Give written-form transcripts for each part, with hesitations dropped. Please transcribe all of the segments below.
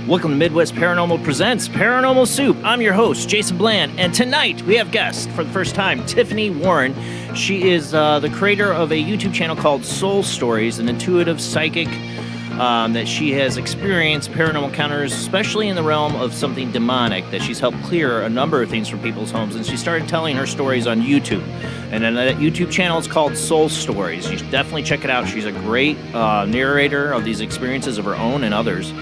Welcome to Midwest Paranormal Presents Paranormal Soup. I'm your host, Jason Bland, and tonight we have guest for the first time, Tiffany Warren. She is the creator of a YouTube channel called Soul Stories, an intuitive psychic that she has experienced paranormal encounters, especially in the realm of something demonic, that she's helped clear a number of things from people's homes, and she started telling her stories on YouTube. And then that YouTube channel is called Soul Stories. You should definitely check it out. She's a great narrator of these experiences of her own and others.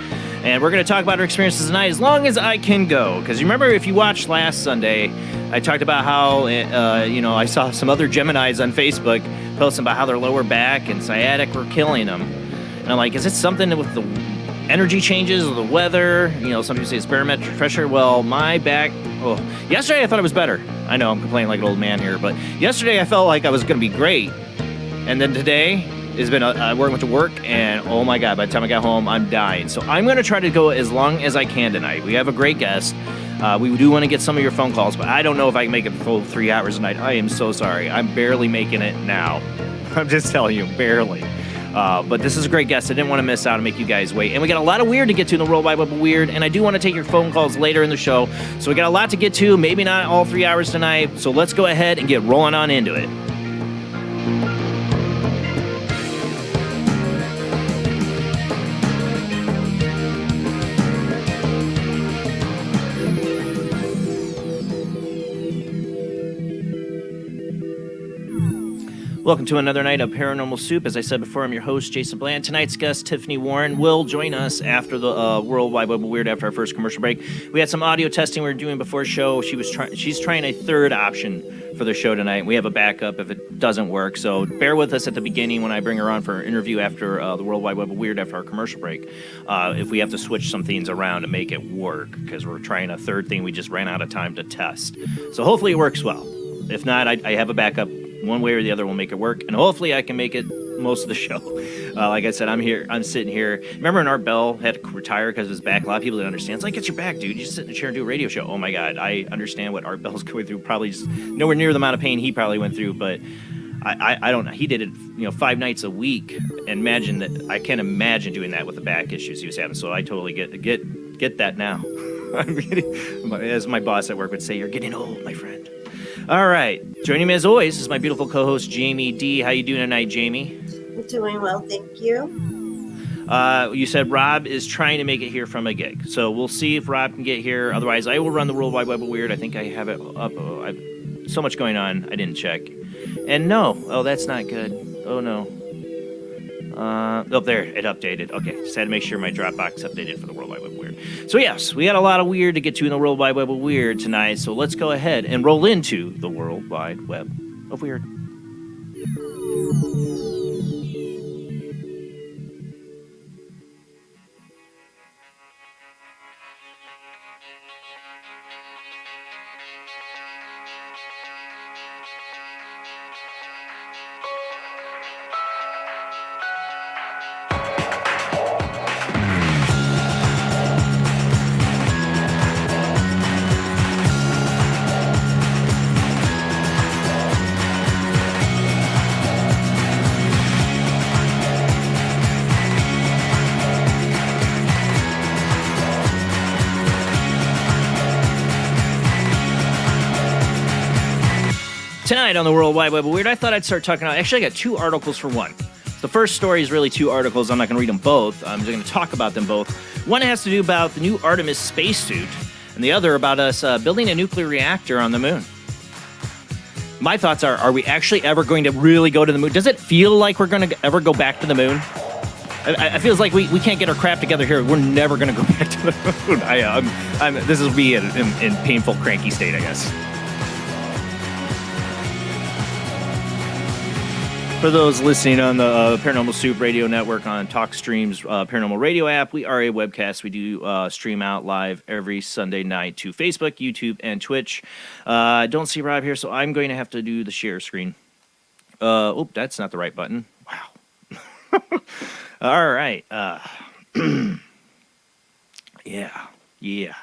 And we're going to talk about her experiences tonight as long as I can go. Because you remember, if you watched last Sunday, I talked about how, I saw some other Geminis on Facebook posting about how their lower back and sciatic were killing them. And I'm like, is it something with the energy changes or the weather? You know, some people say it's barometric pressure. Well, my back, yesterday I thought it was better. I know I'm complaining like an old man here, but yesterday I felt like I was going to be great. And then today has been, I went to work, and oh my God, by the time I got home, I'm dying. So I'm going to try to go as long as I can tonight. We have a great guest. We do want to get some of your phone calls, but I don't know if I can make it the full 3 hours tonight. I am so sorry. I'm barely making it now. I'm just telling you, barely. But this is a great guest. I didn't want to miss out and make you guys wait. And we got a lot of weird to get to in the World Wide Web of Weird, and I do want to take your phone calls later in the show. So we got a lot to get to, maybe not all 3 hours tonight. So let's go ahead and get rolling on into it. Welcome to another night of Paranormal Soup. As I said before, I'm your host, Jason Bland. Tonight's guest, Tiffany Warren, will join us after the World Wide Web of Weird, after our first commercial break. We had some audio testing we were doing before show. She's trying a third option for the show tonight. We have a backup if it doesn't work. So bear with us at the beginning when I bring her on for an interview after the World Wide Web of Weird, after our commercial break. If we have to switch some things around to make it work, because we're trying a third thing we just ran out of time to test. So hopefully it works well. If not, I have a backup. One way or the other will make it work, and hopefully I can make it most of the show. Like I said, I'm sitting here. Remember when Art Bell had to retire because of his back? A lot of people didn't understand. It's like, it's your back, dude. You just sit in a chair and do a radio show. Oh my God, I understand what Art Bell's going through. Probably just nowhere near the amount of pain he probably went through, but I don't know. He did it, 5 nights a week. And imagine that. I can't imagine doing that with the back issues he was having. So I totally get that now. As my boss at work would say, you're getting old, my friend. All right. Joining me as always is my beautiful co-host, Jamie D. How you doing tonight, Jamie? I'm doing well, thank you. You said Rob is trying to make it here from a gig. So we'll see if Rob can get here. Otherwise, I will run the World Wide Web of Weird. I think I have it up. I have so much going on. I didn't check. And no. Oh, that's not good. Oh, no. There, it updated. Okay, just had to make sure my Dropbox updated for the World Wide Web of Weird. So yes, we got a lot of weird to get to in the World Wide Web of Weird tonight, so let's go ahead and roll into the World Wide Web of Weird. Tonight on the World Wide Web of Weird, I thought I'd start talking about... Actually, I got two articles for one. The first story is really two articles. I'm not going to read them both. I'm just going to talk about them both. One has to do about the new Artemis spacesuit, and the other about us building a nuclear reactor on the moon. My thoughts are we actually ever going to really go to the moon? Does it feel like we're going to ever go back to the moon? It feels like we can't get our crap together here. We're never going to go back to the moon. This will be in painful, cranky state, I guess. For those listening on the Paranormal Soup radio network on Talkstream's Paranormal Radio app, we are a webcast. We do stream out live every Sunday night to Facebook, YouTube, and Twitch. I don't see Rob here, so I'm going to have to do the share screen. That's not the right button. Wow. All right. Yeah.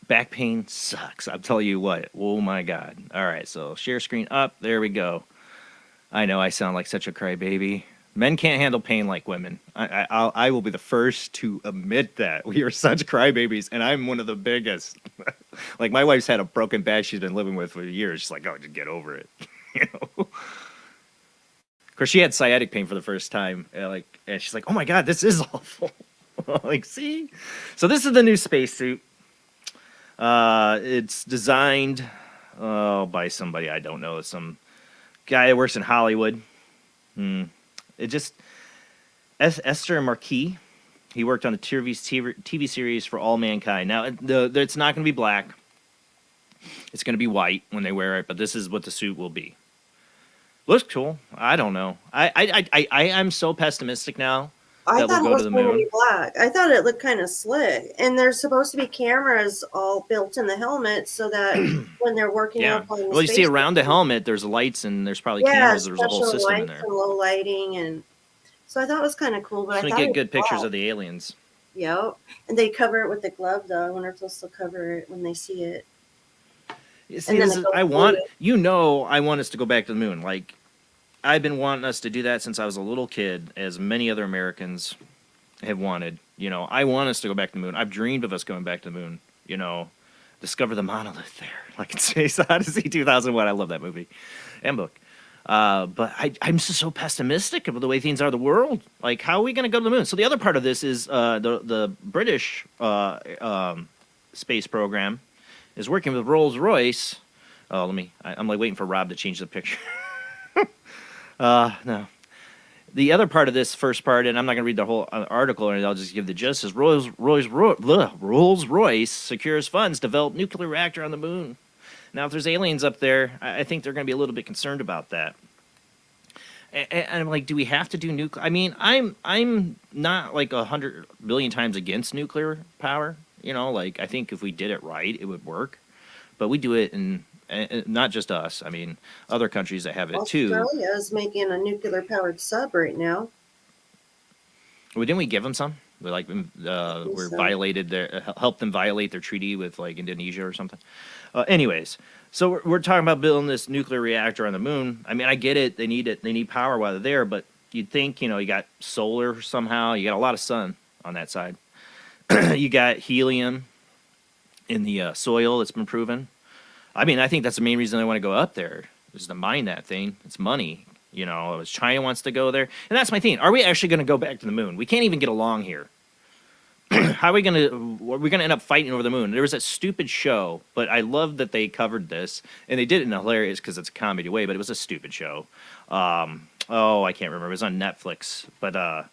Back pain sucks. I'll tell you what. Oh, my God. All right, so share screen up. There we go. I know I sound like such a crybaby. Men can't handle pain like women. I will be the first to admit that. We are such crybabies, and I'm one of the biggest. Like, my wife's had a broken back she's been living with for years. She's like, oh, just get over it. You know? Of course, she had sciatic pain for the first time. And she's like, oh, my God, this is awful. Like, see? So this is the new spacesuit. It's designed by somebody I don't know, some guy that works in Hollywood. It just Esther Marquis. He worked on a TV series for All Mankind. Now it's not going to be black. It's going to be white when they wear it, but this is what the suit will be. Looks cool. I don't know. I'm so pessimistic now. I thought it was going to be black. I thought it looked kind of slick. And there's supposed to be cameras all built in the helmet so that when they're working up on the you see around the helmet, there's lights and there's probably cameras. There's a whole system in there. And low lighting. And so I thought it was kind of cool. But so I thought we get good pictures of the aliens. Yep. And they cover it with the glove, though. I wonder if they'll still cover it when they see it. See, I want us to go back to the moon. Like, I've been wanting us to do that since I was a little kid, as many other Americans have wanted. You know, I want us to go back to the moon. I've dreamed of us going back to the moon, you know, discover the monolith there, like in Space Odyssey 2001. I love that movie and book. But I'm just so pessimistic about the way things are in the world. Like, how are we going to go to the moon? So the other part of this is the British space program is working with Rolls-Royce. I'm like waiting for Rob to change the picture. No. The other part of this first part, and I'm not going to read the whole article, and I'll just give the gist, is Rolls-Royce secures funds to develop nuclear reactor on the moon. Now, if there's aliens up there, I think they're going to be a little bit concerned about that. And I'm like, do we have to do nuclear? I mean, I'm not like 100 billion times against nuclear power. You know, like, I think if we did it right, it would work. But we do it in... And not just us. I mean, other countries that have it too. Australia is making a nuclear-powered sub right now. Well, didn't we give them some? We violated helped them violate their treaty with like Indonesia or something. Anyways, so we're talking about building this nuclear reactor on the moon. I mean, I get it. They need power while they're there, but you'd think, you know, you got solar somehow. You got a lot of sun on that side. You got helium in the soil that's been proven. I mean, I think that's the main reason they want to go up there, is to mine that thing. It's money. You know, as China wants to go there. And that's my thing. Are we actually going to go back to the moon? We can't even get along here. How are we going to... We're going to end up fighting over the moon. There was that stupid show, but I love that they covered this. And they did it in a hilarious, because it's a comedy way, but it was a stupid show. I can't remember. It was on Netflix. But,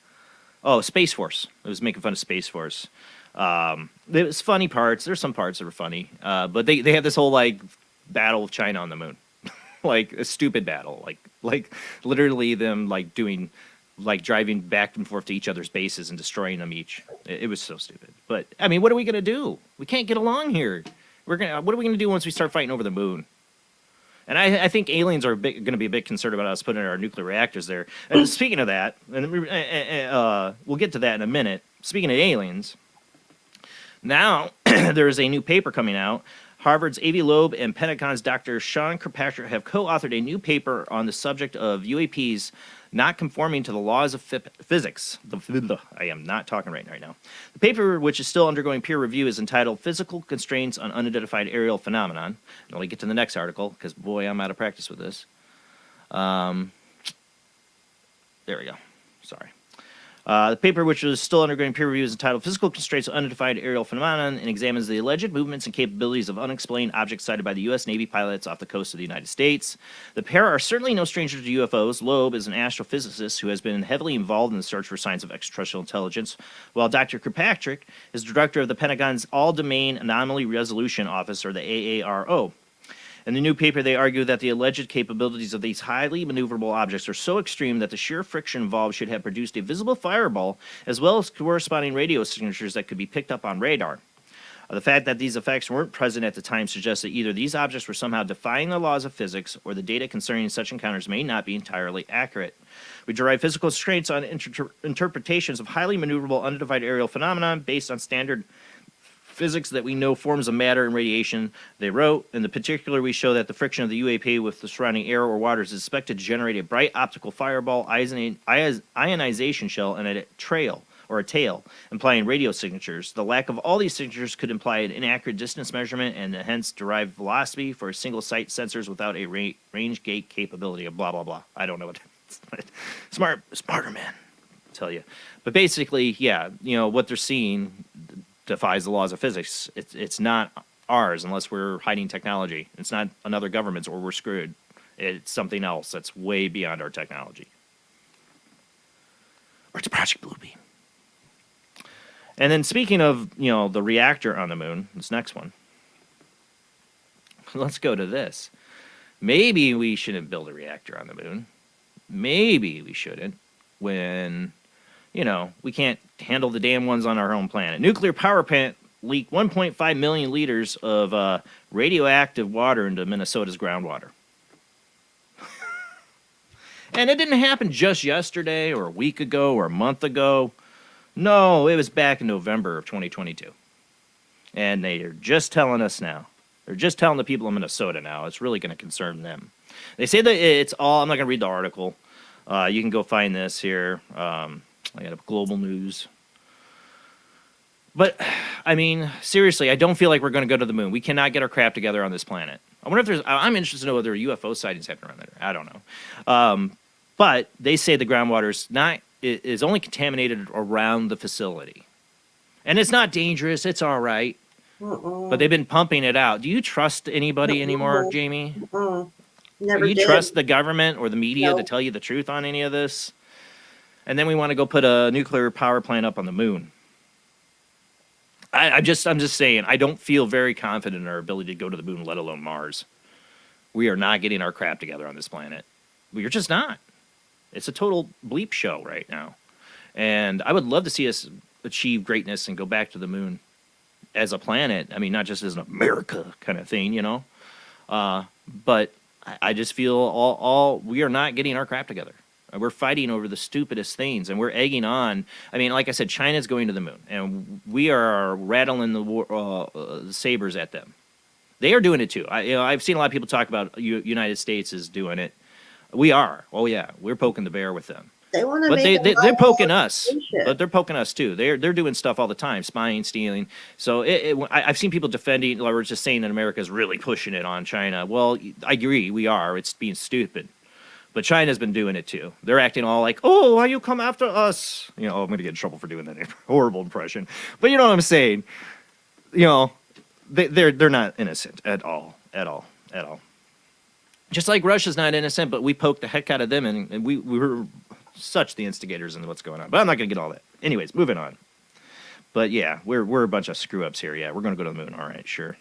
Space Force. It was making fun of Space Force. There was funny parts. There's some parts that were funny, but they had this whole like battle of China on the moon, like a stupid battle, like literally them like doing like driving back and forth to each other's bases and destroying them each. It was so stupid. But I mean, what are we gonna do? We can't get along here. What are we gonna do once we start fighting over the moon? And I think aliens are going to be a bit concerned about us putting our nuclear reactors there. And speaking of that, and we'll get to that in a minute. Speaking of aliens. Now, there is a new paper coming out, Harvard's Avi Loeb and Pentagon's Dr. Sean Kirkpatrick have co-authored a new paper on the subject of UAPs not conforming to the laws of physics. I am not talking right now. The paper, which is still undergoing peer review, is entitled Physical Constraints on Unidentified Aerial Phenomenon. And let me get to the next article, because, boy, I'm out of practice with this. There we go. Sorry. The paper, which is still undergoing peer review, is entitled Physical Constraints on Unidentified Aerial Phenomenon and examines the alleged movements and capabilities of unexplained objects sighted by the U.S. Navy pilots off the coast of the United States. The pair are certainly no strangers to UFOs. Loeb is an astrophysicist who has been heavily involved in the search for signs of extraterrestrial intelligence, while Dr. Kirkpatrick is director of the Pentagon's All-Domain Anomaly Resolution Office, or the AARO. In the new paper, they argue that the alleged capabilities of these highly maneuverable objects are so extreme that the sheer friction involved should have produced a visible fireball, as well as corresponding radio signatures that could be picked up on radar. The fact that these effects weren't present at the time suggests that either these objects were somehow defying the laws of physics, or the data concerning such encounters may not be entirely accurate. We derive physical constraints on interpretations of highly maneuverable unidentified aerial phenomenon based on standard physics that we know forms of matter and radiation, they wrote. In the particular, we show that the friction of the UAP with the surrounding air or water is expected to generate a bright optical fireball, ionization shell, and a trail, or a tail, implying radio signatures. The lack of all these signatures could imply an inaccurate distance measurement and hence derived velocity for single site sensors without a range gate capability of blah, blah, blah. I don't know what smarter man, I tell you. But basically, yeah, you know, what they're seeing defies the laws of physics. It's not ours unless we're hiding technology. It's not another government's or we're screwed. It's something else that's way beyond our technology. Or it's a Project Bluebeam. And then speaking of, you know, the reactor on the moon, this next one. Let's go to this. Maybe we shouldn't build a reactor on the moon. Maybe we shouldn't when, you know, we can't handle the damn ones on our home planet. Nuclear power plant leaked 1.5 million liters of radioactive water into Minnesota's groundwater. And it didn't happen just yesterday or a week ago or a month ago. No, it was back in November of 2022. And they are just telling us now. They're just telling the people of Minnesota now. It's really going to concern them. They say that it's all, I'm not going to read the article. You can go find this here. I got a global news. But, I mean, seriously, I don't feel like we're going to go to the moon. We cannot get our crap together on this planet. I wonder if there's, I'm interested to know whether UFO sightings happen around there. I don't know. But they say the groundwater is only contaminated around the facility. And it's not dangerous. It's all right. But they've been pumping it out. Do you trust anybody anymore, Jamie? Never Do you did. trust the government or the media to tell you the truth on any of this? And then we want to go put a nuclear power plant up on the moon. I'm just saying, I don't feel very confident in our ability to go to the moon, let alone Mars. We are not getting our crap together on this planet. We're just not. It's a total bleep show right now. And I would love to see us achieve greatness and go back to the moon as a planet. I mean, not just as an America kind of thing, you know. But I just feel all we are not getting our crap together. We're fighting over the stupidest things, and we're egging on. I mean, like I said, China's going to the moon, and we are rattling the sabers at them. They are doing it too. I've seen a lot of people talk about United States is doing it. We are. Oh yeah, we're poking the bear with them. They want to But make they're poking us. bullshit. But they're poking us too. They're doing stuff all the time, spying, stealing. So I've seen people defending, like we're just saying that America is really pushing it on China. Well, I agree, we are. It's being stupid. But China's been doing it too. They're acting all like, "Oh, why you come after us?" You know, I'm going to get in trouble for doing that horrible impression. But you know what I'm saying? You know, they're not innocent at all. Just like Russia's not innocent, but we poked the heck out of them, and we were such the instigators in what's going on. But I'm not going to get all that. Anyways, moving on. But yeah, we're a bunch of screw ups here. Yeah, we're going to go to the moon. All right, sure.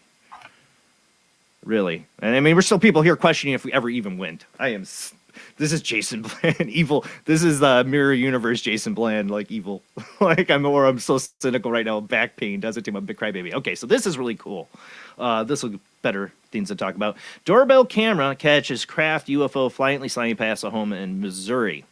Really, and I mean, we're still people here questioning if we ever even went. This is Jason Bland, evil. This is the mirror universe Jason Bland, like evil. I'm so cynical right now. Back pain does it to my big crybaby. Okay, so this is really cool. This will be better things to talk about. Doorbell camera catches craft UFO flying past a home in Missouri.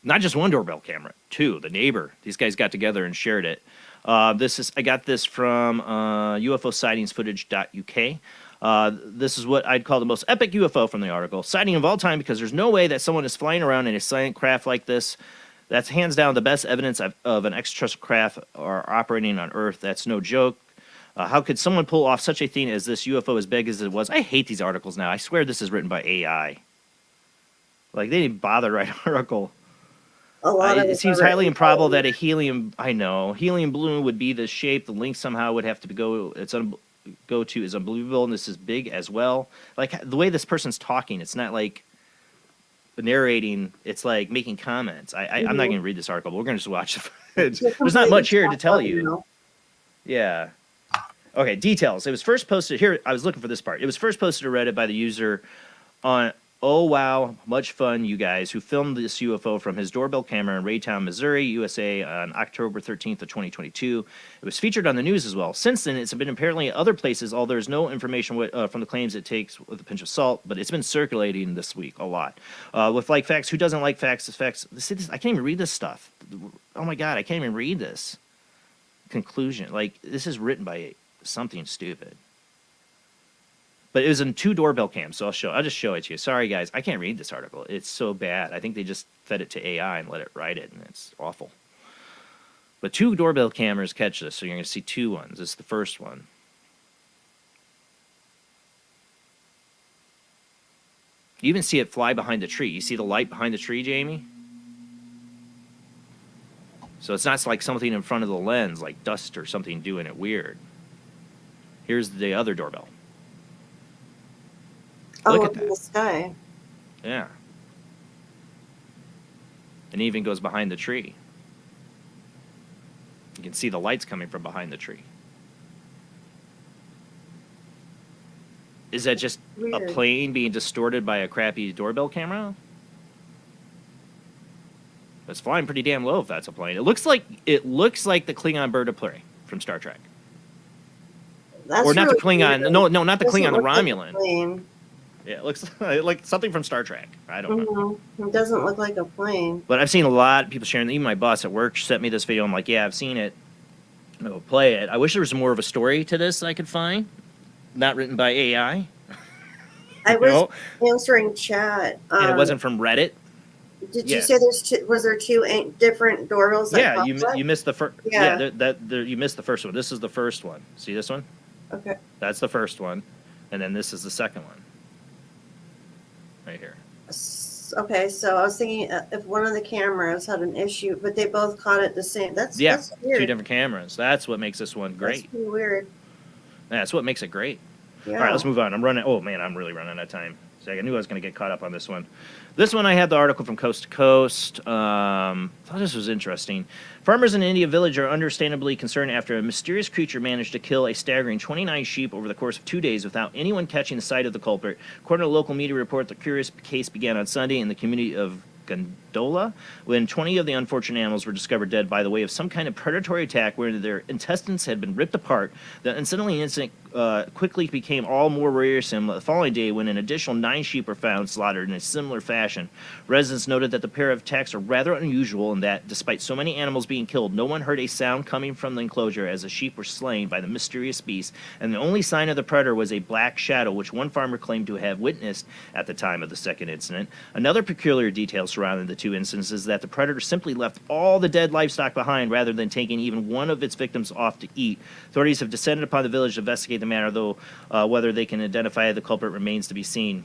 Not just one doorbell camera, two. The neighbor. These guys got together and shared it. I got this from UFOsightingsfootage.uk. This is what I'd call the most epic UFO from the article. Sighting of all time, because there's no way that someone is flying around in a silent craft like this. That's hands down the best evidence of an extraterrestrial craft or operating on Earth. That's no joke. How could someone pull off such a thing as this UFO as big as it was? I hate these articles now. I swear this is written by AI. Like, they didn't bother to write an article. It seems highly improbable that a helium balloon would be this shape. The link somehow would have to go to is unbelievable, and this is big as well. Like, the way this person's talking, it's not like narrating, it's like making comments. I'm not going to read this article, but we're going to just watch it. There's not much here to tell you. Yeah. Okay, details. It was first posted here. I was looking for this part. It was first posted to Reddit by the user on "Oh wow, much fun, you guys," who filmed this UFO from his doorbell camera in Raytown, Missouri, USA, on October 13th of 2022. It was featured on the news as well. Since then, it's been apparently at other places. Although there's no information from the claims, it takes with a pinch of salt. But it's been circulating this week a lot. With like facts, who doesn't like facts? Facts. See this, I can't even read this stuff. Oh my god, I can't even read this. Conclusion. Like, this is written by something stupid. But it was in 2 doorbell cams, so I'll just show it to you. Sorry, guys, I can't read this article. It's so bad. I think they just fed it to AI and let it write it, and it's awful. But 2 doorbell cameras catch this, so you're going to see 2 ones. This is the first one. You even see it fly behind the tree. You see the light behind the tree, Jamie? So it's not like something in front of the lens, like dust or something doing it weird. Here's the other doorbell. Look at that. The sky. Yeah. And it even goes behind the tree. You can see the lights coming from behind the tree. Is that just weird. A plane being distorted by a crappy doorbell camera? It's flying pretty damn low if that's a plane. It looks like the Klingon bird of prey from Star Trek. That's or not really the Klingon. weird. No, not the Klingon, the Romulan. Like yeah, it looks like something from Star Trek. I don't know. It doesn't look like a plane. But I've seen a lot of people sharing. Even my boss at work sent me this video. I'm like, yeah, I've seen it. I'll play it. I wish there was more of a story to this I could find. Not written by AI. I was answering chat. And it wasn't from Reddit. Did you say was there 2 different doorbells? Yeah, you missed the first. Yeah, you missed the first one. This is the first one. See this one? Okay. That's the first one, and then this is the second one. Right here. Okay, so I was thinking if one of the cameras had an issue, but they both caught it the same. That's weird. 2 different cameras. That's what makes this one great. That's pretty weird. That's what makes it great. Yeah. All right, let's move on. I'm really running out of time. So I knew I was going to get caught up on this one. This one, I had the article from Coast to Coast. Thought this was interesting. Farmers in an Indian village are understandably concerned after a mysterious creature managed to kill a staggering 29 sheep over the course of 2 days without anyone catching the sight of the culprit. According to a local media report, the curious case began on Sunday in the community of Gondola, when 20 of the unfortunate animals were discovered dead by the way of some kind of predatory attack where their intestines had been ripped apart. The unsettling incident quickly became all more worrisome the following day when an additional 9 sheep were found slaughtered in a similar fashion. Residents noted that the pair of attacks are rather unusual in that, despite so many animals being killed, no one heard a sound coming from the enclosure as the sheep were slain by the mysterious beast, and the only sign of the predator was a black shadow, which one farmer claimed to have witnessed at the time of the second incident. Another peculiar detail surrounding the 2 instances is that the predator simply left all the dead livestock behind rather than taking even one of its victims off to eat. Authorities have descended upon the village to investigate the matter, though whether they can identify the culprit remains to be seen.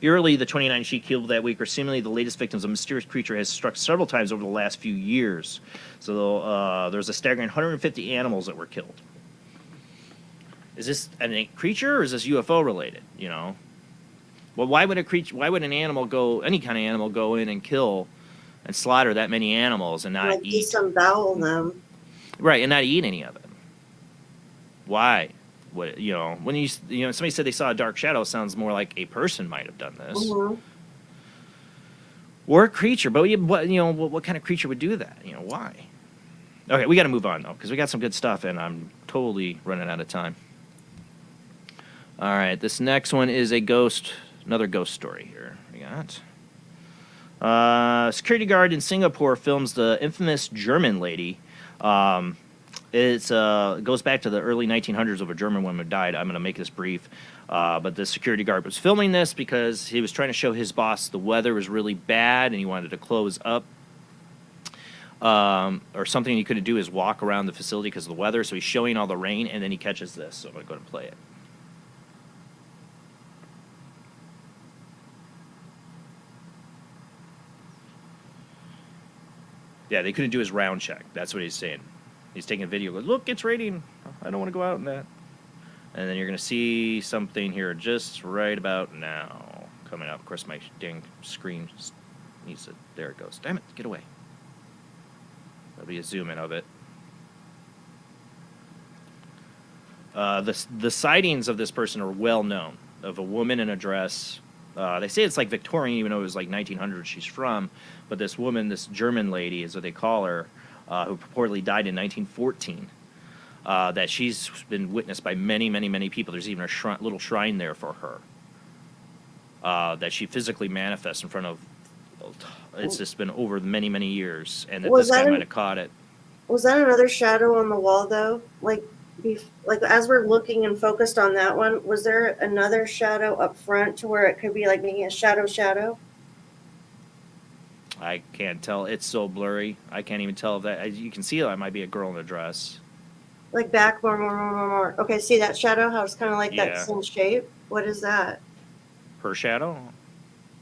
Eerily, the 29 sheep killed that week are seemingly the latest victims a mysterious creature has struck several times over the last few years. So there's a staggering 150 animals that were killed. Is this a creature or is this UFO related? You know, well, why would an animal go, any kind of animal, go in and kill and slaughter that many animals and not eat? Disembowel them. Right, and not eat any of it. Why? What, when somebody said they saw a dark shadow, sounds more like a person might have done this, or a creature. But what kind of creature would do that? Why? Okay, we got to move on though because we got some good stuff, and I'm totally running out of time. All right, this next one is another ghost story here. We got security guard in Singapore films the infamous German lady. It goes back to the early 1900s of a German woman who died. I'm going to make this brief. But the security guard was filming this because he was trying to show his boss the weather was really bad and he wanted to close up. Or something he couldn't do is walk around the facility because of the weather. So he's showing all the rain, and then he catches this. So I'm going to go and play it. Yeah, they couldn't do his round check. That's what he's saying. He's taking a video. Goes, look, it's raining. I don't want to go out in that. And then you're going to see something here just right about now coming up. Of course, my dang screen needs to... There it goes. Damn it, get away. That'll be a zoom in of it. The sightings of this person are well known. Of a woman in a dress. They say it's like Victorian, even though it was like 1900 she's from. But this woman, this German lady, is what they call her, who purportedly died in 1914. That she's been witnessed by many, many, many people. There's even a little shrine there for her. That she physically manifests in front of. It's just been over many, many years, and that this guy might have caught it. Was that another shadow on the wall, though? Like as we're looking and focused on that one, was there another shadow up front to where it could be like making a shadow? I can't tell. It's so blurry. I can't even tell if that. You can see that might be a girl in a dress. Like back more. Okay, see that shadow? How it's kind of like that same shape? What is that? Her shadow?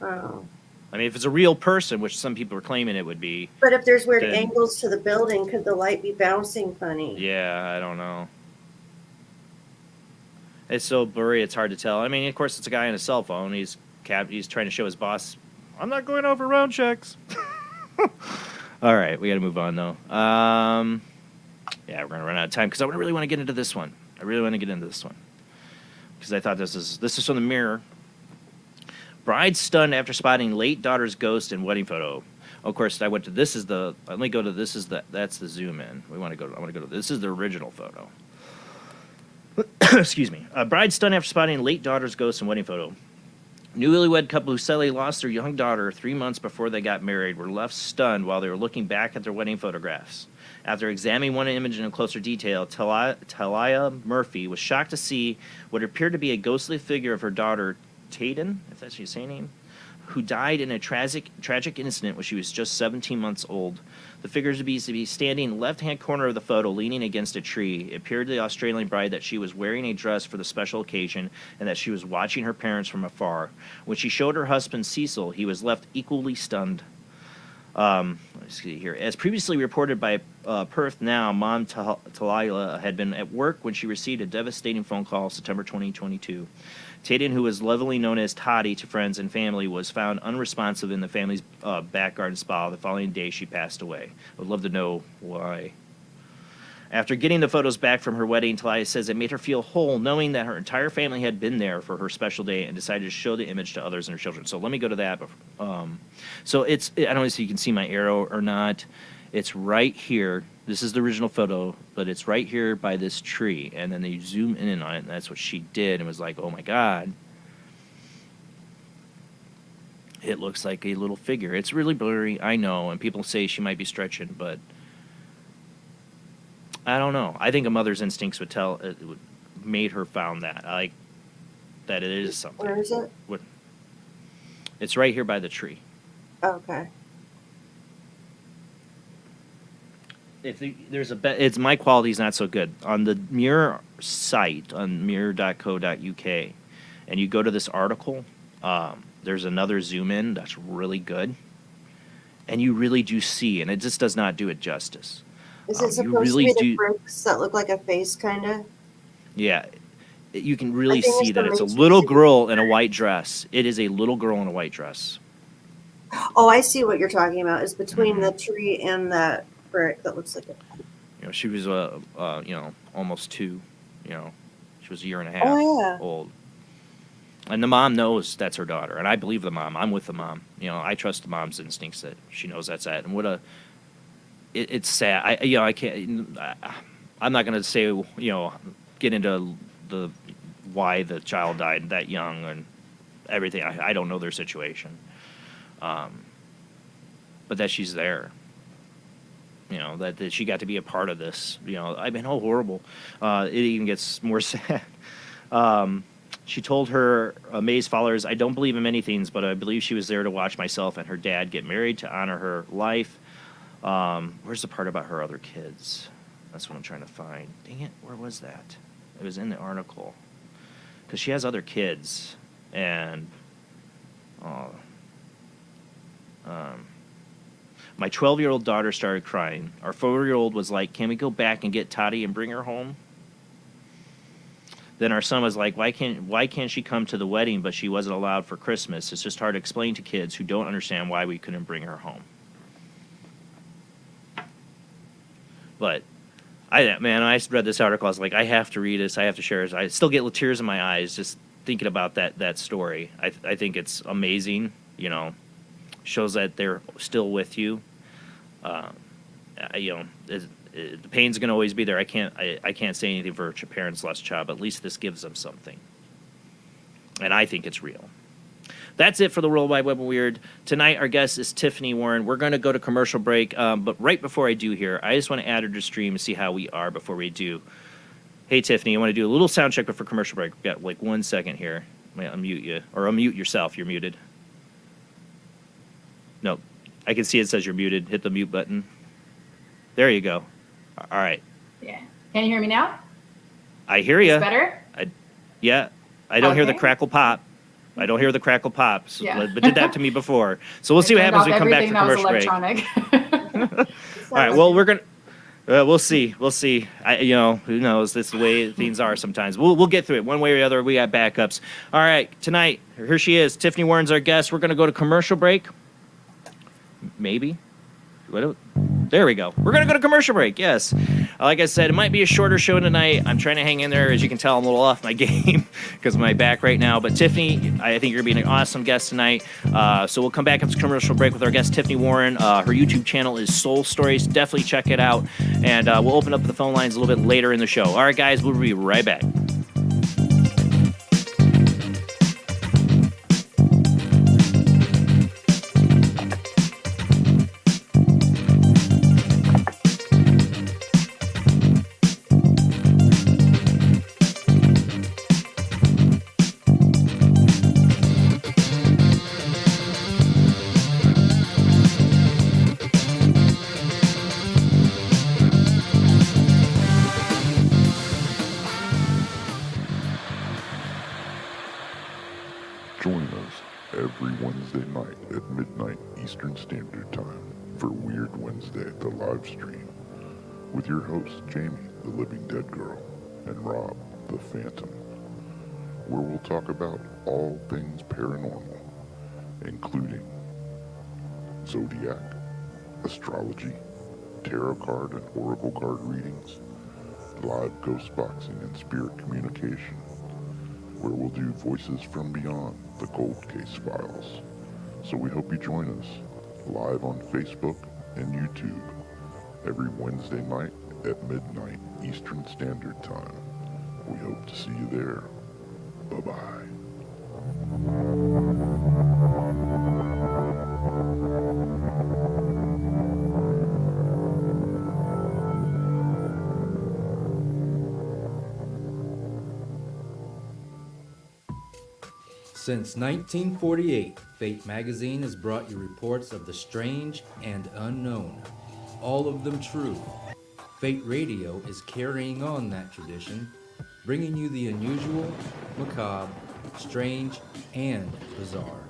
Oh. I mean, if it's a real person, which some people are claiming it would be. But if there's weird angles to the building, could the light be bouncing funny? Yeah, I don't know. It's so blurry, it's hard to tell. I mean, of course, it's a guy on a cell phone. He's trying to show his boss, I'm not going over round checks. All right, we got to move on, though. Yeah, we're going to run out of time because I really want to get into this one. Because I thought this is from the Mirror. Bride stunned after spotting late daughter's ghost in wedding photo. Of course, I went to that's the zoom in. I want to go to this is the original photo. Excuse me. A bride stunned after spotting late daughter's ghost in wedding photo. Newlywed couple who sadly lost their young daughter 3 months before they got married were left stunned while they were looking back at their wedding photographs. After examining one image in closer detail, Talia Murphy was shocked to see what appeared to be a ghostly figure of her daughter, Tayden, if that's your name, who died in a tragic incident when she was just 17 months old. The figure to be standing in the left-hand corner of the photo, leaning against a tree. It appeared to the Australian bride that she was wearing a dress for the special occasion and that she was watching her parents from afar. When she showed her husband Cecil, he was left equally stunned. Let's see here. As previously reported by Perth Now, Mom Talia had been at work when she received a devastating phone call September 2022. Tayden, who was lovingly known as Toddy to friends and family, was found unresponsive in the family's back garden spa. The following day, she passed away. I would love to know why. After getting the photos back from her wedding, Talia says it made her feel whole, knowing that her entire family had been there for her special day and decided to show the image to others and her children. So let me go to that. So I don't know if you can see my arrow or not. It's right here. This is the original photo, but it's right here by this tree. And then they zoom in on it, and that's what she did. And was like, oh, my God. It looks like a little figure. It's really blurry, I know, and people say she might be stretching, but I don't know. I think a mother's instincts would tell it made her found that. Like that it is something. Where is it? It's right here by the tree. Okay. It's my quality's not so good. On the Mirror site, on mirror.co.uk, and you go to this article, there's another zoom in that's really good. And you really do see, and it just does not do it justice. Is it supposed to be the bricks that look like a face, kind of? Yeah. You can really see that it's a little girl in a white dress. It is a little girl in a white dress. Oh, I see what you're talking about. It's between the tree and that brick that looks like it. She was, almost 2. She was a year and a half old. And the mom knows that's her daughter, and I believe the mom. I'm with the mom. I trust the mom's instincts that she knows that's that. And it's sad. I can't. I'm not going to say get into the why the child died that young and everything. I don't know their situation, but that she's there. you know, that she got to be a part of this. You know, I mean, how horrible. It even gets more sad. She told her amazed followers, "I don't believe in many things, but I believe she was there to watch myself and her dad get married to honor her life." Where's the part about her other kids? That's what I'm trying to find. Dang it, where was that? It was in the article. Because she has other kids, and my 12-year-old daughter started crying. Our 4-year-old was like, "Can we go back and get Toddy and bring her home?" Then our son was like, why can't she come to the wedding, but she wasn't allowed for Christmas? It's just hard to explain to kids who don't understand why we couldn't bring her home. But I read this article. I was like, I have to read this. I have to share this. I still get tears in my eyes just thinking about that story. I think it's amazing. You know, shows that they're still with you. You know, the pain's going to always be there. I can't say anything for parents lost a child, but at least this gives them something. And I think it's real. That's it for the World Wide Web of Weird. Tonight, our guest is Tiffany Warren. We're going to go to commercial break, but right before I do here, I just want to add her to stream and see how we are before we do. Hey, Tiffany, I want to do a little sound check before commercial break. We've got like 1 second here. I'm going to unmute you, or unmute yourself. You're muted. No, I can see it says you're muted. Hit the mute button. There you go. All right. Yeah. Can you hear me now? I hear you. Better? Yeah. I don't hear the crackle pop. I don't hear the crackle pops, but did that to me before. So we'll see what happens when we come back to commercial break. All right. Well, we're gonna. We'll see. We'll see. You know, who knows? This is the way things are sometimes. We'll get through it one way or the other. We got backups. All right. Tonight, here she is. Tiffany Warren's our guest. We're gonna go to commercial break. Maybe. There we go. We're going to go to commercial break, yes. Like I said, it might be a shorter show tonight. I'm trying to hang in there. As you can tell, I'm a little off my game because of my back right now. But Tiffany, I think you're going to be an awesome guest tonight. So we'll come back after commercial break with our guest, Tiffany Warren. Her YouTube channel is Soul Stories. Definitely check it out. And we'll open up the phone lines a little bit later in the show. All right, guys, we'll be right back. Join us every Wednesday night at midnight Eastern Standard Time for Weird Wednesday, the live stream, with your hosts Jamie, the Living Dead Girl, and Rob, the Phantom, where we'll talk about all things paranormal, including zodiac, astrology, tarot card and oracle card readings, live ghost boxing and spirit communication, where we'll do Voices from Beyond, the Cold Case Files. So we hope you join us live on Facebook and YouTube every Wednesday night at midnight Eastern Standard Time. We hope to see you there. Bye-bye. Since 1948, Fate magazine has brought you reports of the strange and unknown, all of them true. Fate Radio is carrying on that tradition, bringing you the unusual, macabre, strange, and bizarre.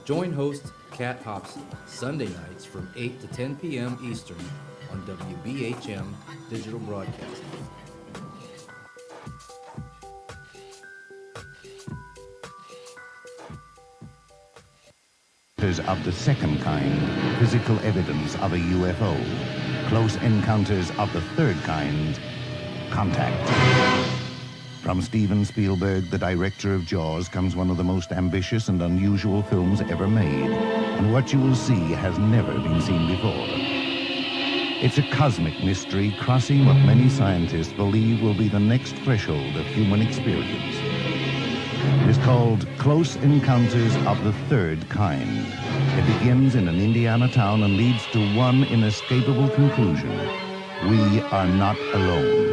Join host Kat Hobson Sunday nights from 8 to 10 p.m. Eastern on WBHM Digital Broadcasting. Of the second kind, physical evidence of a UFO. Close encounters of the third kind, contact. From Steven Spielberg, the director of Jaws, comes one of the most ambitious and unusual films ever made. And what you will see has never been seen before. It's a cosmic mystery crossing what many scientists believe will be the next threshold of human experience. is called Close Encounters of the Third Kind. It begins in an Indiana town and leads to one inescapable conclusion. We are not alone.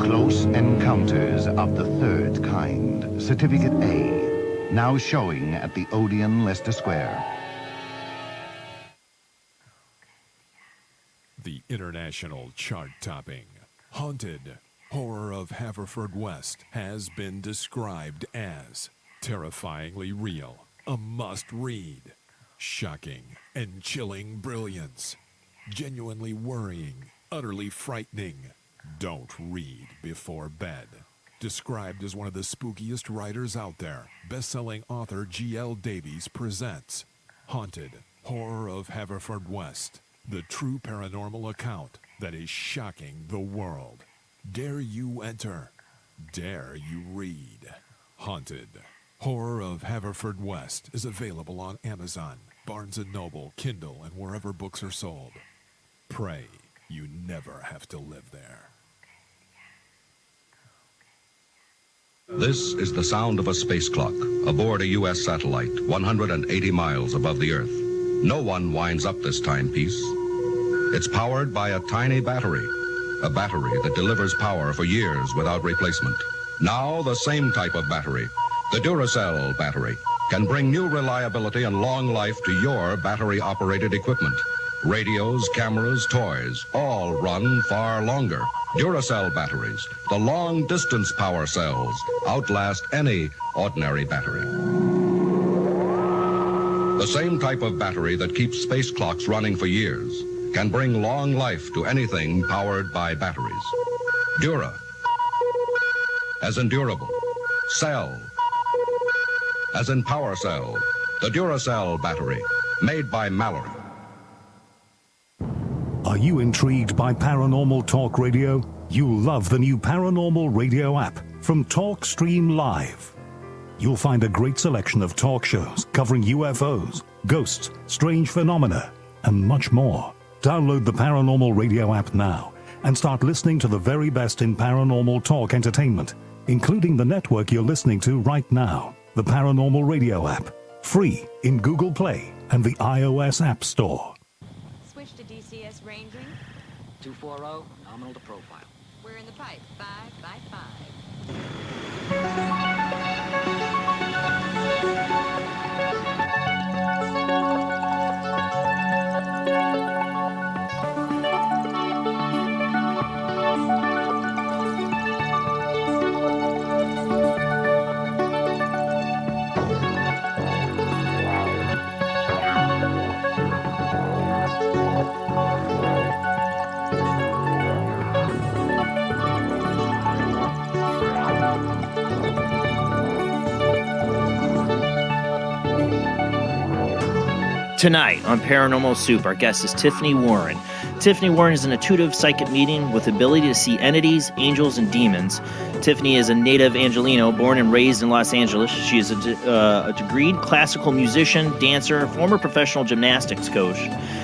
Close Encounters of the Third Kind, Certificate A, now showing at the Odeon, Leicester Square. The international chart-topping, Haunted Horror of Haverfordwest has been described as terrifyingly real, a must-read, shocking and chilling brilliance, genuinely worrying, utterly frightening. Don't read before bed. Described as one of the spookiest writers out there, best-selling author G.L. Davies presents Haunted Horror of Haverfordwest, the true paranormal account that is shocking the world. Dare you enter? Dare you read? Haunted Horror of Haverfordwest is available on Amazon, Barnes & Noble, Kindle, and wherever books are sold. Pray you never have to live there. This is the sound of a space clock aboard a U.S. satellite 180 miles above the Earth. No one winds up this timepiece. It's powered by a tiny battery, a battery that delivers power for years without replacement. Now the same type of battery, the Duracell battery, can bring new reliability and long life to your battery-operated equipment. Radios, cameras, toys, all run far longer. Duracell batteries, the long-distance power cells, outlast any ordinary battery. The same type of battery that keeps space clocks running for years can bring long life to anything powered by batteries. Dura, as in durable. Cell, as in power cell. The Duracell battery, made by Mallory. Are you intrigued by Paranormal Talk Radio? You'll love the new Paranormal Radio app from Talkstream Live. You'll find a great selection of talk shows covering UFOs, ghosts, strange phenomena, and much more. Download the Paranormal Radio app now and start listening to the very best in paranormal talk entertainment, including the network you're listening to right now, the Paranormal Radio app, free in Google Play and the iOS App Store. Switch to DCS ranging. 240, nominal to profile. We're in the pipe. 5 by 5. Tonight on Paranormal Soup, our guest is Tiffany Warren. Tiffany Warren is an intuitive psychic medium with the ability to see entities, angels, and demons. Tiffany is a native Angeleno, born and raised in Los Angeles. She is a degreed classical musician, dancer, former professional gymnastics coach.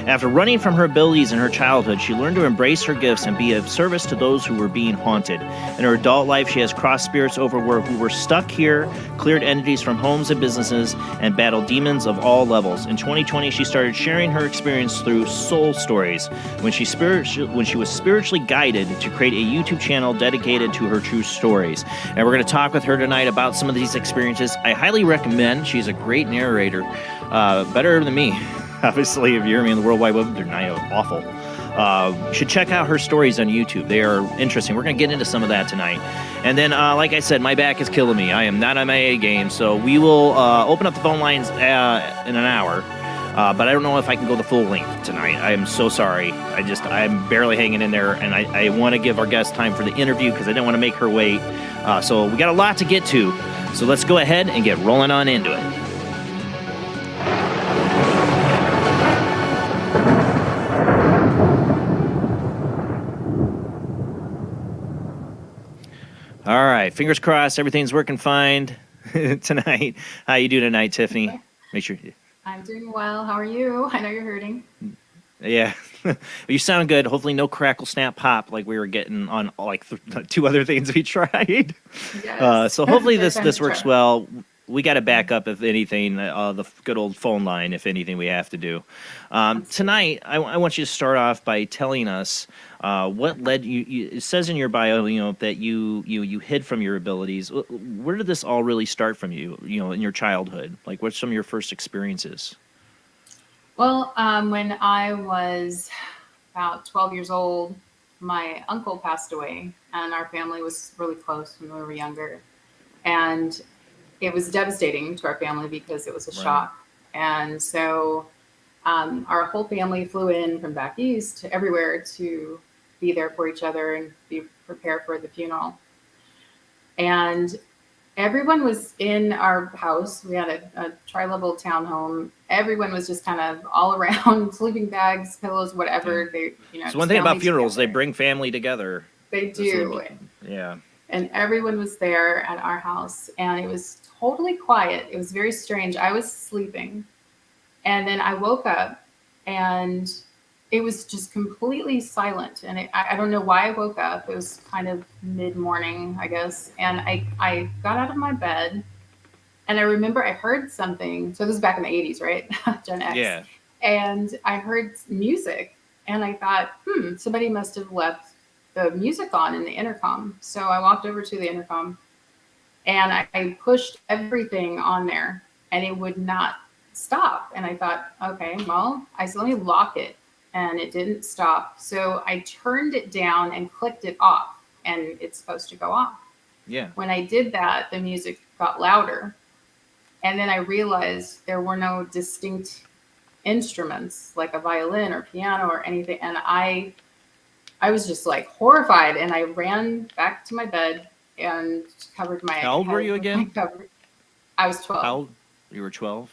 After running from her abilities in her childhood, she learned to embrace her gifts and be of service to those who were being haunted. In her adult life, she has crossed spirits over who were stuck here, cleared entities from homes and businesses, and battled demons of all levels. In 2020, she started sharing her experience through Soul Stories when she was spiritually guided to create a YouTube channel dedicated to her true stories. And we're going to talk with her tonight about some of these experiences. I highly recommend. She's a great narrator, better than me. Obviously, if you hear me in the World Wide Web, they're not awful. You should check out her stories on YouTube. They are interesting. We're going to get into some of that tonight. And then, like I said, my back is killing me. I am not on my A game, so we will open up the phone lines in an hour. But I don't know if I can go the full length tonight. I am so sorry. I'm barely hanging in there, and I want to give our guest time for the interview because I didn't want to make her wait. So we got a lot to get to. So let's go ahead and get rolling on into it. All right, fingers crossed, everything's working fine tonight. How you doing tonight, Tiffany? Make sure. I'm doing well. How are you? I know you're hurting. Yeah, You sound good. Hopefully, no crackle, snap, pop like we were getting on like two other things we tried. Yes. So hopefully They're this kind of works try. well. We got to back up if anything. The good old phone line, if anything, we have to do. Tonight, I want you to start off by telling us what led you. It says in your bio, that you hid from your abilities. Where did this all really start from you? In your childhood, like what's some of your first experiences? Well, when I was about 12 years old, my uncle passed away, and our family was really close when we were younger. And it was devastating to our family because it was a Right. shock. And so our whole family flew in from back east to everywhere to be there for each other and be prepared for the funeral. And everyone was in our house. We had a tri-level townhome. Everyone was just kind of all around, sleeping bags, pillows, whatever. They, So just one thing about family funerals, they together. bring family together. They This is do. yeah. And everyone was there at our house, and it was totally quiet. It was very strange. I was sleeping, and then I woke up, and it was just completely silent. And I don't know why I woke up. It was kind of mid-morning, I guess. And I got out of my bed, and I remember I heard something. So this is back in the 80s, right? Gen X. Yeah. And I heard music, and I thought, somebody must have left the music on in the intercom. So I walked over to the intercom, and I pushed everything on there, and it would not stop. And I thought, okay, well, I said, let me lock it. And it didn't stop. So I turned it down and clicked it off, and it's supposed to go off. Yeah. When I did that, the music got louder. And then I realized there were no distinct instruments like a violin or piano or anything. And I was just like horrified, and I ran back to my bed and covered my How old were you head with my again? cover. I was 12. How old? You were 12?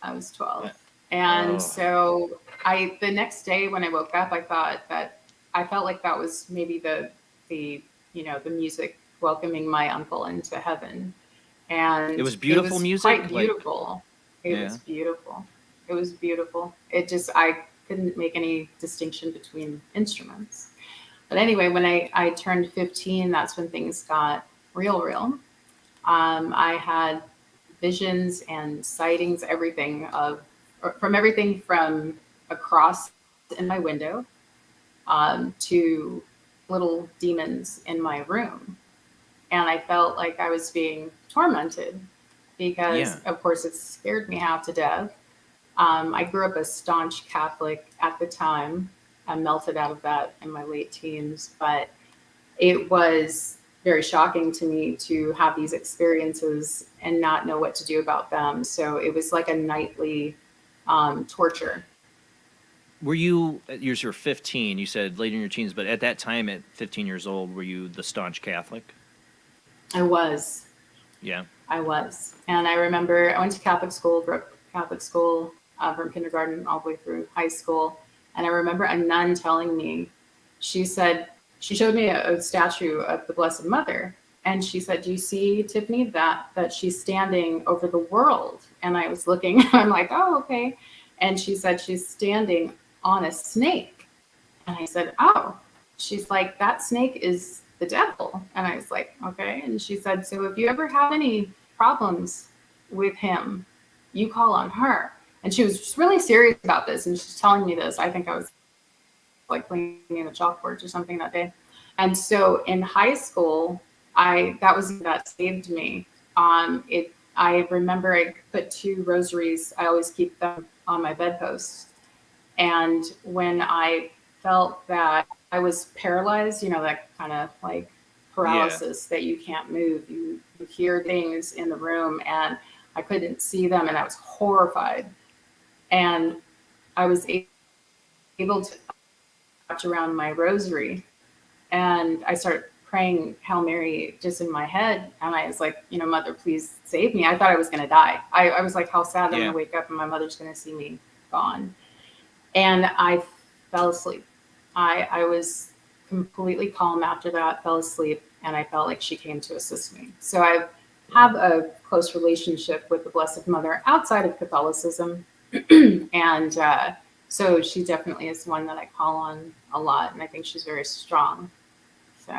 I was 12. Yeah. And Oh. so the next day when I woke up, I thought that I felt like that was maybe the music welcoming my uncle into heaven. And It was beautiful music? quite beautiful. It Yeah. was beautiful. It was beautiful. I couldn't make any distinction between instruments. But anyway, when I turned 15, that's when things got real. I had visions and sightings, everything from across in my window to little demons in my room. And I felt like I was being tormented because, of course, it scared me half to death. I grew up a staunch Catholic at the time. I melted out of that in my late teens, but it was very shocking to me to have these experiences and not know what to do about them. So it was like a nightly torture. Were you, you're 15, you said late in your teens, but at that time, at 15 years old, were you the staunch Catholic? I was. Yeah. I was. And I remember I went to Catholic school, grew up Catholic school from kindergarten all the way through high school. And I remember a nun telling me, she showed me a statue of the Blessed Mother. And she said, do you see, Tiffany, that she's standing over the world? And I was looking, I'm like, oh, okay. And she said, she's standing on a snake. And I said, oh. She's like, that snake is the devil. And I was like, okay. And she said, so if you ever have any problems with him, you call on her. And she was just really serious about this. And she's telling me this. I think I was like cleaning the chalkboards or something that day. And so in high school, that saved me. I remember I put 2 rosaries. I always keep them on my bedpost. And when I felt that I was paralyzed, that kind of like paralysis that you can't move, you hear things in the room, and I couldn't see them, and I was horrified. And I was able to watch around my rosary, and I started praying Hail Mary just in my head. And I was like, Mother, please save me. I thought I was going to die. I was like, how sad I'm going to wake up and my mother's going to see me gone. And I fell asleep. I was completely calm after that, fell asleep, and I felt like she came to assist me. So I have a close relationship with the Blessed Mother outside of Catholicism. And So she definitely is one that I call on a lot, and I think she's very strong. So,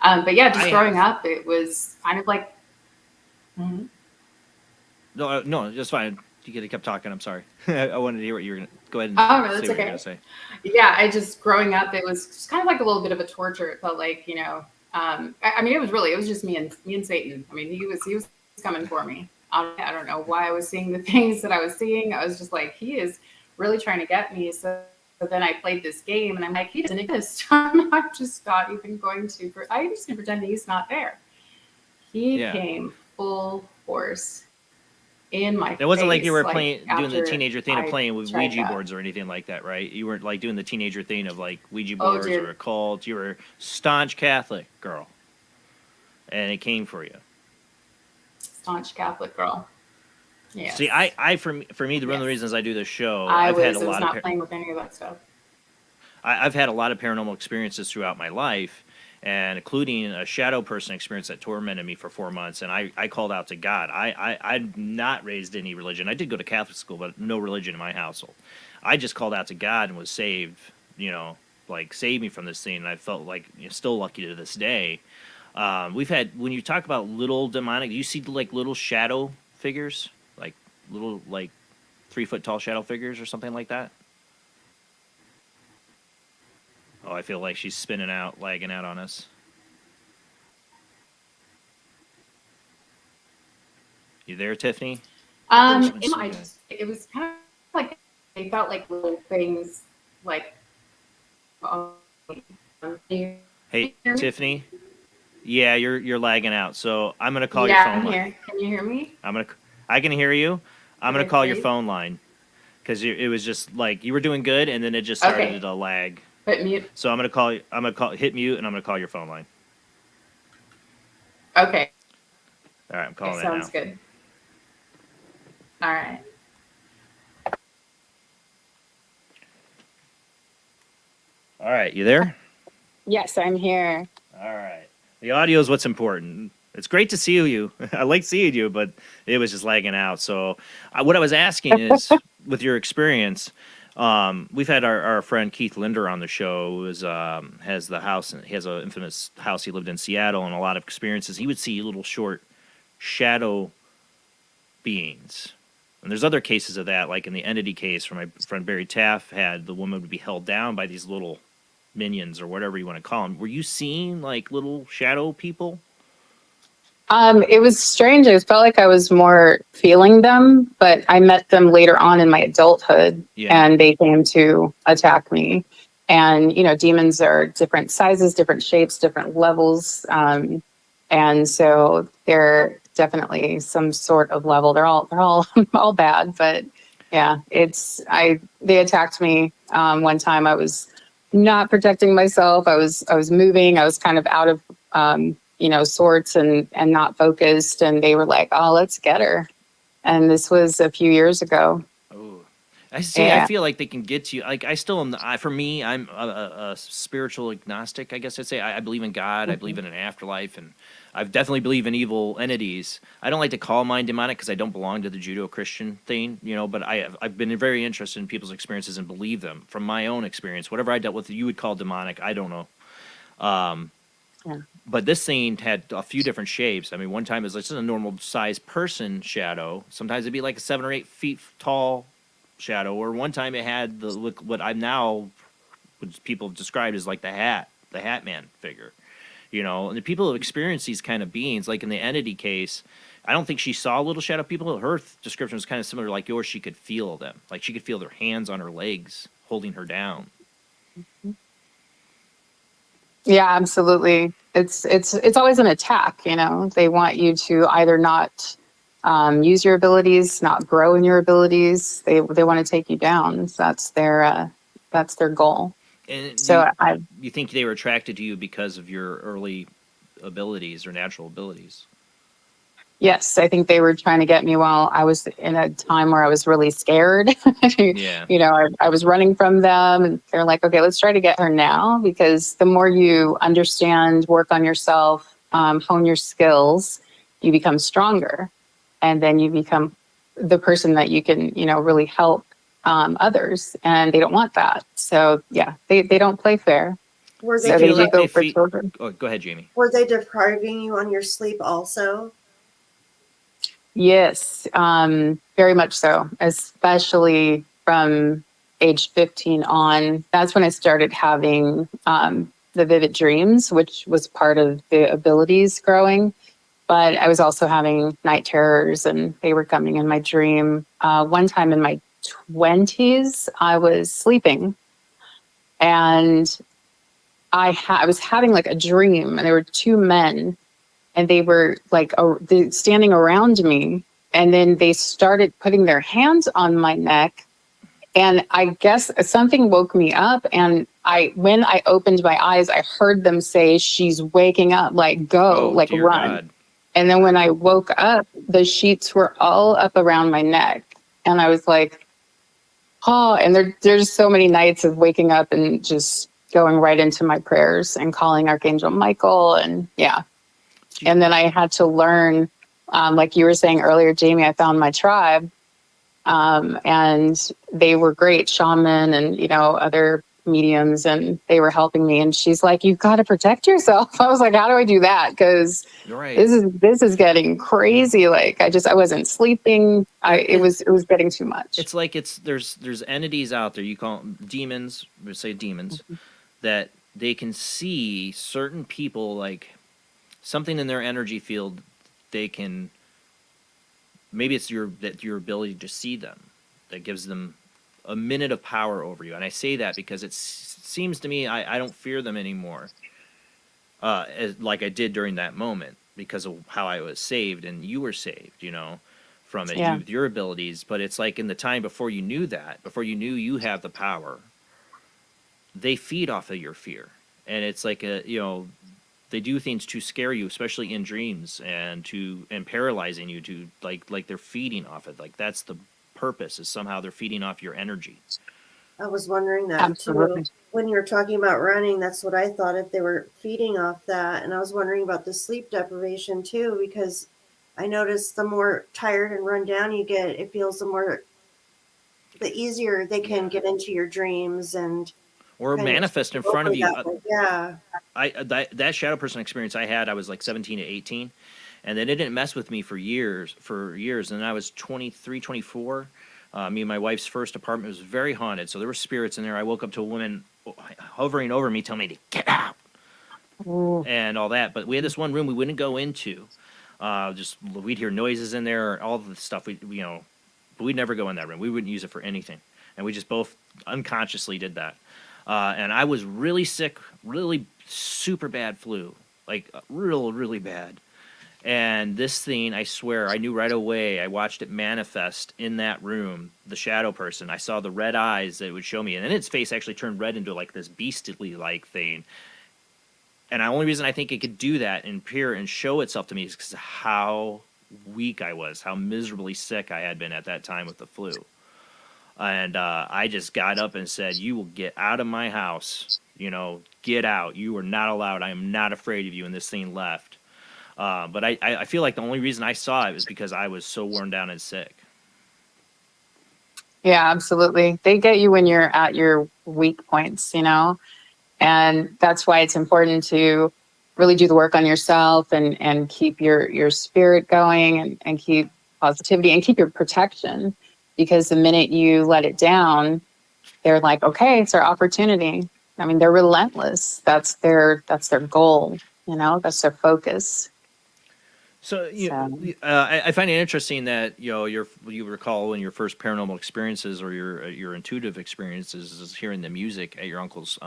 but yeah, just growing up, it was kind of like. Mhm. No, just fine. You could have kept talking. I'm sorry. I wanted to hear what you were going to go ahead and Oh, no, say that's what you're okay. going to say. Yeah, I just growing up, it was just kind of like a little bit of a torture. It felt like, I mean, it was just me and Satan. I mean, he was coming for me. I don't know why I was seeing the things that I was seeing. I was just like, he is really trying to get me. So then I played this game, and I'm like, he doesn't exist. I'm just not even going to. I'm just going to pretend he's not there. He came full force in my face. It wasn't like you were like, doing the after teenager thing of I playing with tried Ouija that. boards or anything like that, right? You weren't like doing the teenager thing of like Ouija Oh, boards dude. or a cult. You were a staunch Catholic girl, and it came for you. Staunch Catholic girl. Yes. See, for me, one of the reasons I do this show, I was had a lot not of playing with any of that stuff. I've had a lot of paranormal experiences throughout my life, and including a shadow person experience that tormented me for 4 months. And I called out to God. I'm not raised any religion. I did go to Catholic school, but no religion in my household. I just called out to God and was saved, like saved me from this thing. And I felt like still lucky to this day. We've had, when you talk about little demonic, do you see like little shadow figures, like little, like 3 foot tall shadow figures or something like that? Oh, I feel like she's spinning out, lagging out on us. You there, Tiffany? It was kind of like they felt like little things, like. Hey, Tiffany. Yeah, you're lagging out. So I'm gonna call your Yeah, phone I'm line. here. Can you hear me? I can hear you. I'm gonna Okay, call your great. phone line because it was just like you were doing good, and then it just started to lag. But mute. So I'm gonna hit mute, and I'm gonna call your phone line. Okay. All right, I'm calling it Sounds now. good. All right. All right, you there? Yes, I'm here. All right. The audio is what's important. It's great to see you. I like seeing you, but it was just lagging out. So what I was asking is, with your experience, we've had our friend Keith Linder on the show, who has the house. He has an infamous house. He lived in Seattle, and a lot of experiences. He would see little short shadow beings. And there's other cases of that, like in the entity case from my friend Barry Taff had, the woman would be held down by these little minions or whatever you want to call them. Were you seeing like little shadow people? It was strange. I felt like I was more feeling them, but I met them later on in my adulthood, and they came to attack me. And demons are different sizes, different shapes, different levels, and so they're definitely some sort of level. They're all all bad, but yeah, they attacked me one time. I was not protecting myself. I was moving. I was kind of out of sorts and not focused. And they were like, "Oh, let's get her." And this was a few years ago. Oh, I see. Yeah. I feel like they can get to you. Like I still am. For me, I'm a spiritual agnostic. I guess I'd say I believe in God. I believe in an afterlife, and I definitely believe in evil entities. I don't like to call mine demonic because I don't belong to the Judeo-Christian thing, But I've been very interested in people's experiences and believe them from my own experience. Whatever I dealt with, you would call demonic. I don't know. But this thing had a few different shapes. I mean, one time it was just a normal sized person shadow. Sometimes it'd be like a 7 or 8 feet tall shadow. Or one time it had what people have described as like the Hat Man figure. And the people who experienced these kind of beings, like in the entity case, I don't think she saw little shadow people. Her description was kind of similar like yours. She could feel them. Like she could feel their hands on her legs holding her down. Yeah, absolutely. It's always an attack. They want you to either not use your abilities, not grow in your abilities. They want to take you down. So that's their goal. And so you think they were attracted to you because of your early abilities or natural abilities? Yes, I think they were trying to get me while I was in a time where I was really scared. Yeah. I was running from them, and they're like, okay, let's try to get her now, because the more you understand, work on yourself, hone your skills, you become stronger. And then you become the person that you can, really help others, and they don't want that. So yeah, they don't play fair. Were So they they feel do like go they for feel. children. Oh, go ahead, Jamie. were they depriving you on your sleep also? Yes, very much so, especially from age 15 on. That's when I started having the vivid dreams, which was part of the abilities growing. But I was also having night terrors, and they were coming in my dream. One time in my 20s, I was sleeping, and I was having like a dream, and there were two men, and they were like standing around me, and then they started putting their hands on my neck, and I guess something woke me up, and when I opened my eyes, I heard them say, "She's waking up, like go, Oh, like dear run." God. And then when I woke up, the sheets were all up around my neck, and I was like, oh, and there's so many nights of waking up and just going right into my prayers and calling Archangel Michael, and yeah. And then I had to learn, like you were saying earlier, Jamie, I found my tribe, and they were great shaman and, other mediums, and they were helping me. And she's like, you've got to protect yourself. I was like, how do I do that? Because Right. this is getting crazy. Like I wasn't sleeping. It was getting too much. It's like there's entities out there, you call them demons, we say demons, that they can see certain people, like something in their energy field. They can, maybe it's your ability to see them that gives them a minute of power over you. And I say that because it seems to me I don't fear them anymore, like I did during that moment, because of how I was saved and you were saved, from it, Yeah. with your abilities. But it's like in the time before you knew that, before you knew you have the power, they feed off of your fear. And it's like they do things to scare you, especially in dreams, and paralyzing you, to like they're feeding off it. Like that's the purpose, is somehow they're feeding off your energy. I was wondering that Absolutely. too. When you were talking about running, that's what I thought, if they were feeding off that. And I was wondering about the sleep deprivation too, because I noticed the more tired and run down you get, it feels the easier they can get into your dreams and Or kind of manifest in take front of over you. that way. Yeah. That shadow person experience I had, I was like 17 to 18, and then it didn't mess with me for years. And I was 23, 24. Me and my wife's first apartment was very haunted, so there were spirits in there. I woke up to a woman hovering over me, telling me to get out, and all that. But we had this one room we wouldn't go into. Just we'd hear noises in there, all the stuff but we'd never go in that room. We wouldn't use it for anything, and we just both unconsciously did that. And I was really sick, really super bad flu, like really bad. And this thing, I swear, I knew right away. I watched it manifest in that room, the shadow person. I saw the red eyes that it would show me, and then its face actually turned red into like this beastly-like thing. And the only reason I think it could do that and appear and show itself to me is because of how weak I was, how miserably sick I had been at that time with the flu. And I just got up and said, you will get out of my house. Get out. You are not allowed. I am not afraid of you. And this thing left. But I feel like the only reason I saw it was because I was so worn down and sick. Yeah, absolutely. They get you when you're at your weak points, and that's why it's important to really do the work on yourself and keep your spirit going and keep positivity and keep your protection, because the minute you let it down, they're like, okay, it's our opportunity. I mean, they're relentless. That's their goal, that's their focus. So I find it interesting that you recall in your first paranormal experiences or your intuitive experiences is hearing the music at your uncle's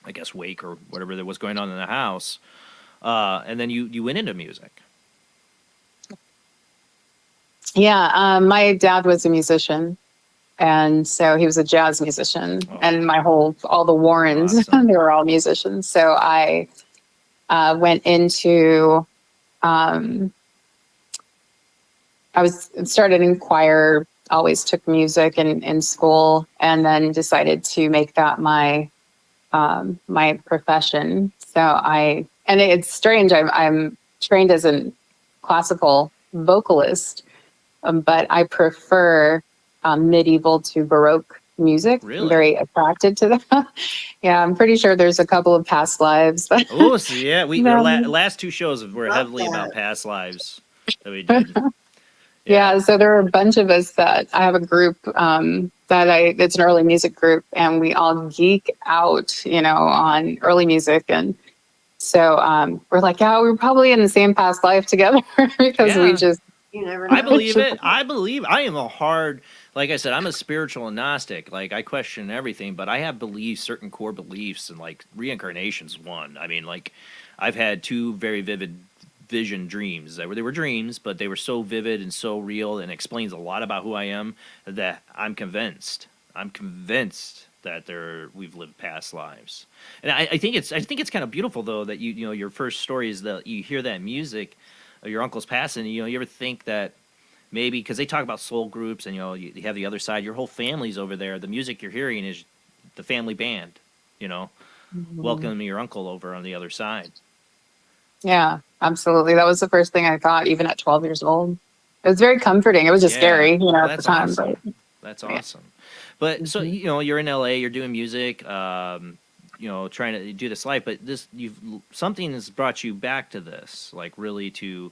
I guess wake or whatever that was going on in the house, and then you went into music. Yeah, my dad was a musician, and so he was a jazz musician, and all the Warrens, Awesome. they were all musicians. So I went into I started in choir, always took music in school, and then decided to make that my my profession. So and it's strange. I'm trained as a classical vocalist, but I prefer medieval to Baroque music. Really? I'm very attracted to that. Yeah, I'm pretty sure there's a couple of past lives. Oh, so yeah, our Yeah. last two shows were Love heavily about that. past lives that we did. Yeah, so there are a bunch of us that I have a group it's an early music group, and we all geek out, on early music. And so we're like, yeah, we were probably in the same past life together because we Yeah. just, You never know. I believe it. I am like I said, I'm a spiritual agnostic. Like, I question everything, but I have beliefs, certain core beliefs, and like reincarnation's one. I mean, like, I've had two very vivid vision dreams. They were dreams, but they were so vivid and so real, and explains a lot about who I am, that I'm convinced. I'm convinced that we've lived past lives. And I think it's kind of beautiful though that your first story is that you hear that music, your uncle's passing. You ever think that maybe because they talk about soul groups, and you have the other side, your whole family's over there. The music you're hearing is the family band, welcoming your uncle over on the other side. yeah, absolutely. That was the first thing I thought, even at 12 years old. It was very comforting. It was just scary, Well, at the that's time. awesome. But That's awesome. But so you're in LA, you're doing music, trying to do this life. But something has brought you back to this, like really to,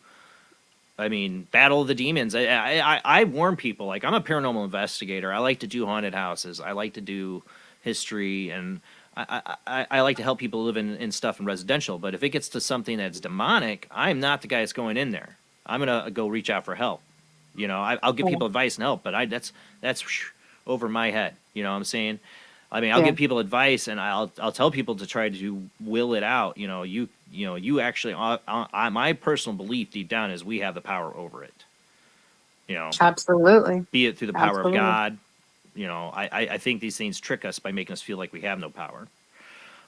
I mean, battle the demons. I warn people, like, I'm a paranormal investigator. I like to do haunted houses. I like to do history, and I like to help people live in stuff in residential. But if it gets to something that's demonic, I'm not the guy that's going in there. I'm gonna go reach out for help. I'll give people advice and help, but that's over my head. You know what I'm saying? I mean, I'll give people advice, and I'll tell people to try to will it out. You actually, my personal belief deep down is we have the power over it. absolutely. Be it through the power Absolutely. of God. I think these things trick us by making us feel like we have no power.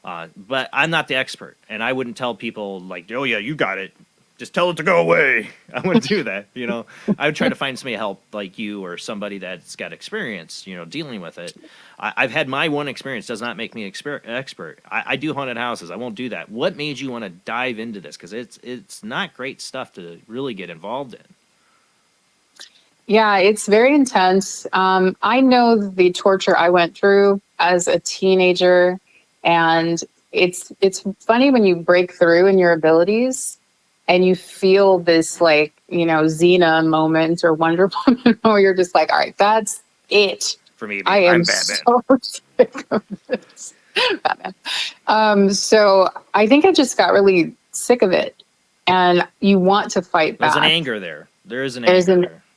But I'm not the expert, and I wouldn't tell people like, oh yeah, you got it. Just tell it to go away. I wouldn't do that. I would try to find somebody help like you or somebody that's got experience, dealing with it. I've had my one experience, does not make me expert. I do haunted houses. I won't do that. What made you want to dive into this? Because it's not great stuff to really get involved in. Yeah, it's very intense. I know the torture I went through as a teenager, and it's funny when you break through in your abilities and you feel this like, Xena moment or Wonder Woman where you're just like, all right, that's it. For me, I am I'm Batman. so sick of this. Batman. So I think I just got really sick of it, and you want to fight back. There's an anger there. There's an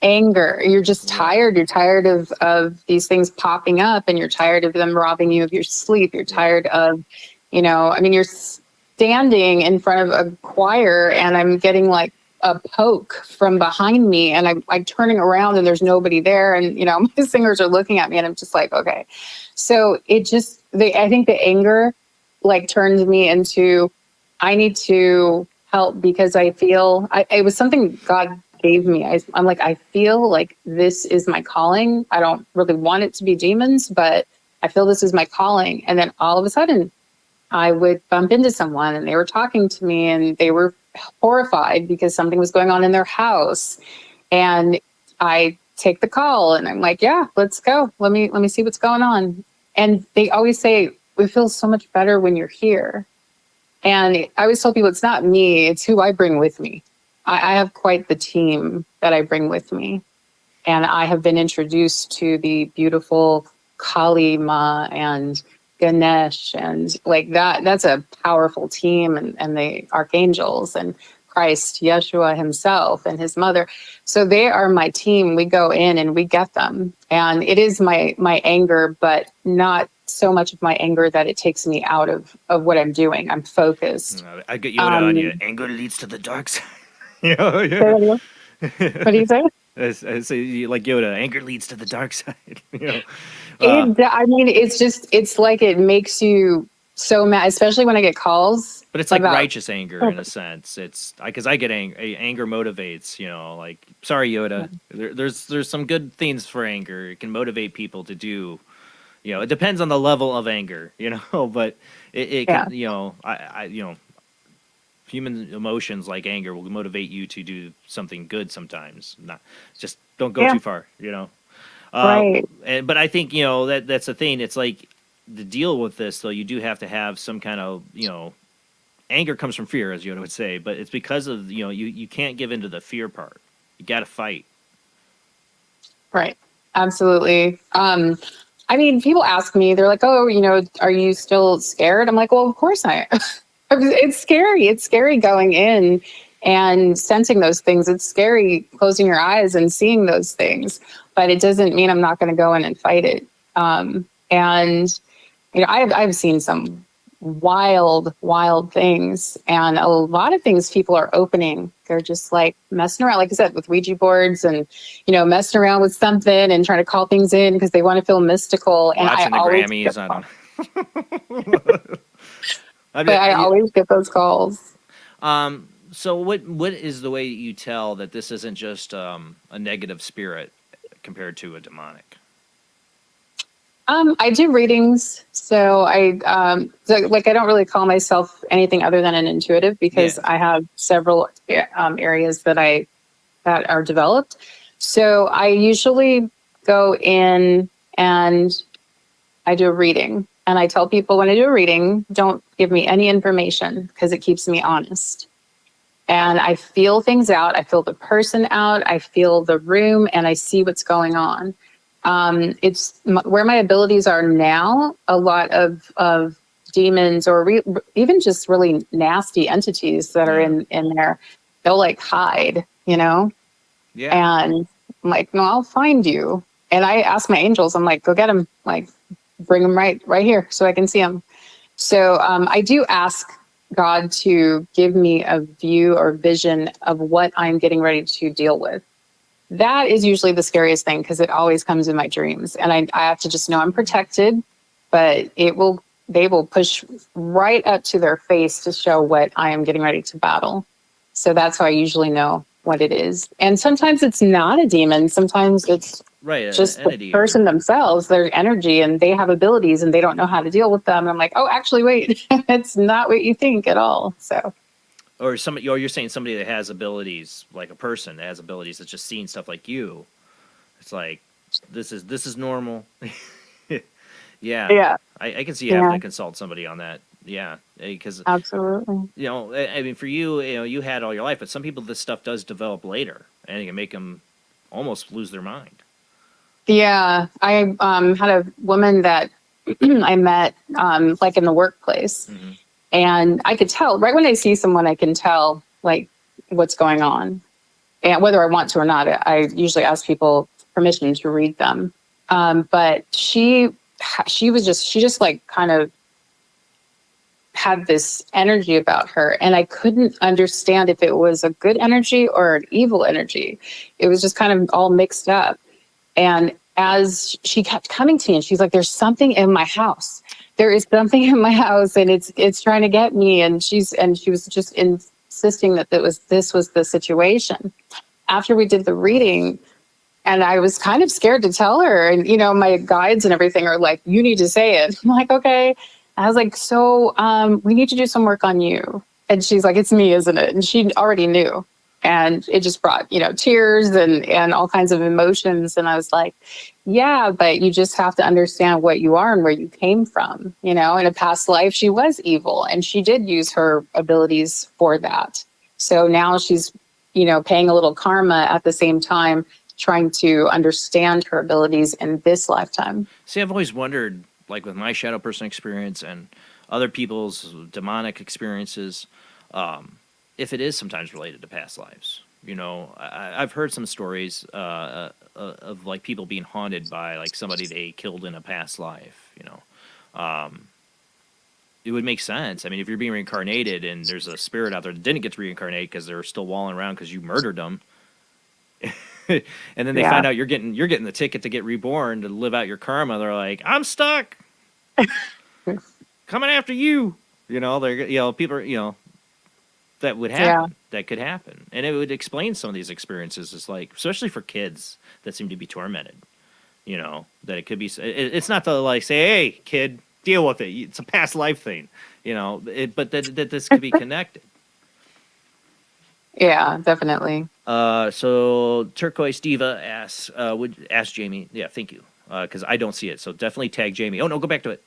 anger. You're just tired. You're tired of these things popping up, and you're tired of them robbing you of your sleep. You're tired of, you're standing in front of a choir, and I'm getting like a poke from behind me, and I'm like turning around and there's nobody there. And, my singers are looking at me, and I'm just like, okay. So I think the anger like turned me into, I need to help because I feel it was something God gave me. I'm like, I feel like this is my calling. I don't really want it to be demons, but I feel this is my calling. And then all of a sudden I would bump into someone, and they were talking to me, and they were horrified because something was going on in their house. And I take the call, and I'm like, yeah, let's go. Let me see what's going on. And they always say, it feels so much better when you're here. And I always tell people, it's not me, it's who I bring with me. I have quite the team that I bring with me. And I have been introduced to the beautiful Kali Ma and Ganesh, and like that's a powerful team, and the archangels and Christ, Yeshua himself and his mother. So they are my team. We go in and we get them. And it is my anger, but not so much of my anger that it takes me out of what I'm doing. I'm focused. I get Yoda on you. Anger leads to the dark side. What do you say? I say, like Yoda, anger leads to the dark side. It's like it makes you so mad, especially when I get calls. But it's like righteous anger in a sense. It's because I get anger motivates. Like, sorry, Yoda. There's some good things for anger. It can motivate people to do. It depends on the level of anger. But it can. Human emotions like anger will motivate you to do something good sometimes. Not just don't go too far. Right. But I think, that's the thing. It's like, to deal with this, though, you do have to have some kind of, anger comes from fear, as you would say, but it's because of, you can't give into the fear part. You got to fight. Right. Absolutely. I mean, people ask me, they're like, oh, are you still scared? I'm like, well, of course I am. It's scary. It's scary going in and sensing those things. It's scary closing your eyes and seeing those things, but it doesn't mean I'm not going to go in and fight it. And I've seen some wild things, and a lot of things people are opening. They're just like messing around, like I said, with Ouija boards and, messing around with something and trying to call things in because they want to feel mystical. And Watching the always Grammys, I always get those calls. So what is the way you tell that this isn't just a negative spirit compared to a demonic? I do readings, so I don't really call myself anything other than an intuitive because I have several areas that are developed. So I usually go in and I do a reading, and I tell people when I do a reading, don't give me any information because it keeps me honest. And I feel things out. I feel the person out. I feel the room, and I see what's going on. It's where my abilities are now. A lot of demons or even just really nasty entities that are in there, they'll like hide, Yeah. And I'm like, no, I'll find you. And I ask my angels, I'm like, go get them, like bring them right here so I can see them. So I do ask God to give me a view or vision of what I'm getting ready to deal with. That is usually the scariest thing because it always comes in my dreams. And I have to just know I'm protected, but they will push right up to their face to show what I am getting ready to battle. So that's how I usually know what it is. And sometimes it's not a demon. Sometimes it's just the person themselves, their energy, and they have abilities and they don't know how to deal with them. And I'm like, oh, actually, wait, it's not what you think at all. So. Or you're saying somebody that has abilities, like a person that has abilities that's just seeing stuff like you. It's like, this is normal. Yeah. I can see you having to consult somebody on that. Yeah, because absolutely. I mean, for you, you had all your life, but some people this stuff does develop later, and it can make them almost lose their mind. Yeah, I had a woman that I met like in the workplace. Mm-hmm. And I could tell right when I see someone, I can tell like what's going on, and whether I want to or not. I usually ask people permission to read them. But she just like kind of had this energy about her, and I couldn't understand if it was a good energy or an evil energy. It was just kind of all mixed up. And as she kept coming to me, and she's like, "There's something in my house. There is something in my house, and it's trying to get me." And she was just insisting that this was the situation. After we did the reading, and I was kind of scared to tell her, and my guides and everything are like, "You need to say it." I'm like, "Okay." I was like, "So we need to do some work on you." And she's like, "It's me, isn't it?" And she already knew. And it just brought, tears and all kinds of emotions. And I was like, yeah, but you just have to understand what you are and where you came from. In a past life, she was evil and she did use her abilities for that. So now she's, paying a little karma at the same time, trying to understand her abilities in this lifetime. See, I've always wondered, like with my shadow person experience and other people's demonic experiences, if it is sometimes related to past lives. I've heard some stories of like people being haunted by like somebody they killed in a past life. It would make sense. I mean, if you're being reincarnated and there's a spirit out there that didn't get to reincarnate because they're still walling around because you murdered them, and then they find out you're getting the ticket to get reborn to live out your karma, they're like, "I'm stuck, coming after you." They're people that would happen. That could happen, and it would explain some of these experiences. It's like, especially for kids that seem to be tormented. That it could be. It's not to like say, "Hey, kid, deal with it. It's a past life thing." But that this could be connected. Yeah, definitely. So Turquoise Diva asks, would ask Jamie. Yeah, thank you. Because I don't see it, so definitely tag Jamie. Oh no, go back to it.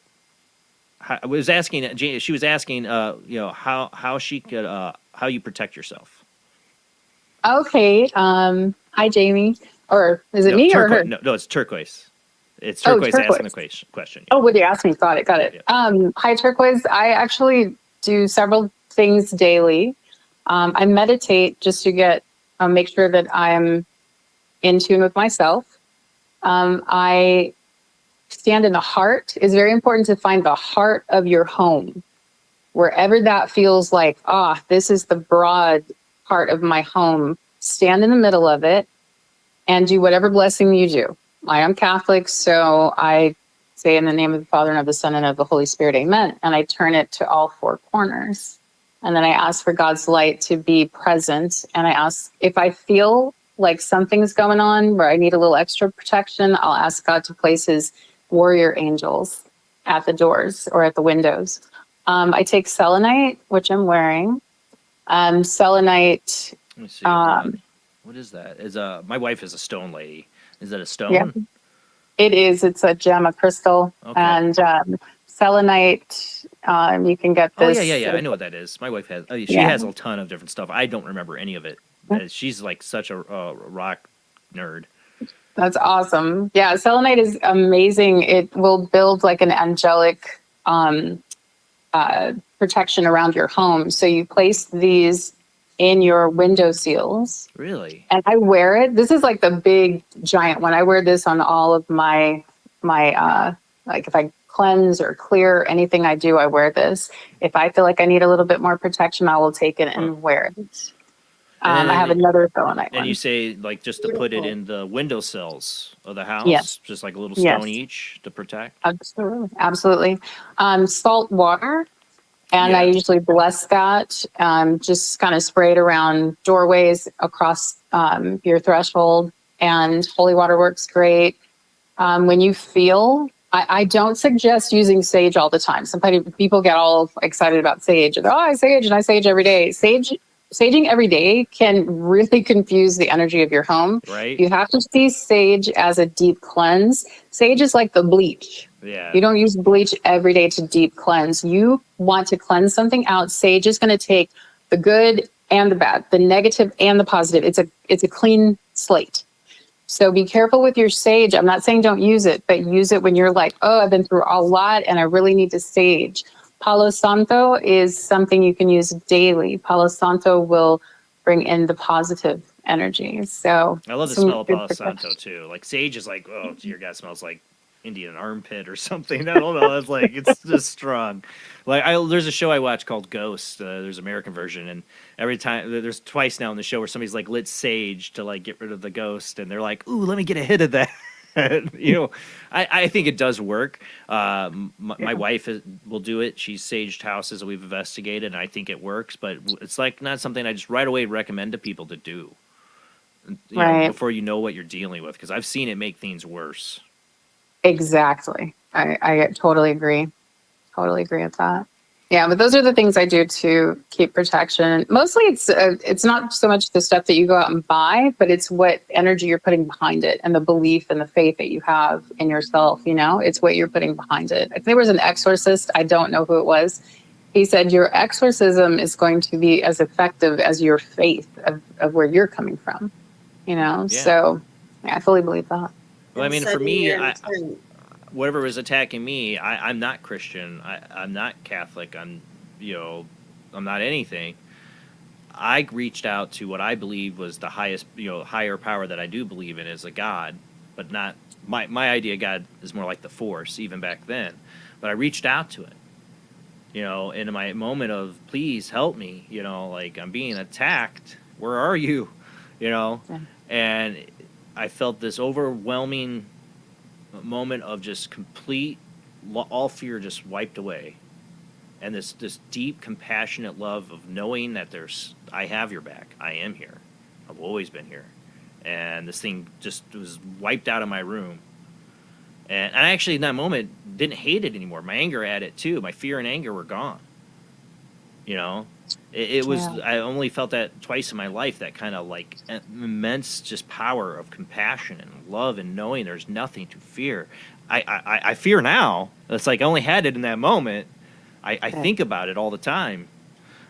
I was asking. She was asking, how she could, how you protect yourself. Okay. Hi, Jamie. Or is it No, me or Turquoise. her? No, it's Turquoise. It's Oh, Turquoise asking the Turquoise. question. Oh, would you ask me? Got it. Got it. Yeah. Hi, Turquoise. I actually do several things daily. I meditate just to get make sure that I'm in tune with myself. I stand in the heart. It's very important to find the heart of your home, wherever that feels like, this is the broad part of my home. Stand in the middle of it and do whatever blessing you do. I am Catholic, so I say in the name of the Father and of the Son and of the Holy Spirit, amen. And I turn it to all four corners. And then I ask for God's light to be present. And I ask if I feel like something's going on where I need a little extra protection, I'll ask God to place his warrior angels at the doors or at the windows. I take selenite, which I'm wearing. Selenite. Let me see. What is that? My wife is a stone lady. Is that a stone? Yeah, it is. It's a gem, a crystal. Okay. And selenite, you can get this. Oh, yeah. I know what that is. My wife has. She has a ton of different stuff. I don't remember any of it. She's like such a rock nerd. That's awesome. Yeah, selenite is amazing. It will build like an angelic protection around your home. So you place these in your window seals. Really? And I wear it. This is like the big giant one. I wear this on all of my like if I cleanse or clear anything I do, I wear this. If I feel like I need a little bit more protection, I will take it and wear it. I have another selenite one. And you say like just to put it in the windowsills of the house? Yes. Just like a little stone each to protect? Absolutely. Salt water. And I usually bless that, just kind of spray it around doorways across your threshold. And holy water works great. When you feel, I don't suggest using sage all the time. Sometimes people get all excited about sage. I sage and I sage every day. Saging every day can really confuse the energy of your home. Right. You have to see sage as a deep cleanse. Sage is like the bleach. Yeah. You don't use bleach every day to deep cleanse. You want to cleanse something out. Sage is going to take the good and the bad, the negative and the positive. It's a clean slate. So be careful with your sage. I'm not saying don't use it, but use it when you're like, I've been through a lot and I really need to sage. Palo Santo is something you can use daily. Palo Santo will bring in the positive energy. So I love the smell of Palo Santo too. Like sage is like, dear God, smells like Indian armpit or something. I don't know. It's like it's just strong. Like there's a show I watch called Ghost. There's an American version, and every time there's twice now in the show where somebody's like lit sage to like get rid of the ghost, and they're like, "Ooh, let me get a hit of that." I think it does work. My wife will do it. She's saged houses that we've investigated, and I think it works. But it's like not something I just right away recommend to people to do. Before you know what you're dealing with, because I've seen it make things worse. Exactly. I totally agree. Totally agree with that. Yeah, but those are the things I do to keep protection. Mostly it's not so much the stuff that you go out and buy, but it's what energy you're putting behind it and the belief and the faith that you have in yourself, It's what you're putting behind it. I think there was an exorcist, I don't know who it was. He said your exorcism is going to be as effective as your faith of where you're coming from, So yeah, I fully believe that. Well, I mean, for me, whatever was attacking me, I'm not Christian. I'm not Catholic. I'm not anything. I reached out to what I believe was the highest, higher power that I do believe in is a God, but not my idea of God is more like the Force, even back then. But I reached out to it, in my moment of please help me, like I'm being attacked. Where are you? And I felt this overwhelming moment of just complete, all fear just wiped away. And this deep, compassionate love of knowing that I have your back. I am here. I've always been here. And this thing just was wiped out of my room. And I actually, in that moment, didn't hate it anymore. My anger at it, too. My fear and anger were gone. It was, Yeah. I only felt that twice in my life, that kind of like immense just power of compassion and love and knowing there's nothing to fear. I fear now. It's like I only had it in that moment. I think about it all the time.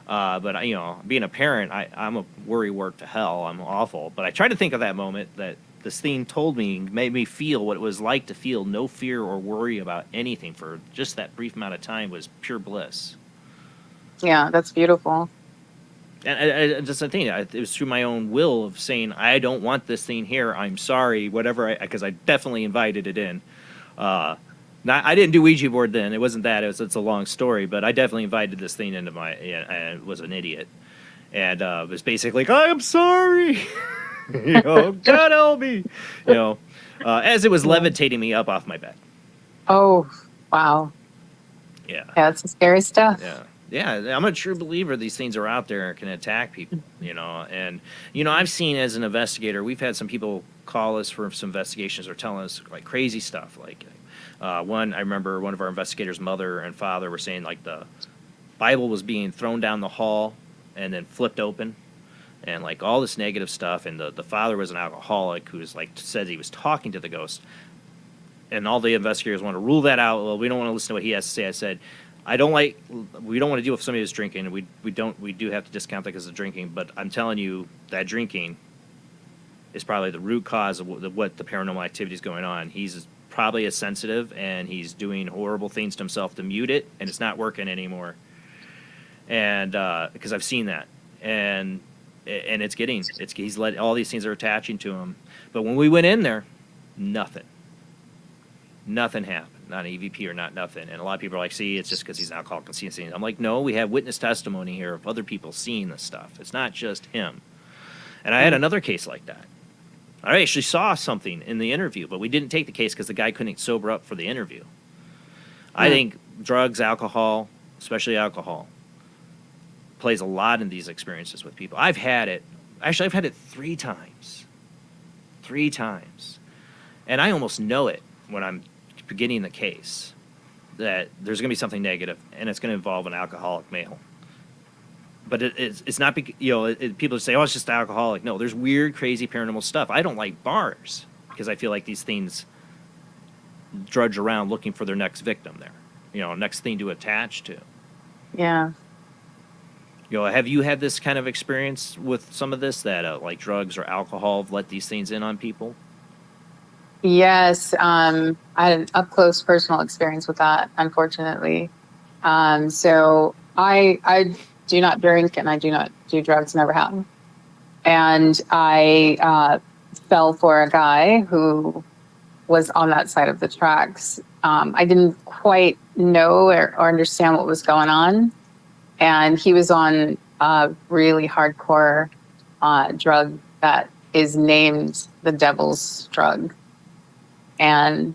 But being a parent, I'm a worry wart to hell. I'm awful. But I try to think of that moment that this thing told me, made me feel what it was like to feel no fear or worry about anything for just that brief amount of time was pure bliss. Yeah, that's beautiful. And just the thing, it was through my own will of saying, I don't want this thing here. I'm sorry, whatever, because I definitely invited it in. I didn't do Ouija board then. It wasn't that. It's a long story, but I definitely invited this thing into my. I was an idiot, and it was basically like, I'm sorry, God help me, as it was levitating me up off my bed. Oh, wow. Yeah, it's scary stuff. Yeah, I'm a true believer these things are out there and can attack people, and, I've seen as an investigator, we've had some people call us for some investigations or telling us like crazy stuff. Like I remember one of our investigators' mother and father were saying like the Bible was being thrown down the hall and then flipped open and like all this negative stuff. And the father was an alcoholic who was like, said he was talking to the ghost. And all the investigators want to rule that out. Well, we don't want to listen to what he has to say. I said, we don't want to deal with somebody who's drinking. We do have to discount that because of drinking, but I'm telling you that drinking is probably the root cause of what the paranormal activity is going on. He's probably as sensitive and he's doing horrible things to himself to mute it, and it's not working anymore. And because I've seen that, and he's let all these things are attaching to him. But when we went in there, nothing happened. Not an EVP or nothing. And a lot of people are like, see, it's just because he's an alcoholic and seeing things. I'm like, no, we have witness testimony here of other people seeing this stuff. It's not just him. And I had another case like that. I actually saw something in the interview, but we didn't take the case because the guy couldn't sober up for the interview. I think drugs, alcohol, especially alcohol, plays a lot in these experiences with people. I've had it. Actually, I've had it 3 times. 3 times. And I almost know it when I'm beginning the case that there's going to be something negative and it's going to involve an alcoholic male. But it's not people say, oh, it's just alcoholic. No, there's weird, crazy paranormal stuff. I don't like bars because I feel like these things drudge around looking for their next victim there, next thing to attach to. Yeah. Have you had this kind of experience with some of this that like drugs or alcohol let these things in on people? Yes, I had an up-close personal experience with that, unfortunately. So I do not drink and I do not do drugs, never have. And I fell for a guy who was on that side of the tracks. I didn't quite know or understand what was going on. And he was on a really hardcore drug that is named the devil's drug. And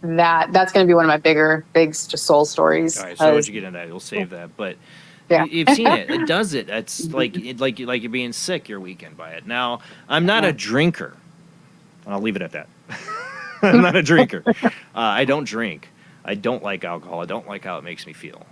that's going to be one of my big soul stories. All right, so once you get into that, we'll save that. But yeah. You've seen it. It does it. It's like you're being sick. You're weakened by it. Now, I'm not a drinker. I'll leave it at that. I'm not a drinker. I don't drink. I don't like alcohol. I don't like how it makes me feel.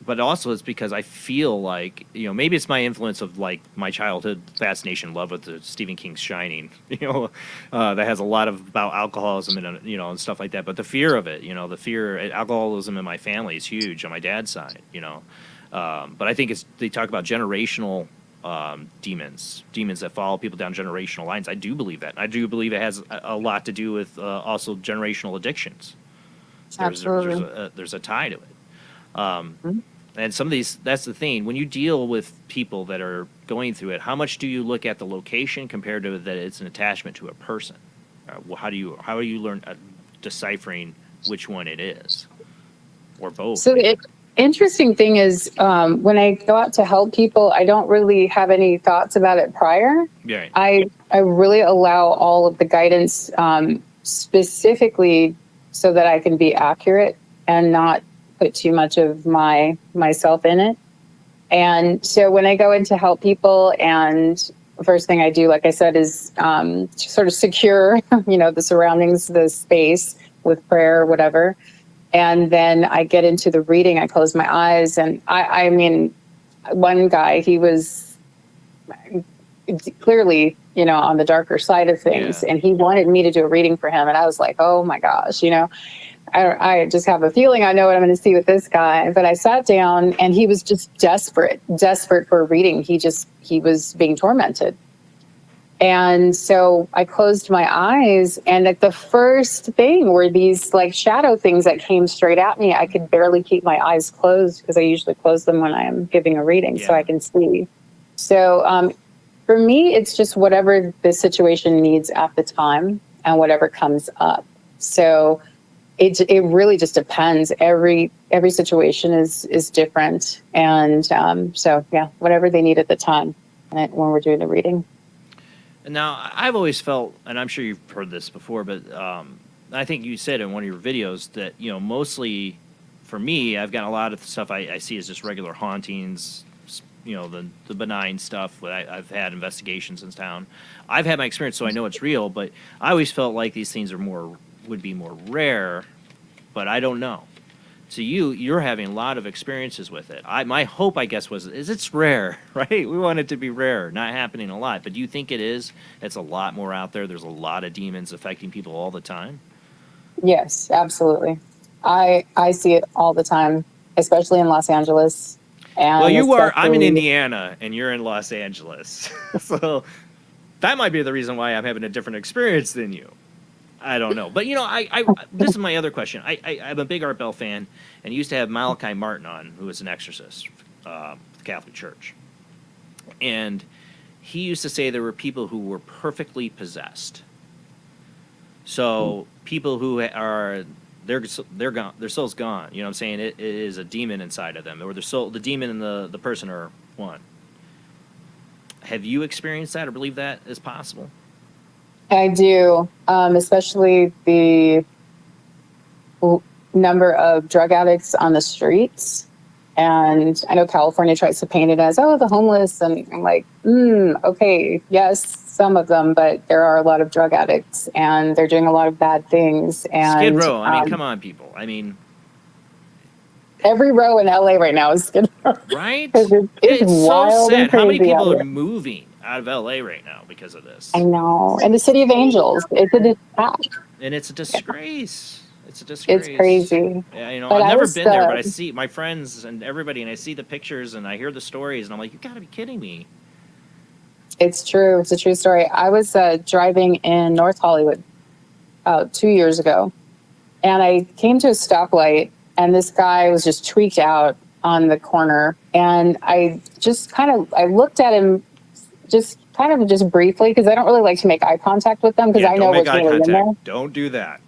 But also it's because I feel like, maybe it's my influence of like my childhood fascination, love with the Stephen King's Shining, that has a lot about alcoholism and, and stuff like that. But the fear of it, the fear, alcoholism in my family is huge on my dad's side, But I think they talk about generational demons that follow people down generational lines. I do believe that. I do believe it has a lot to do with also generational addictions. Absolutely. There's a tie to it. And some of these, that's the thing. When you deal with people that are going through it, how much do you look at the location compared to that it's an attachment to a person? How do you learn deciphering which one it is, or both? So the interesting thing is, when I go out to help people, I don't really have any thoughts about it prior. Right. I really allow all of the guidance specifically so that I can be accurate and not put too much of myself in it. And so when I go in to help people, and the first thing I do, like I said, is sort of secure, the surroundings, the space with prayer or whatever. And then I get into the reading. I close my eyes, and I mean, one guy, he was clearly, on the darker side of things, and he wanted me to do a reading for him. And I was like, oh my gosh, I just have a feeling I know what I'm going to see with this guy. But I sat down and he was just desperate for a reading. He was being tormented. And so I closed my eyes, and the first thing were these like shadow things that came straight at me. I could barely keep my eyes closed because I usually close them when I am giving a reading so I can see. So for me, it's just whatever the situation needs at the time and whatever comes up. So it really just depends. Every situation is different, and so yeah, whatever they need at the time when we're doing the reading. Now, I've always felt, and I'm sure you've heard this before, but I think you said in one of your videos that, mostly for me, I've got a lot of the stuff I see as just regular hauntings, the benign stuff. I've had investigations in town. I've had my experience, so I know it's real, but I always felt like these things would be more rare, but I don't know. So you're having a lot of experiences with it. My hope, I guess, is it's rare, right? We want it to be rare, not happening a lot. But do you think it is? It's a lot more out there. There's a lot of demons affecting people all the time. Yes, absolutely. I see it all the time, especially in Los Angeles. And well, you are. I'm in Indiana, and you're in Los Angeles, so that might be the reason why I'm having a different experience than you. I don't know. But, this is my other question. I'm a big Art Bell fan, and used to have Malachi Martin on, who was an exorcist for the Catholic Church. And he used to say there were people who were perfectly possessed. So people who are, they're gone, their soul's gone. You know what I'm saying? It is a demon inside of them, or the demon and the person are one. Have you experienced that or believe that is possible? I do, especially the number of drug addicts on the streets. And I know California tries to paint it as, the homeless. And I'm like, okay, yes, some of them, but there are a lot of drug addicts and they're doing a lot of bad things. And Skid Row, I mean, come on, people. I mean, every row in LA right now is Skid Row. Right? It's so sad. How many people are moving out of LA right now because of this? I know. And the City of Angels, it's a disgrace. And it's a disgrace. It's a disgrace. It's crazy. Yeah, But I've I never was, been there, but I see my friends and everybody, and I see the pictures and I hear the stories, and I'm like, you got to be kidding me. It's true. It's a true story. I was driving in North Hollywood 2 years ago, and I came to a stoplight, and this guy was just tweaked out on the corner, and I just I looked at him just briefly, because I don't really like to make eye contact with them, because I know what's really in there. Don't do that.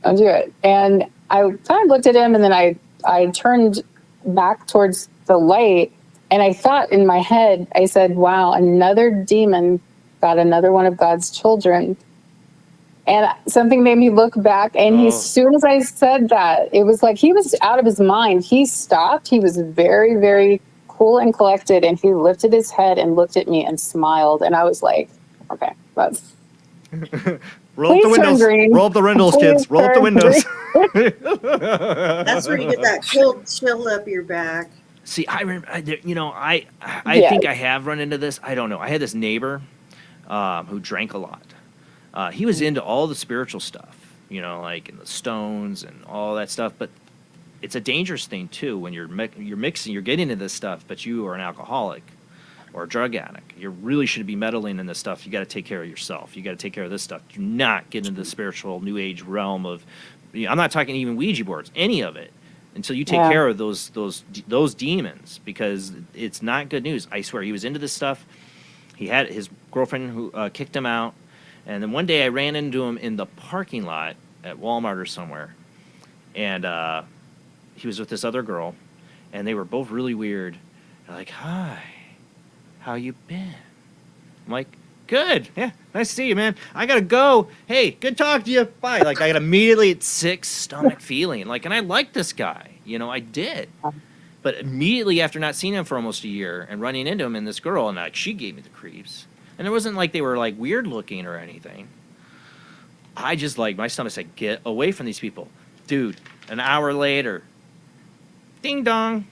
Don't do it. And I kind of looked at him, and then I turned back towards the light, and I thought in my head, I said, wow, another demon got another one of God's children. And something made me look back, and as soon as I said that, it was like he was out of his mind. He stopped. He was very, very cool and collected, and he lifted his head and looked at me and smiled. And I was like, okay, that's... Roll up the windows. Roll up the windows, kids. Roll up the windows. That's where you get that chill up your back. See, I remember, I think I have run into this. I don't know. I had this neighbor who drank a lot. He was into all the spiritual stuff, like in the stones and all that stuff. But it's a dangerous thing too when you're mixing, you're getting into this stuff, but you are an alcoholic or a drug addict. You really shouldn't be meddling in this stuff. You got to take care of yourself. You got to take care of this stuff. Do not get into the spiritual new age realm of. I'm not talking even Ouija boards, any of it, until you take care of those demons, because it's not good news. I swear, he was into this stuff. He had his girlfriend who kicked him out, and then one day I ran into him in the parking lot at Walmart or somewhere, and he was with this other girl, and they were both really weird. They're like, hi. How you been? I'm like, good. Yeah, nice to see you, man. I gotta go. Hey, good talk to you. Bye. Like, I got immediately sick stomach feeling. Like, and I liked this guy. I did. But immediately after not seeing him for almost a year and running into him and this girl, and she gave me the creeps. And it wasn't like they were like weird looking or anything. I just my stomach said, get away from these people. Dude, an hour later, ding dong.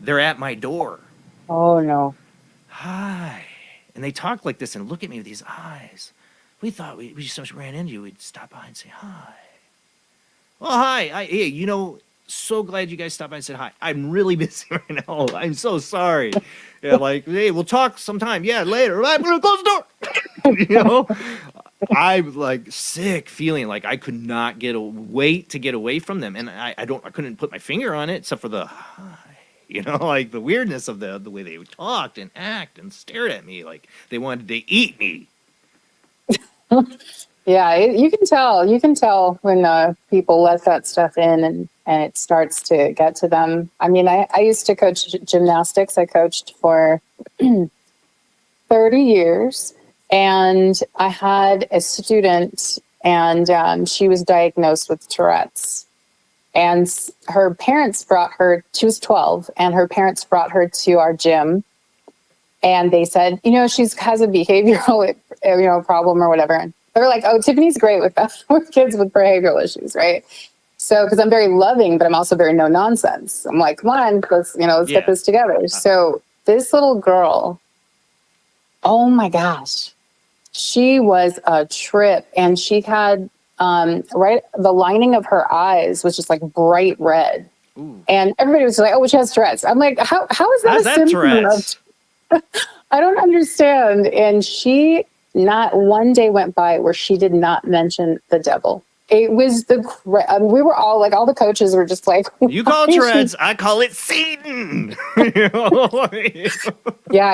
they're at my door. Oh no. Hi. And they talk like this and look at me with these eyes. We thought we just ran into you. We'd stop by and say hi. Well, hi. Hey, so glad you guys stopped by and said hi. I'm really busy right now. I'm so sorry. Yeah, like, hey, we'll talk sometime. Yeah, later. I'm going to close the door. I'm like sick feeling like I could not wait to get away from them. And I couldn't put my finger on it except for the hi. Like the weirdness of the way they talked and act and stared at me like they wanted to eat me. Yeah, you can tell. You can tell when people let that stuff in and it starts to get to them. I mean, I used to coach gymnastics. I coached for 30 years. And I had a student, and she was diagnosed with Tourette's. And her parents brought her, she was 12, and her parents brought her to our gym. And they said, she has a behavioral, problem or whatever. And they were like, oh, Tiffany's great with that, with kids with behavioral issues, right? So, because I'm very loving, but I'm also very no nonsense. I'm like, come on, let's get this together. So this little girl, oh my gosh, she was a trip, and she had the lining of her eyes was just like bright red. Ooh. And everybody was like, oh, she has Tourette's. I'm like, how is that a symptom Tourette's? I don't understand. And she, not one day went by where she did not mention the devil. It was we were all like, all the coaches were just like, you call it Tourette's, I call it Satan. Yeah,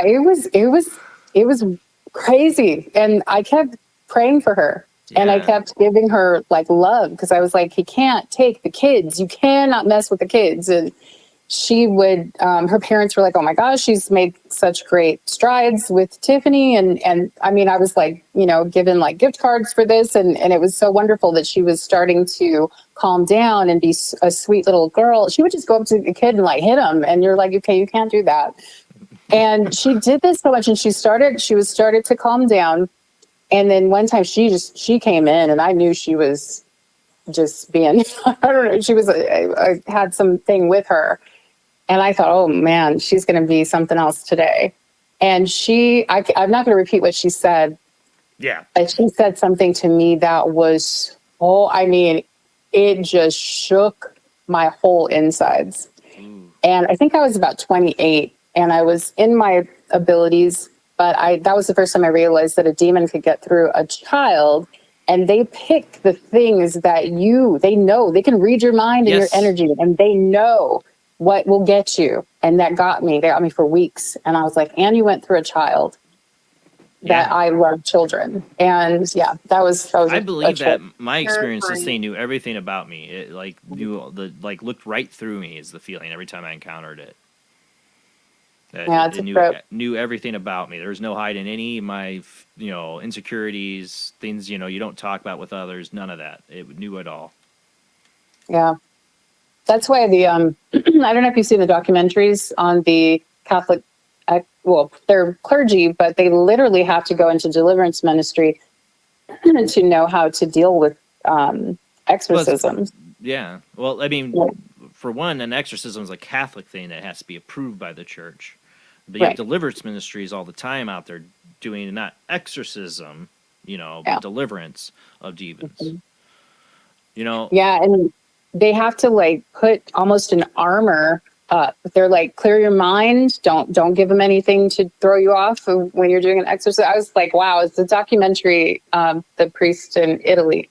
it was crazy. And I kept praying for her. Yeah. And I kept giving her like love, because I was like, he can't take the kids. You cannot mess with the kids. And she would, her parents were like, oh my gosh, she's made such great strides with Tiffany. And I mean, I was like, given like gift cards for this. And it was so wonderful that she was starting to calm down and be a sweet little girl. She would just go up to the kid and like hit him. And you're like, okay, you can't do that. And she did this so much, and she was started to calm down. And then one time she came in, and I knew she was just being, I don't know, she was, I had something with her. And I thought, oh man, she's going to be something else today. And I'm not going to repeat what she said. Yeah. But she said something to me that was, it just shook my whole insides. And I think I was about 28, and I was in my abilities, but that was the first time I realized that a demon could get through a child, and they pick the things that they know. They can read your mind and your energy, and they know what will get you. And that got me. They got me for weeks. And I was like, and you went through a child. That I love children. And yeah, that was I believe that my experience is they knew everything about me. It looked right through me is the feeling every time I encountered it. It knew everything about me. There was no hiding any of my, insecurities, things, you don't talk about with others, none of that. It knew it all. Yeah. That's why I don't know if you've seen the documentaries on the Catholic, they're clergy, but they literally have to go into deliverance ministry to know how to deal with exorcisms. Yeah. Well, I mean, for one, an exorcism is a Catholic thing that has to be approved by the church. But you have deliverance ministries all the time out there doing not exorcism, but deliverance of demons. Yeah, and they have to put almost an armor up. They're like, clear your mind. Don't give them anything to throw you off when you're doing an exorcism. I was like, wow, it's a documentary, the priest in Italy,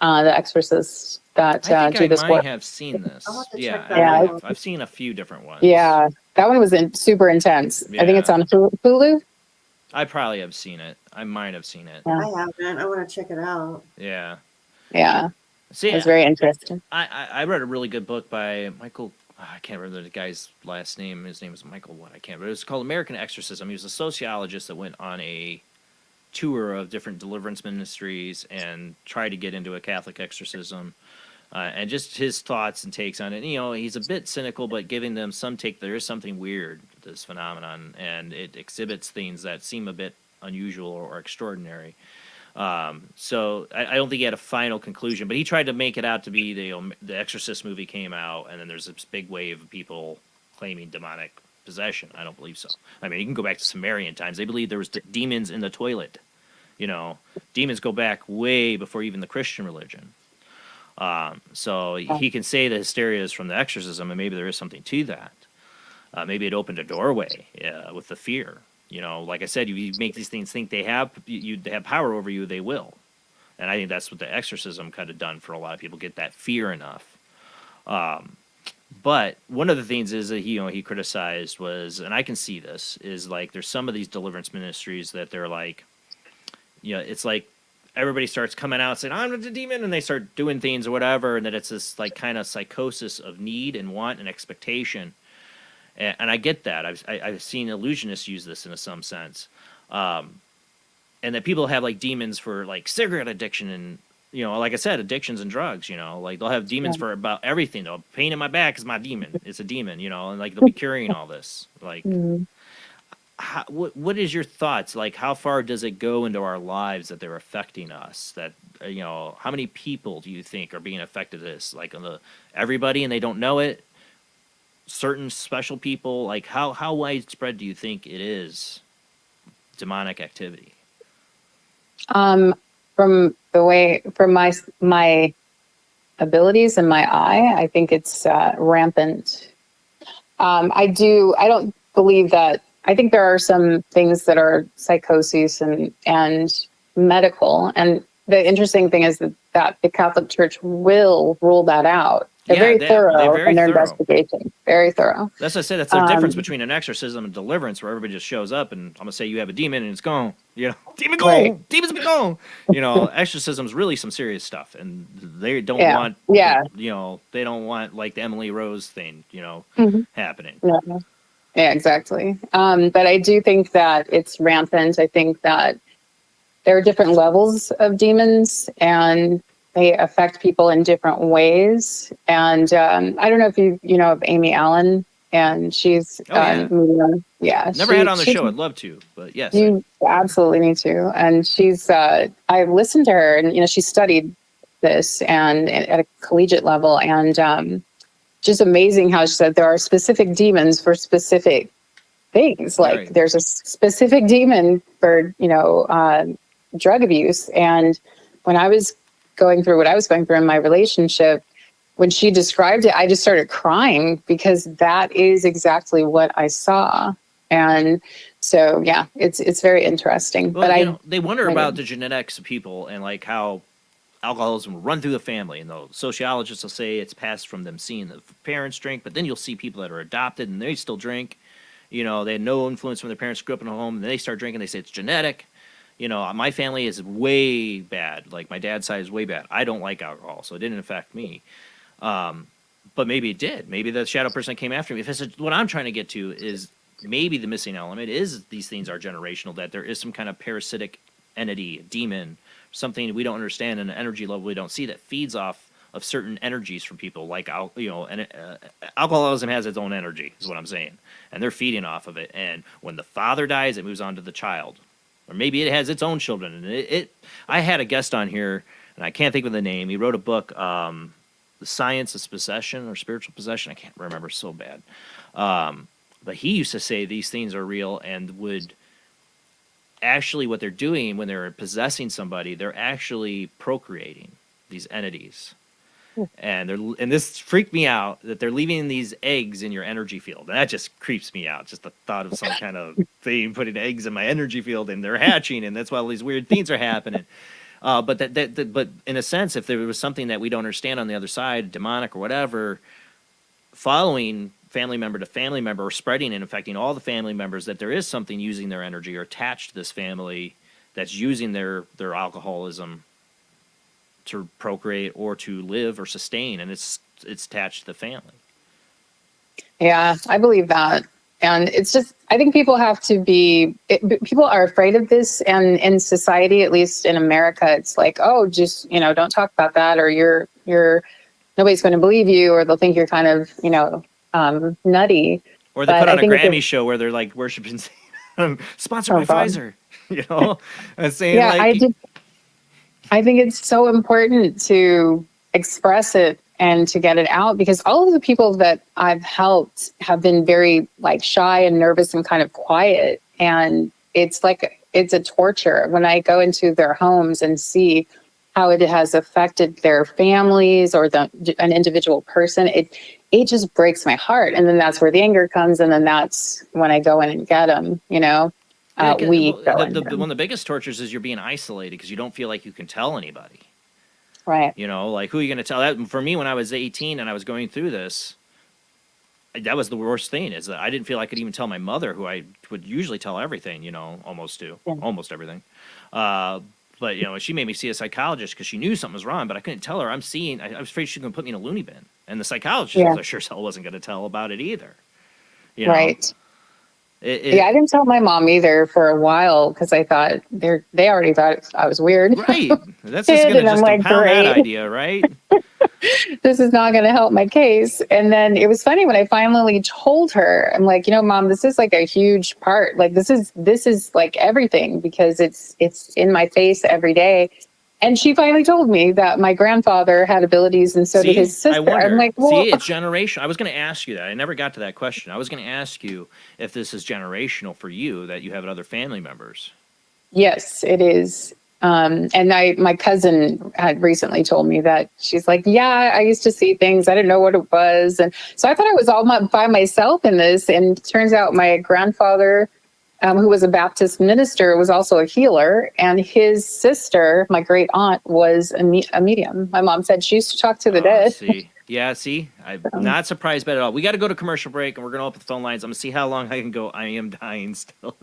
the exorcist that do this work. I have seen this. Yeah, I've seen a few different ones. Yeah, that one was super intense. Yeah. I think it's on Hulu. I probably have seen it. I might have seen it. Yeah. I haven't. I want to check it out. Yeah. Yeah. See, it was very interesting. I read a really good book by Michael. I can't remember the guy's last name. His name is Michael what? I can't remember. It was called American Exorcism. He was a sociologist that went on a tour of different deliverance ministries and tried to get into a Catholic exorcism. And just his thoughts and takes on it. He's a bit cynical, but giving them some take. There is something weird with this phenomenon, and it exhibits things that seem a bit unusual or extraordinary. So I don't think he had a final conclusion, but he tried to make it out to be the Exorcist movie came out, and then there's this big wave of people claiming demonic possession. I don't believe so. I mean, you can go back to Sumerian times. They believed there was demons in the toilet. You know, demons go back way before even the Christian religion. So he can say the hysteria is from the exorcism, and maybe there is something to that. Maybe it opened a doorway with the fear. You know, like I said, you make these things think they have power over you, they will. And I think that's what the exorcism kind of done for a lot of people, get that fear enough. But one of the things is that he criticized was, and I can see this, is like there's some of these deliverance ministries that they're like, it's like everybody starts coming out saying, I'm the demon, and they start doing things or whatever, and that it's this like kind of psychosis of need and want and expectation. And I get that. I've seen illusionists use this in some sense. And that people have like demons for like cigarette addiction and, like I said, addictions and drugs, like they'll have demons for about everything. Though pain in my back is my demon. It's a demon, and like they'll be carrying all this. Like, what is your thoughts? Like, how far does it go into our lives that they're affecting us? That, how many people do you think are being affected this? Like everybody and they don't know it? Certain special people? Like how widespread do you think it is, demonic activity? From my abilities and my eye, I think it's rampant. I don't believe that. I think there are some things that are psychoses and medical. And the interesting thing is that the Catholic Church will rule that out. They're very thorough in their investigation. Very thorough. That's what I said. That's the difference between an exorcism and deliverance, where everybody just shows up and I'm gonna say you have a demon and it's gone. Demon gone. Right. Demons be gone. Exorcism is really some serious stuff, and they don't want. Yeah. They don't want like the Emily Rose thing. Happening. Yeah, exactly. But I do think that it's rampant. I think that there are different levels of demons, and they affect people in different ways. And I don't know if you know of Amy Allen, and she's medium. Yeah, never had on the show. I'd love to, but yes, you absolutely need to. And she's I listened to her, and she studied this and at a collegiate level, and just amazing how she said there are specific demons for specific things. Like there's a specific demon for drug abuse. And when I was going through what I was going through in my relationship, when she described it, I just started crying because that is exactly what I saw. And so, yeah, it's very interesting. Well, but they wonder about the genetics of people and like how alcoholism will run through the family. And the sociologists will say it's passed from them seeing the parents drink, but then you'll see people that are adopted and they still drink. They had no influence from their parents, grew up in a home, and they start drinking. They say it's genetic. My family is way bad. Like my dad's side is way bad. I don't like alcohol, so it didn't affect me. But maybe it did. Maybe the shadow person that came after me. What I'm trying to get to is maybe the missing element is these things are generational, that there is some kind of parasitic entity, a demon, something we don't understand, and an energy level we don't see that feeds off of certain energies from people. Like, alcoholism has its own energy, is what I'm saying. And they're feeding off of it. And when the father dies, it moves on to the child. Or maybe it has its own children. And I had a guest on here, and I can't think of the name. He wrote a book, The Science of Possession or Spiritual Possession. I can't remember so bad. But he used to say these things are real and would actually, what they're doing when they're possessing somebody, they're actually procreating these entities. And this freaked me out that they're leaving these eggs in your energy field. And that just creeps me out. Just the thought of some kind of thing putting eggs in my energy field and they're hatching, and that's why all these weird things are happening. But but in a sense, if there was something that we don't understand on the other side, demonic or whatever, following family member to family member or spreading and affecting all the family members, that there is something using their energy or attached to this family that's using their alcoholism to procreate or to live or sustain, and it's attached to the family. Yeah, I believe that. And it's just, I think people have to people are afraid of this. And in society, at least in America, it's like, oh, just, don't talk about that, or you're nobody's going to believe you, or they'll think you're kind of, nutty. Or they put on a Grammy show where they're like worshiping, sponsored by Pfizer, and saying I think it's so important to express it and to get it out, because all of the people that I've helped have been very like shy and nervous and kind of quiet. And it's like, it's a torture when I go into their homes and see how it has affected their families or an individual person. It just breaks my heart. And then that's where the anger comes. And then that's when I go in and get them, you know. Yeah, One of the biggest tortures is you're being isolated because you don't feel like you can tell anybody. Right. You know, like who are you going to tell? That for me, when I was 18 and I was going through this, that was the worst thing. Is that I didn't feel I could even tell my mother, who I would usually tell everything. You know, almost everything. But you know, she made me see a psychologist because she knew something was wrong, but I couldn't tell her. I was afraid she was going to put me in a loony bin, and the psychologist was sure as hell wasn't going to tell about it either. You know? Right. Yeah, I didn't tell my mom either for a while because I thought they already thought I was weird. Right. That's just going to just compound that idea, right? This is not going to help my case. And then it was funny when I finally told her, I'm like, you know, Mom, this is like a huge part. Like this is like everything, because it's in my face every day. And she finally told me that my grandfather had abilities, and so did his sister. I wonder. I'm like, well, see, it's generational. I was going to ask you that. I never got to that question. I was going to ask you if this is generational for you, that you have other family members. Yes, it is. And my cousin had recently told me that. She's like, yeah, I used to see things. I didn't know what it was. And so I thought I was all by myself in this. And it turns out my grandfather, who was a Baptist minister, was also a healer. And his sister, my great aunt, was a medium. My mom said she used to talk to the dead. See, I'm not surprised by it at all. We got to go to commercial break, and we're going to open the phone lines. I'm going to see how long I can go. I am dying still.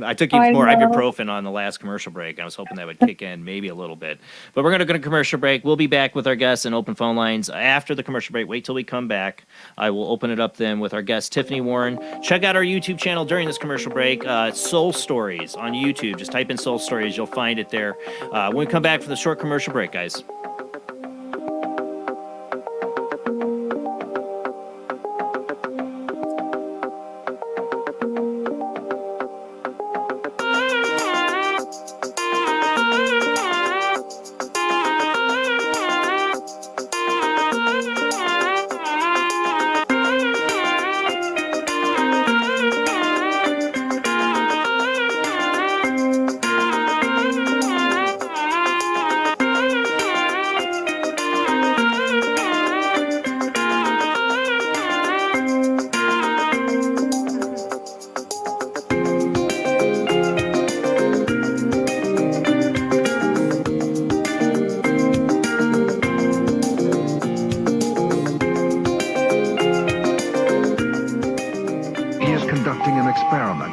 I took even more ibuprofen on the last commercial break. I was hoping that would kick in maybe a little bit. But we're going to go to commercial break. We'll be back with our guests and open phone lines after the commercial break. Wait till we come back. I will open it up then with our guest, Tiffany Warren. Check out our YouTube channel during this commercial break. Soul Stories on YouTube. Just type in Soul Stories. You'll find it there. When we come back for the short commercial break, guys.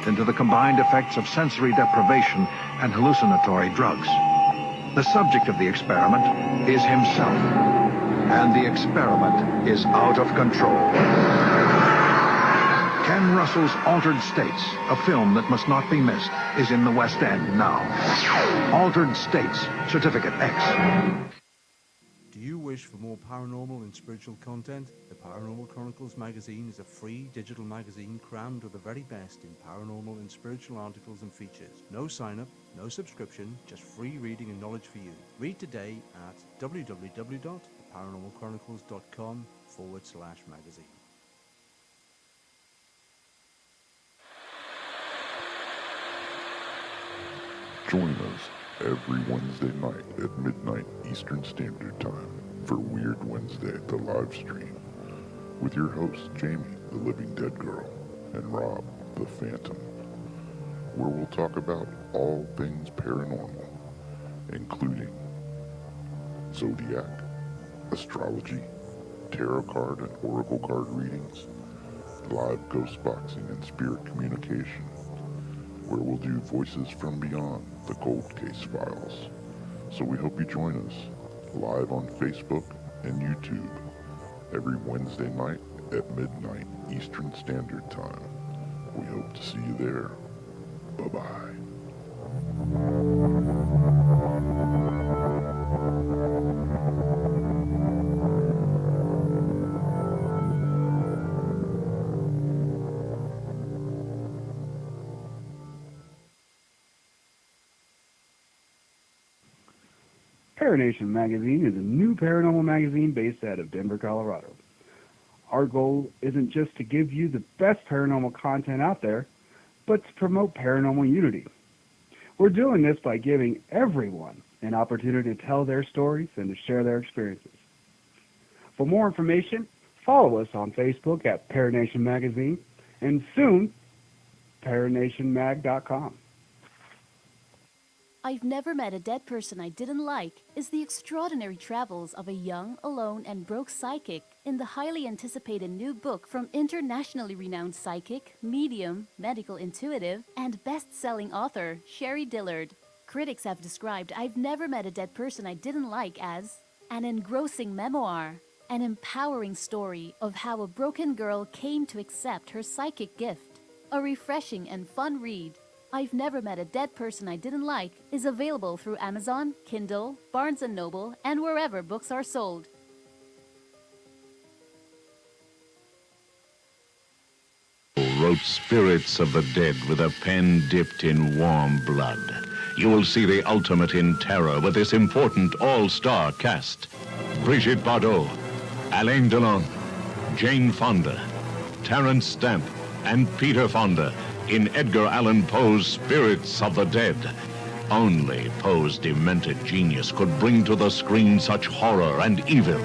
Into the combined effects of sensory deprivation and hallucinatory drugs. The subject of the experiment is himself, and the experiment is out of control. Ken Russell's Altered States, a film that must not be missed, is in the West End now. Altered States, Certificate X. Do you wish for more paranormal and spiritual content? The Paranormal Chronicles magazine is a free digital magazine crammed with the very best in paranormal and spiritual articles and features. No sign-up, no subscription, just free reading and knowledge for you. Read today at www.paranormalchronicles.com/magazine. Join us every Wednesday night at midnight Eastern Standard Time for Weird Wednesday, the live stream, with your hosts Jamie, the Living Dead Girl, and Rob, the Phantom, where we'll talk about all things paranormal, including zodiac, astrology, tarot card and oracle card readings, live ghost boxing and spirit communication, where we'll do Voices from Beyond, the Cold Case Files. So we hope you join us live on Facebook and YouTube every Wednesday night at midnight Eastern Standard Time. We hope to see you there. Bye-bye. Paranation Magazine is a new paranormal magazine based out of Denver, Colorado. Our goal isn't just to give you the best paranormal content out there, but to promote paranormal unity. We're doing this by giving everyone an opportunity to tell their stories and to share their experiences. For more information, follow us on Facebook at Paranation Magazine and soon, paranationmag.com. I've Never Met a Dead Person I Didn't Like is the extraordinary travels of a young, alone, and broke psychic in the highly anticipated new book from internationally renowned psychic, medium, medical intuitive, and best-selling author Sherry Dillard. Critics have described I've Never Met a Dead Person I Didn't Like as an engrossing memoir, an empowering story of how a broken girl came to accept her psychic gift, a refreshing and fun read. I've Never Met a Dead Person I Didn't Like is available through Amazon, Kindle, Barnes & Noble, and wherever books are sold. Wrote Spirits of the Dead with a pen dipped in warm blood. You will see the ultimate in terror with this important all-star cast. Brigitte Bardot, Alain Delon, Jane Fonda, Terence Stamp, and Peter Fonda in Edgar Allan Poe's Spirits of the Dead. Only Poe's demented genius could bring to the screen such horror and evil.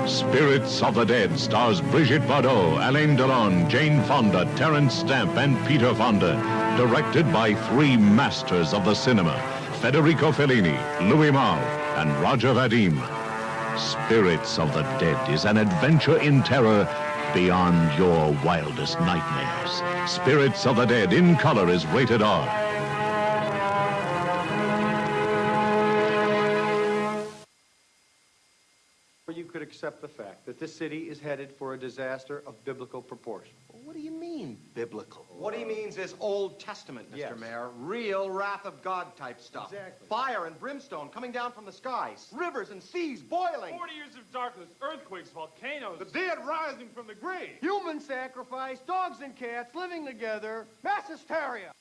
Spirits of the Dead stars Brigitte Bardot, Alain Delon, Jane Fonda, Terence Stamp, and Peter Fonda. Directed by three masters of the cinema, Federico Fellini, Louis Malle, and Roger Vadim. Spirits of the Dead is an adventure in terror beyond your wildest nightmares. Spirits of the Dead in color is rated R. You could accept the fact that this city is headed for a disaster of biblical proportion. What do you mean, biblical? What he means is Old Testament, Mr. Mayor. Real wrath of God type stuff. Exactly. Fire and brimstone coming down from the skies. Rivers and seas boiling. 40 years of darkness, earthquakes, volcanoes. The dead rising from the grave. Human sacrifice, dogs and cats living together. Mass hysteria.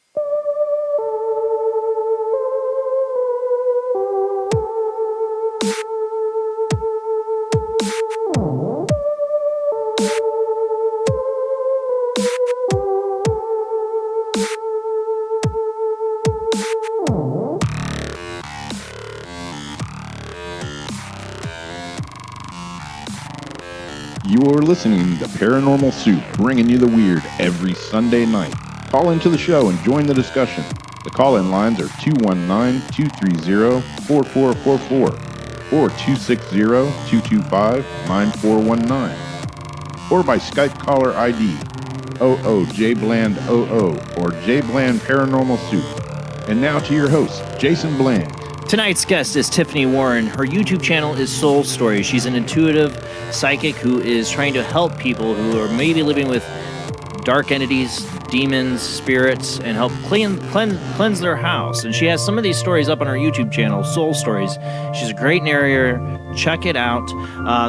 You're listening to Paranormal Soup, bringing you the weird every Sunday night. Call into the show and join the discussion. The call-in lines are 219-230-4444 or 260-225-9419 or by Skype caller ID OOJBland00 or JBland Paranormal Soup. And now to your host, Jason Bland. Tonight's guest is Tiffany Warren. Her YouTube channel is Soul Stories. She's an intuitive psychic who is trying to help people who are maybe living with dark entities, demons, spirits, and help cleanse their house. And she has some of these stories up on her YouTube channel, Soul Stories. She's a great narrator. Check it out.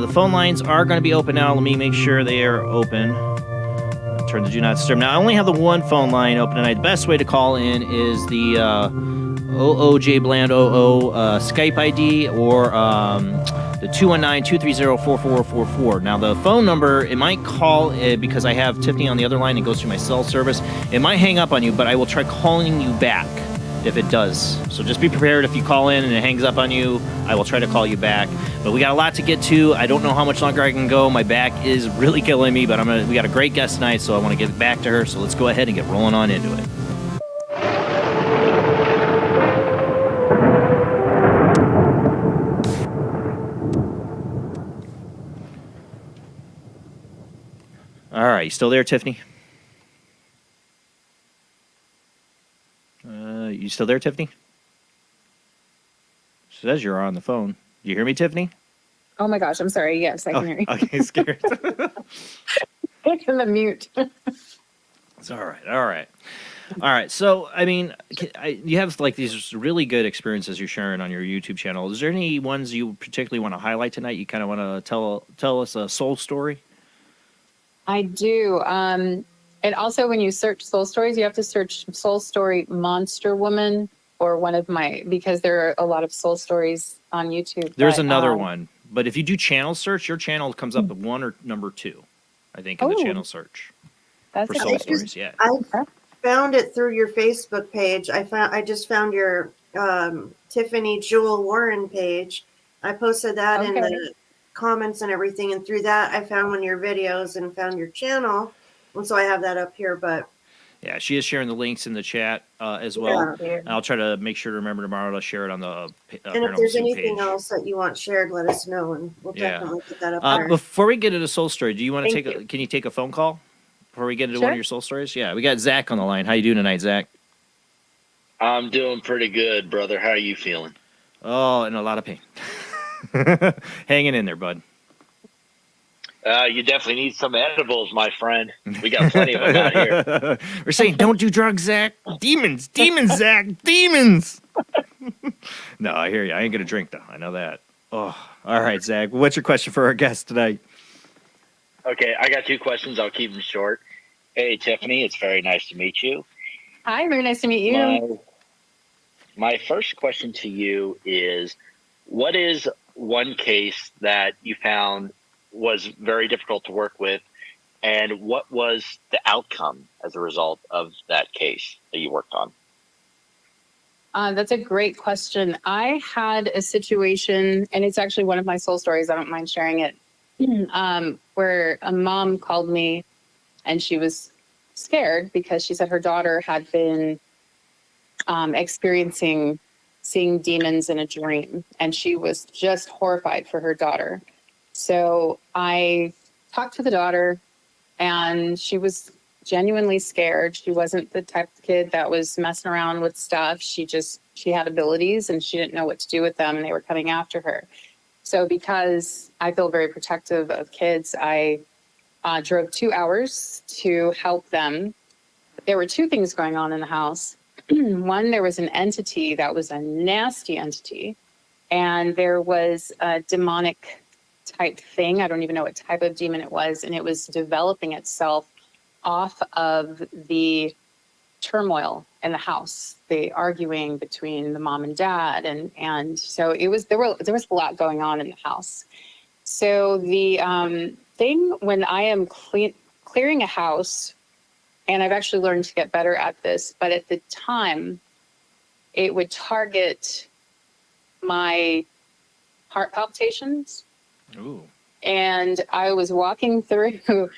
The phone lines are going to be open now. Let me make sure they are open. Turn the Do Not Disturb. Now, I only have the one phone line open tonight. The best way to call in is the OOJBland00 Skype ID or the 219-230-4444. Now, the phone number, it might call because I have Tiffany on the other line. It goes through my cell service. It might hang up on you, but I will try calling you back if it does. So just be prepared. If you call in and it hangs up on you, I will try to call you back. But we got a lot to get to. I don't know how much longer I can go. My back is really killing me, but we got a great guest tonight, so I want to get back to her. So let's go ahead and get rolling on into it. All right, you still there, Tiffany? You still there, Tiffany? She says you're on the phone. Do you hear me, Tiffany? Oh my gosh, I'm sorry. Yes, I can hear you. Okay, scared. I'm gonna mute. It's all right. All right. All right. So, I mean, you have like these really good experiences you're sharing on your YouTube channel. Is there any ones you particularly want to highlight tonight? You kind of want to tell us a soul story? I do. And also when you search soul stories, you have to search soul story monster woman or one of my, because there are a lot of soul stories on YouTube. There's but, another one, but if you do channel search, your channel comes up at 1 or number 2, I think, in the channel search that's for soul stories. Yeah. I found it through your Facebook page. I just found your Tiffany Jewel Warren page. I posted that in the comments and everything, and through that I found one of your videos and found your channel, and so I have that up here. But Yeah, she is sharing the links in the chat as well. Yeah. I'll try to make sure to remember tomorrow to share it on the and if Paranormal there's Soup anything page. else that you want shared, let us know, and we'll Yeah. definitely put that up there. Before we get into soul story, do you want to Thank take? Can you take a phone call before we get into Sure. one of your soul stories? Yeah, we got Zach on the line. How you doing tonight, Zach? I'm doing pretty good, brother. How are you feeling? Oh, in a lot of pain. Hanging in there, bud. You definitely need some edibles, my friend. We got plenty of them out here. We're saying don't do drugs, Zach. Demons, Zach, demons. No, I hear you. I ain't gonna drink though. I know that. Oh, all right, Zach. What's your question for our guest tonight? Okay, I got 2 questions. I'll keep them short. Hey, Tiffany, it's very nice to meet you. Hi, very nice to meet you. My first question to you is, what is one case that you found was very difficult to work with, and what was the outcome as a result of that case that you worked on? That's a great question. I had a situation, and it's actually one of my soul stories. I don't mind sharing it, where a mom called me, and she was scared because she said her daughter had been experiencing seeing demons in a dream, and she was just horrified for her daughter. So I talked to the daughter, and she was genuinely scared. She wasn't the type of kid that was messing around with stuff. She had abilities, and she didn't know what to do with them, and they were coming after her. So because I feel very protective of kids, I drove 2 hours to help them. There were 2 things going on in the house. One, there was an entity that was a nasty entity, and there was a demonic type thing. I don't even know what type of demon it was, and it was developing itself off of the turmoil in the house, the arguing between the mom and dad, and so there was a lot going on in the house. So the thing when I am clearing a house, and I've actually learned to get better at this, but at the time, it would target my heart palpitations. Ooh. And I was walking through,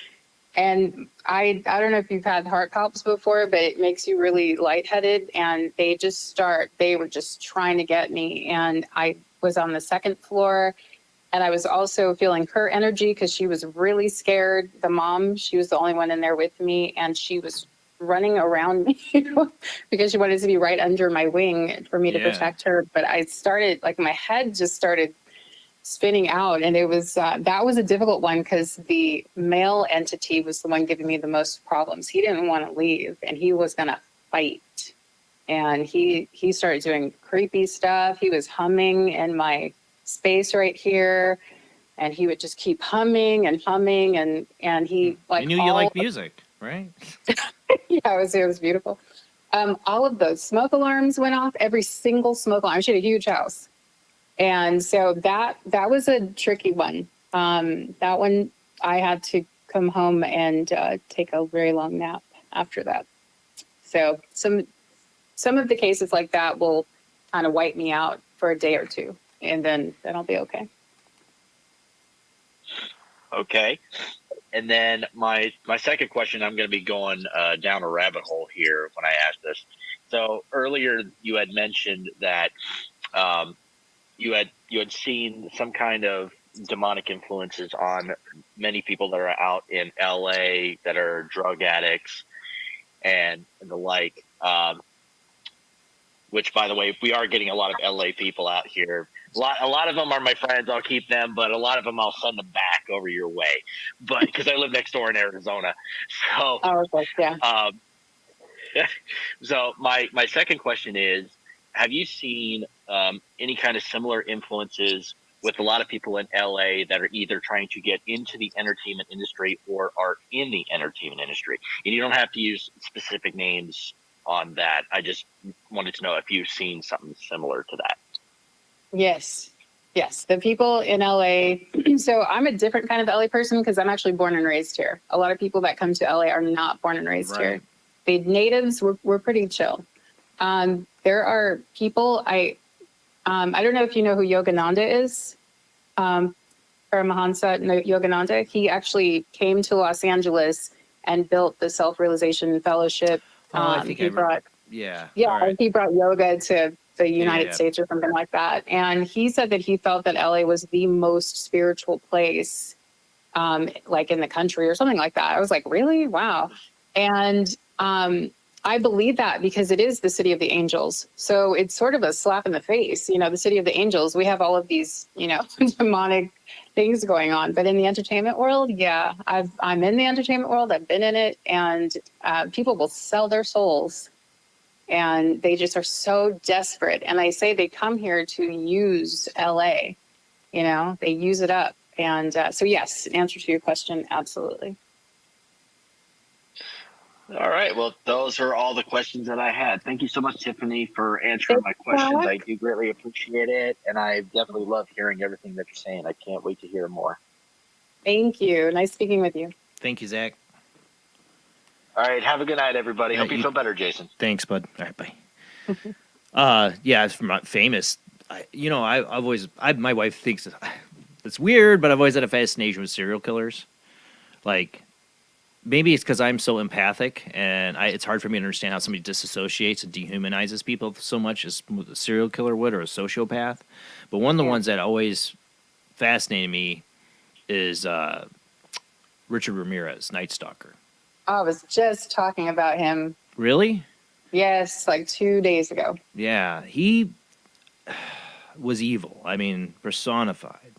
and I don't know if you've had heart palps before, but it makes you really lightheaded, and they were just trying to get me. And I was on the 2nd floor, and I was also feeling her energy because she was really scared. The mom, she was the only one in there with me, and she was running around me because she wanted to be right under my wing for me to protect her. But I started, my head just started spinning out, and it was that was a difficult one because the male entity was the one giving me the most problems. He didn't want to leave, and he was going to fight. And he started doing creepy stuff. He was humming in my space right here, and he would just keep humming, and he I knew you liked music, right? Yeah, it was beautiful. All of those smoke alarms went off, every single smoke alarm. She had a huge house, and so that was a tricky one. That one I had to come home and take a very long nap after that. So some of the cases like that will kind of wipe me out for a day or 2. And then I'll be okay. Okay. And then my second question, I'm going to be going down a rabbit hole here when I ask this. So earlier you had mentioned that you had seen some kind of demonic influences on many people that are out in LA that are drug addicts and the like. Which, by the way, we are getting a lot of LA people out here. A lot of them are my friends. I'll keep them, but a lot of them I'll send them back over your way. But because I live next door in Arizona, so so my second question is: have you seen any kind of similar influences with a lot of people in LA that are either trying to get into the entertainment industry or are in the entertainment industry? And you don't have to use specific names on that. I just wanted to know if you've seen something similar to that. Yes. Yes. The people in LA. So I'm a different kind of LA person because I'm actually born and raised here. A lot of people that come to LA are not born and raised here. The natives were pretty chill. There are people, I don't know if you know who Yogananda is. Paramahansa Yogananda. He actually came to Los Angeles and built the Self-Realization Fellowship. I think he brought, yeah. yeah, All right. he brought yoga to the United Yeah. States or something like that. And he said that he felt that LA was the most spiritual place, like in the country or something like that. I was like, really? Wow. And I believe that because it is the city of the angels. So it's sort of a slap in the face. You know, the city of the angels, we have all of these, you know, demonic things going on. But in the entertainment world, yeah, I'm in the entertainment world. I've been in it. And people will sell their souls. And they just are so desperate. And I say they come here to use LA. You know, they use it up. And so, yes, answer to your question, absolutely. All right. Well, those are all the questions that I had. Thank you so much, Tiffany, for answering my questions. I do greatly appreciate it. And I definitely love hearing everything that you're saying. I can't wait to hear more. Thank you. Nice speaking with you. Thank you, Zach. All right. Have a good night, everybody. Yeah, Hope you feel better, Jason. Thanks, bud. All right, bye. Yeah, it's from famous. I've always, my wife thinks it's weird, but I've always had a fascination with serial killers. Like, maybe it's because I'm so empathic, and it's hard for me to understand how somebody disassociates and dehumanizes people so much as a serial killer would or a sociopath. But one of the ones that always fascinated me is Richard Ramirez, Night Stalker. I was just talking about him. Really? Yes, like 2 days ago. Yeah, he was evil. I mean, personified.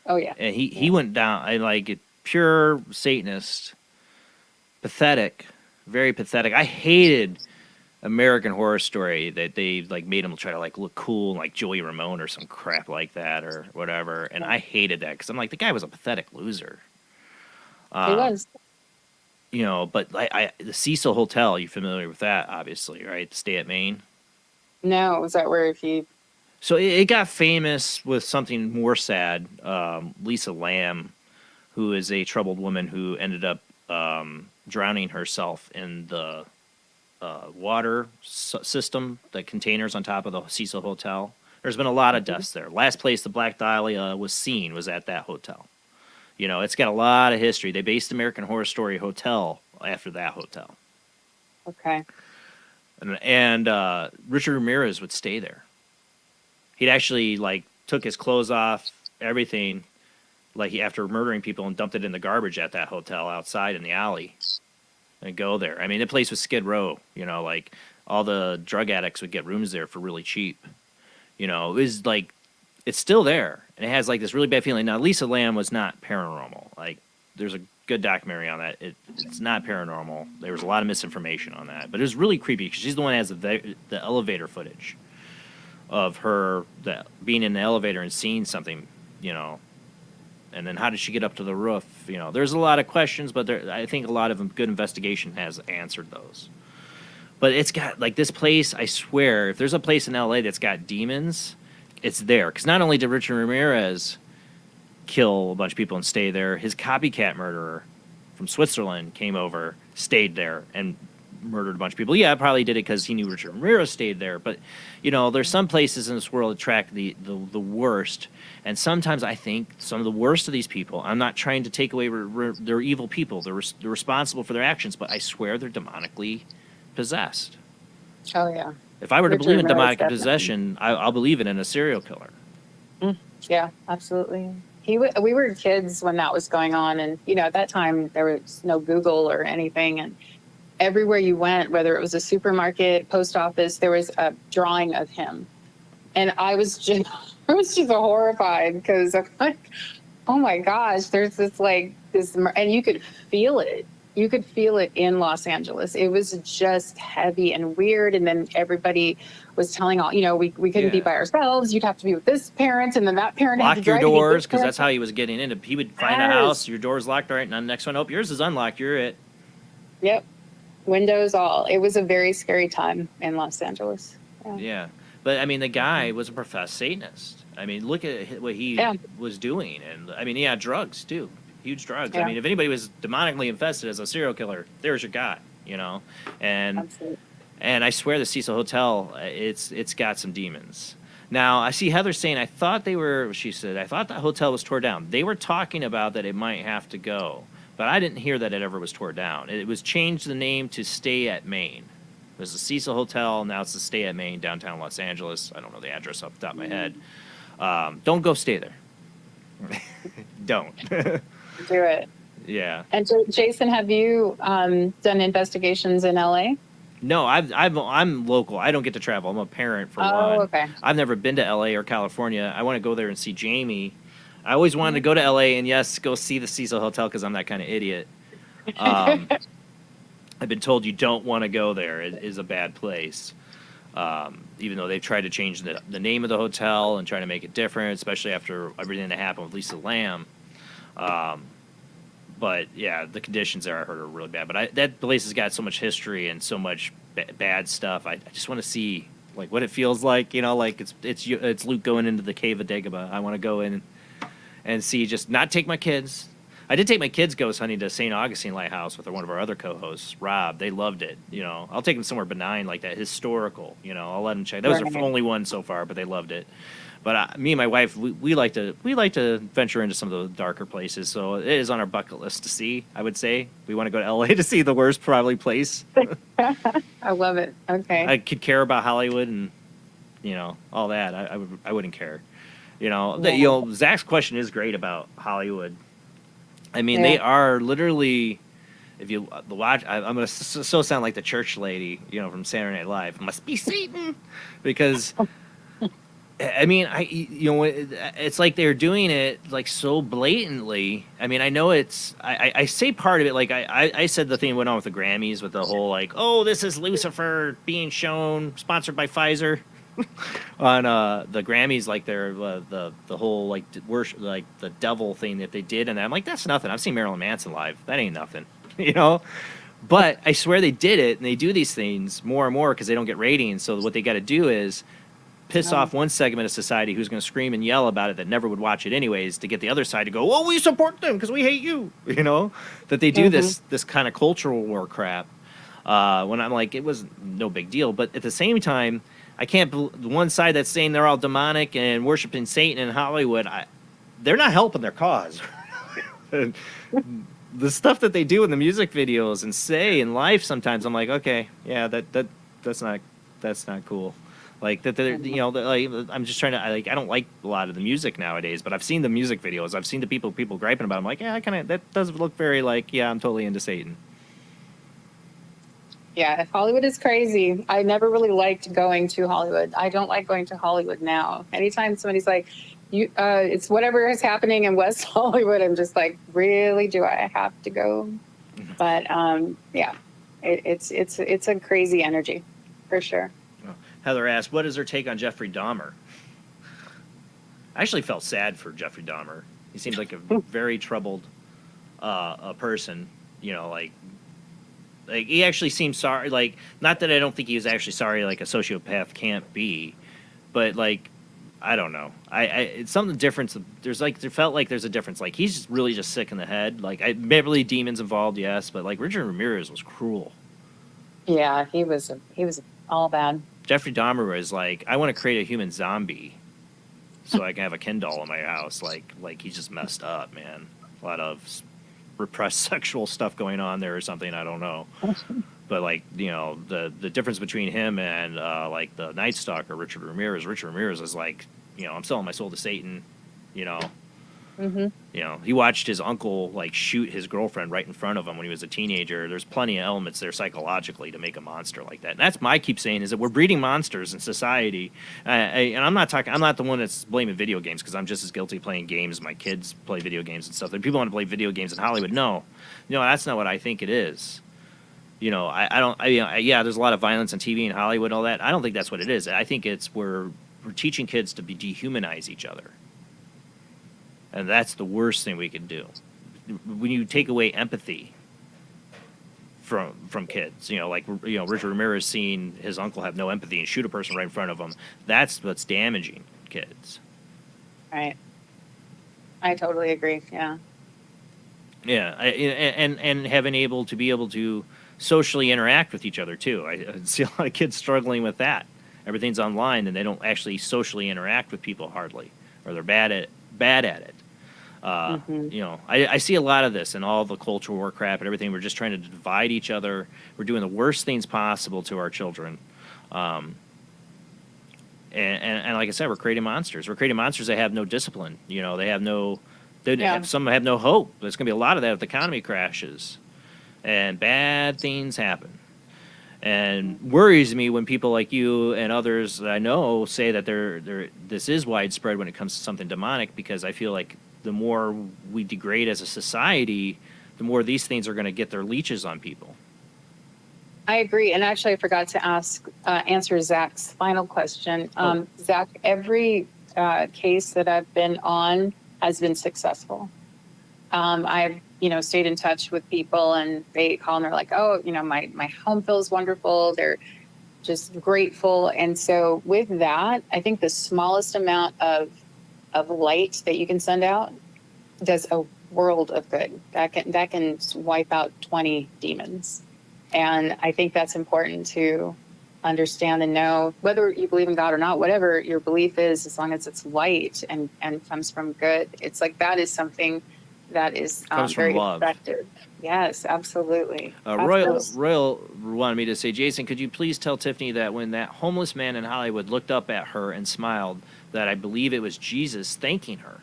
Oh, yeah. And he went down, pure Satanist. Pathetic, very pathetic. I hated American Horror Story that they made him try to look cool, like Joey Ramone or some crap like that or whatever. And I hated that because I'm like, the guy was a pathetic loser. He was. You know, but the Cecil Hotel, you familiar with that? Obviously, right? Stay at Maine. No, was that where he? So it got famous with something more sad. Lisa Lamb, who is a troubled woman who ended up drowning herself in the water system, the containers on top of the Cecil Hotel. There's been a lot of deaths there. Last place the Black Dahlia was seen was at that hotel. You know, it's got a lot of history. They based American Horror Story Hotel after that hotel. Okay. And Richard Ramirez would stay there. He'd actually took his clothes off, everything, after murdering people, and dumped it in the garbage at that hotel outside in the alley and go there. I mean, the place was Skid Row, you know, all the drug addicts would get rooms there for really cheap. You know, it was it's still there. And it has this really bad feeling. Now, Lisa Lamb was not paranormal. There's a good documentary on that. It's not paranormal. There was a lot of misinformation on that. But it was really creepy because she's the one that has the elevator footage of her being in the elevator and seeing something, you know. And then how did she get up to the roof? You know, there's a lot of questions, but I think a lot of good investigation has answered those. But it's got, this place, I swear, if there's a place in LA that's got demons, it's there. Because not only did Richard Ramirez kill a bunch of people and stay there, his copycat murderer from Switzerland came over, stayed there, and murdered a bunch of people. Yeah, probably did it because he knew Richard Ramirez stayed there. But, you know, there's some places in this world that attract the worst. And sometimes I think some of the worst of these people, I'm not trying to take away, they're evil people. They're responsible for their actions, but I swear they're demonically possessed. Oh, yeah. If I were to Richard believe in Ramirez, demonic possession, I'll believe it in a serial killer. Yeah, absolutely. We were kids when that was going on. And, you know, at that time, there was no Google or anything. And everywhere you went, whether it was a supermarket, post office, there was a drawing of him. And I was just horrified because I'm like, oh my gosh, there's this and you could feel it. You could feel it in Los Angeles. It was just heavy and weird. And then everybody was telling we couldn't be by ourselves. You'd have to be with this parent, and then that parent had to Lock your drive to get doors, this because parent. that's how he was getting in. He would find a house, your door's locked, all right, and the next one, yours is unlocked, you're it. Yep. windows, all. It was a very scary time in Los Angeles. Yeah. But I mean, the guy was a professed Satanist. I mean, look at what he was doing. And I mean, yeah, drugs too. Huge drugs. I Yeah. mean, if anybody was demonically infested as a serial killer, there's your guy, you know? And Absolutely. and I swear the Cecil Hotel, it's got some demons. Now, I see Heather saying, she said, I thought that hotel was tore down. They were talking about that it might have to go, but I didn't hear that it ever was tore down. It was changed the name to Stay at Maine. It was the Cecil Hotel, now it's the Stay at Maine, downtown Los Angeles. I don't know the address off the top of my head. Don't go stay there. Don't. Do it. Yeah. And Jason, have you done investigations in LA? No, I'm local. I don't get to travel. I'm a parent for one. Okay. I've never been to LA or California. I want to go there and see Jamie. I always wanted to go to LA and yes, go see the Cecil Hotel because I'm that kind of idiot. I've been told you don't want to go there. It is a bad place. Even though they've tried to change the name of the hotel and try to make it different, especially after everything that happened with Lisa Lamb. But yeah, the conditions there I heard are really bad. But that place has got so much history and so much bad stuff. I just want to see like what it feels like. You know, like it's Luke going into the cave of Dagobah. I want to go in and see. Just not take my kids. I did take my kids ghost hunting to St. Augustine Lighthouse with one of our other co-hosts, Rob. They loved it. You know, I'll take them somewhere benign like that, historical. You know, I'll let them check. That was the only one so far, but they loved it. But me and my wife, we like to venture into some of the darker places. So it is on our bucket list to see. I would say we want to go to LA to see the worst probably place. I love it. Okay. I could care about Hollywood and all that. I wouldn't care. Zach's question is great about Hollywood. I mean, they are literally. If you watch, I'm gonna so sound like the church lady, from Saturday Night Live. Must be Satan, because. I mean, it's like they're doing it like so blatantly. I mean, I know it's. I say part of it like I said the thing went on with the Grammys with the whole like, oh, this is Lucifer being shown, sponsored by Pfizer, on the Grammys, like they're the whole like worship, like the devil thing that they did, and I'm like, that's nothing. I've seen Marilyn Manson live. That ain't nothing, But I swear they did it, and they do these things more and more because they don't get ratings. So what they got to do is piss off one segment of society who's going to scream and yell about it that never would watch it anyways, to get the other side to go, well, we support them because we hate you, that they do this kind of cultural war crap. When I'm like, it was no big deal. But at the same time, I can't the one side that's saying they're all demonic and worshiping Satan in Hollywood, they're not helping their cause. The stuff that they do in the music videos and say in life sometimes, I'm like, okay, yeah, that's not cool. Like that, I'm just trying to. I don't like a lot of the music nowadays, but I've seen the music videos. I've seen the people griping about it. I'm like, yeah, that does look very like, yeah, I'm totally into Satan. Yeah, Hollywood is crazy. I never really liked going to Hollywood. I don't like going to Hollywood now. Anytime somebody's like, it's whatever is happening in West Hollywood, I'm just like, really, do I have to go? But yeah, it's a crazy energy, for sure. Heather asked, what is her take on Jeffrey Dahmer? I actually felt sad for Jeffrey Dahmer. He seems like a very troubled a person, like he actually seems sorry. Like, not that I don't think he was actually sorry like a sociopath can't be, but like, I don't know. It's something different. There felt like there's a difference. Like, he's really just sick in the head. Like, maybe demons involved, yes, but like Richard Ramirez was cruel. Yeah, he was all bad. Jeffrey Dahmer was like, I want to create a human zombie so I can have a Ken doll in my house. Like he's just messed up, man. A lot of repressed sexual stuff going on there or something. I don't know. But like, the difference between him and like the Night Stalker, Richard Ramirez is like, I'm selling my soul to Satan, he watched his uncle like shoot his girlfriend right in front of him when he was a teenager. There's plenty of elements there psychologically to make a monster like that. And that's my keep saying is that we're breeding monsters in society. And I'm not the one that's blaming video games, because I'm just as guilty playing games. My kids play video games and stuff. People want to play video games in Hollywood. No, that's not what I think it is. Yeah, there's a lot of violence on TV in Hollywood, all that. I don't think that's what it is. I think it's we're teaching kids to dehumanize each other. And that's the worst thing we can do. When you take away empathy from kids. Richard Ramirez seeing his uncle have no empathy and shoot a person right in front of him. That's what's damaging kids. Right. I totally agree. Yeah. Yeah, and having able to socially interact with each other too. I see a lot of kids struggling with that. Everything's online, and they don't actually socially interact with people hardly, or they're bad at it. I see a lot of this in all the culture war crap and everything. We're just trying to divide each other. We're doing the worst things possible to our children. And like I said, we're creating monsters. We're creating monsters that have no discipline. They have no. Some have no hope. There's going to be a lot of that if the economy crashes, and bad things happen. And worries me when people like you and others that I know say that this is widespread when it comes to something demonic, because I feel like the more we degrade as a society, the more these things are going to get their leeches on people. I agree. And actually, I forgot to answer Zach's final question. Zach, every case that I've been on has been successful. I've, stayed in touch with people, and they call and they're like, oh, my home feels wonderful. They're just grateful. And so with that, I think the smallest amount of light that you can send out does a world of good. That can wipe out 20 demons. And I think that's important to understand and know, whether you believe in God or not, whatever your belief is, as long as it's light and comes from good. It's like that is something that is very effective. Yes, absolutely. Royal wanted me to say, Jason, could you please tell Tiffany that when that homeless man in Hollywood looked up at her and smiled, that I believe it was Jesus thanking her.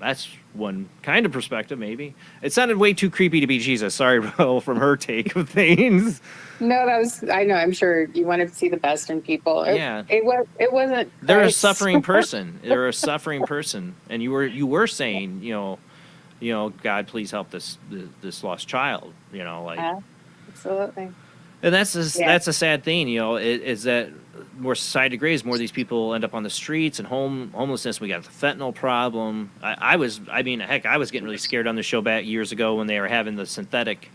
That's one kind of perspective, maybe. It sounded way too creepy to be Jesus. Sorry, Ro, from her take of things. No, I know. I'm sure you wanted to see the best in people. It wasn't. They're a suffering person. They're a suffering person, and you were saying, God, please help this lost child. Absolutely. And that's a sad thing. Is that more society degrades, more of these people end up on the streets and homelessness. We got the fentanyl problem. I was getting really scared on the show back years ago when they were having the synthetic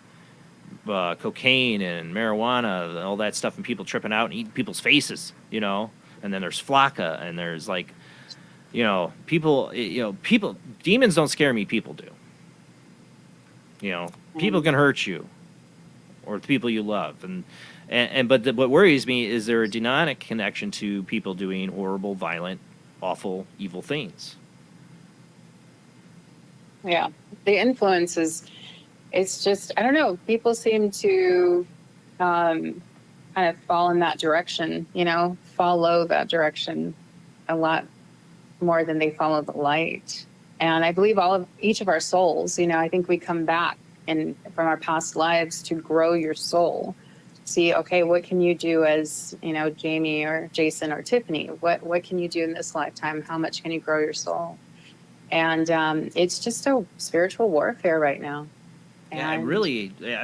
cocaine and marijuana, all that stuff, and people tripping out and eating people's faces, and then there's Flocka, and there's people, demons don't scare me, people do. People can hurt you, or the people you love, but what worries me is there a demonic connection to people doing horrible, violent, awful, evil things. Yeah, the influence is. It's just, I don't know, people seem to kind of fall in that direction, follow that direction a lot more than they follow the light. And I believe each of our souls, I think we come back from our past lives to grow your soul. See, okay, what can you do as, Jamie or Jason or Tiffany? What can you do in this lifetime? How much can you grow your soul? And it's just a spiritual warfare right now. Yeah,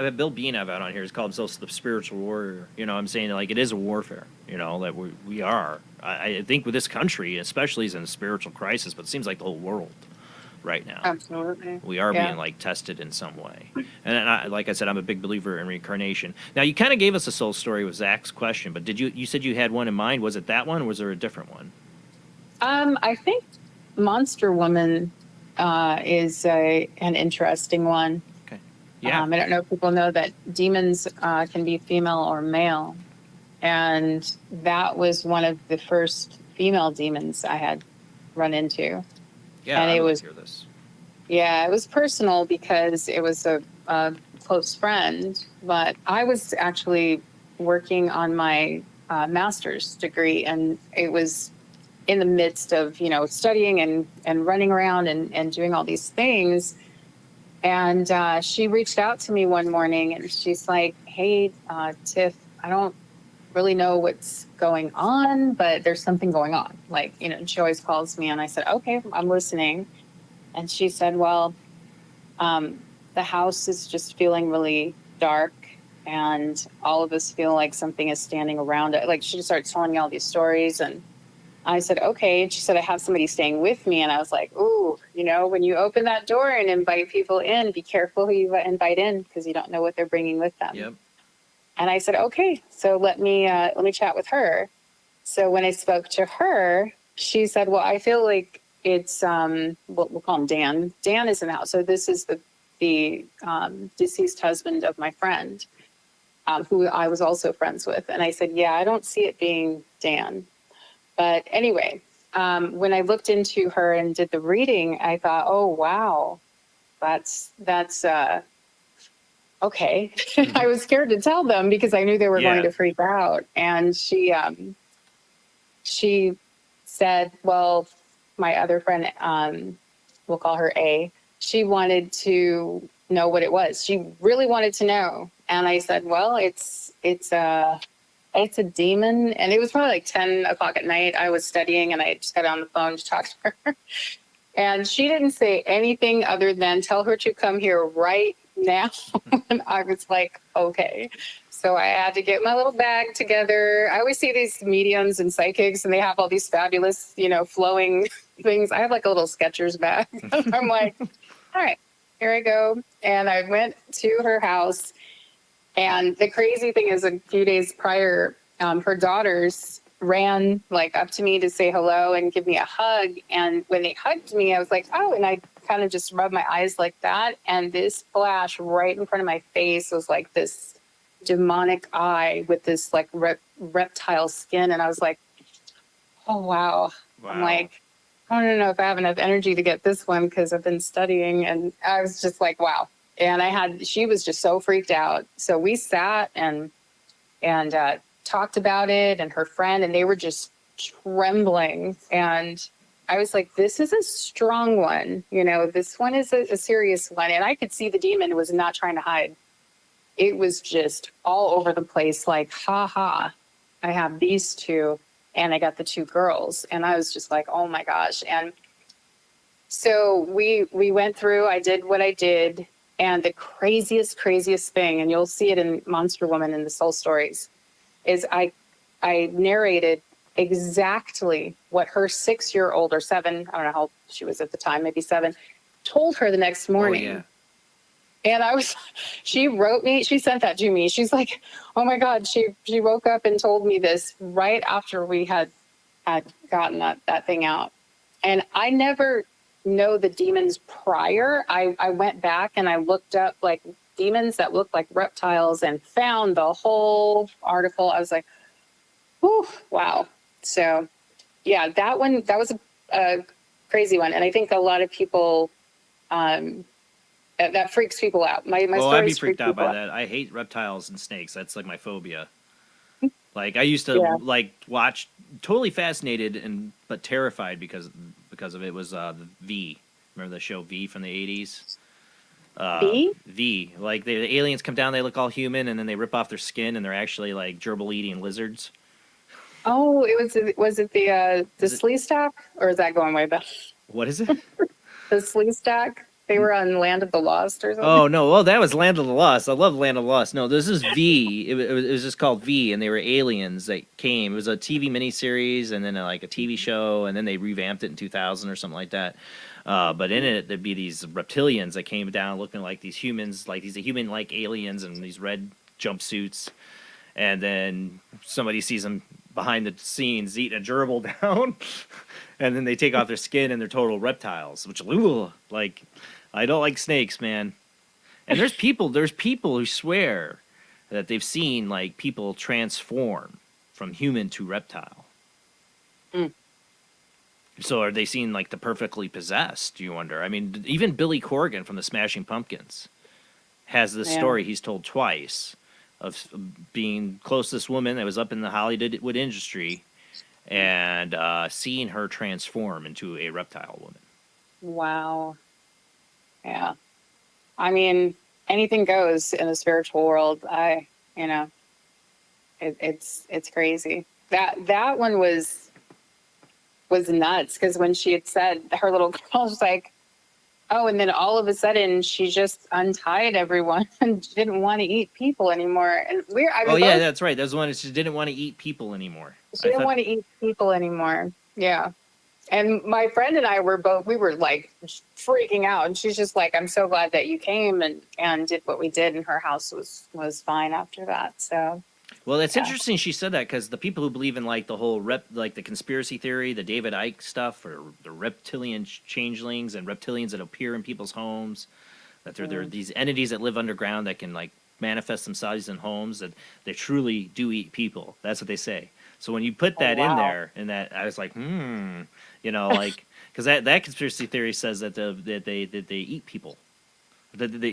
Bill Bean I've had on here has called himself the spiritual warrior. I'm saying it is a warfare. That we are. I think with this country, especially, is in a spiritual crisis, but it seems like the whole world right now. Absolutely, we are being tested in some way. And like I said, I'm a big believer in reincarnation. Now, you kind of gave us a soul story with Zach's question, but you said you had one in mind? Was it that one, or was there a different one? I think Monster Woman is an interesting one. Yeah. I don't know if people know that demons can be female or male. And that was one of the first female demons I had run into. Yeah, and I would hear this. Yeah, it was personal because it was a close friend. But I was actually working on my master's degree, and it was in the midst of, studying and running around and doing all these things. And she reached out to me one morning, and she's like, hey, Tiff, I don't really know what's going on, but there's something going on. She always calls me, and I said, okay, I'm listening. And she said, well, the house is just feeling really dark, and all of us feel like something is standing around it. She just started telling me all these stories, and I said, okay. And she said, I have somebody staying with me. And I was like, ooh, when you open that door and invite people in, be careful who you invite in because you don't know what they're bringing with them. Yep. And I said, okay, so let me chat with her. So when I spoke to her, she said, well, I feel like it's, we'll call him Dan. Dan is in the house. So this is the deceased husband of my friend, who I was also friends with. And I said, yeah, I don't see it being Dan. But anyway, when I looked into her and did the reading, I thought, oh, wow, that's okay. I was scared to tell them because I knew they were going to freak out. And she said, well, my other friend, we'll call her A, she wanted to know what it was. She really wanted to know. And I said, well, it's a demon. And it was probably like 10 o'clock at night. I was studying and I just got on the phone to talk to her. And she didn't say anything other than tell her to come here right now. And I was like, okay. So I had to get my little bag together. I always see these mediums and psychics and they have all these fabulous, flowing things. I have like a little Skechers bag. I'm like, all right, here I go. And I went to her house. And the crazy thing is a few days prior, her daughters ran like up to me to say hello and give me a hug. And when they hugged me, I was like, oh, and I kind of just rubbed my eyes like that. And this flash right in front of my face was like this demonic eye with this like reptile skin. And I was like, oh, wow. I'm like, I don't know if I have enough energy to get this one because I've been studying. And I was just like, wow. And she was just so freaked out. So we sat and talked about it, and her friend, and they were just trembling. And I was like, this is a strong one. This one is a serious one. And I could see the demon was not trying to hide. It was just all over the place. Like, ha, I have these two and I got the two girls. And I was just like, oh my gosh. And so we went through, I did what I did. And the craziest thing, and you'll see it in Monster Woman in the Soul Stories, is I narrated exactly what her 6-year-old or 7, I don't know how old she was at the time, maybe 7, told her the next morning. Oh, yeah. And she wrote me, she sent that to me. She's like, oh my God, she woke up and told me this right after we had gotten that thing out. And I never know the demons prior. I went back and I looked up like demons that looked like reptiles and found the whole article. I was like, whew, wow. So yeah, that was a crazy one. And I think a lot of people, that freaks people out. My I'd be freaked out by that. I hate reptiles and snakes. That's like my phobia. Like I used to watch, totally fascinated but terrified because of it was the V. Remember the show V from the 80s? V. Like the aliens come down, they look all human, and then they rip off their skin, and they're actually like gerbil-eating lizards. Oh, was it the Sleestack, or is that going way back? What is it? The Sleestack. They were on Land of the Lost or something. Oh no! Well, that was Land of the Lost. I love Land of the Lost. No, this is V. It was just called V, and they were aliens that came. It was a TV miniseries, and then like a TV show, and then they revamped it in 2000 or something like that. But in it, there'd be these reptilians that came down looking like these humans, like these human-like aliens, and these red jumpsuits. And then somebody sees them behind the scenes eating a gerbil down, and then they take off their skin and they're total reptiles. Which, like, I don't like snakes, man. And there's people who swear that they've seen like people transform from human to reptile. So are they seen like the perfectly possessed? You wonder. I mean, even Billy Corgan from the Smashing Pumpkins has this story he's told twice of being close to this woman that was up in the Hollywood industry and seeing her transform into a reptile woman. Wow. Yeah. I mean, anything goes in the spiritual world. It's crazy. That one was nuts, because when she had said, her little girl was like, oh, and then all of a sudden she just untied everyone and didn't want to eat people anymore. And that's right. That was one that she didn't want to eat people anymore. She didn't want to eat people anymore. Yeah. And my friend and I we were like freaking out. And she's just like, I'm so glad that you came and did what we did. And her house was fine after that. So. Well, it's Yeah. interesting she said that, because the people who believe in like the whole like the conspiracy theory, the David Icke stuff, or the reptilian changelings and reptilians that appear in people's homes, that they're these entities that live underground that can like manifest themselves in homes, that they truly do eat people. That's what they say. So when you put that in there, and that I was like, like, because that conspiracy theory says that they eat people. They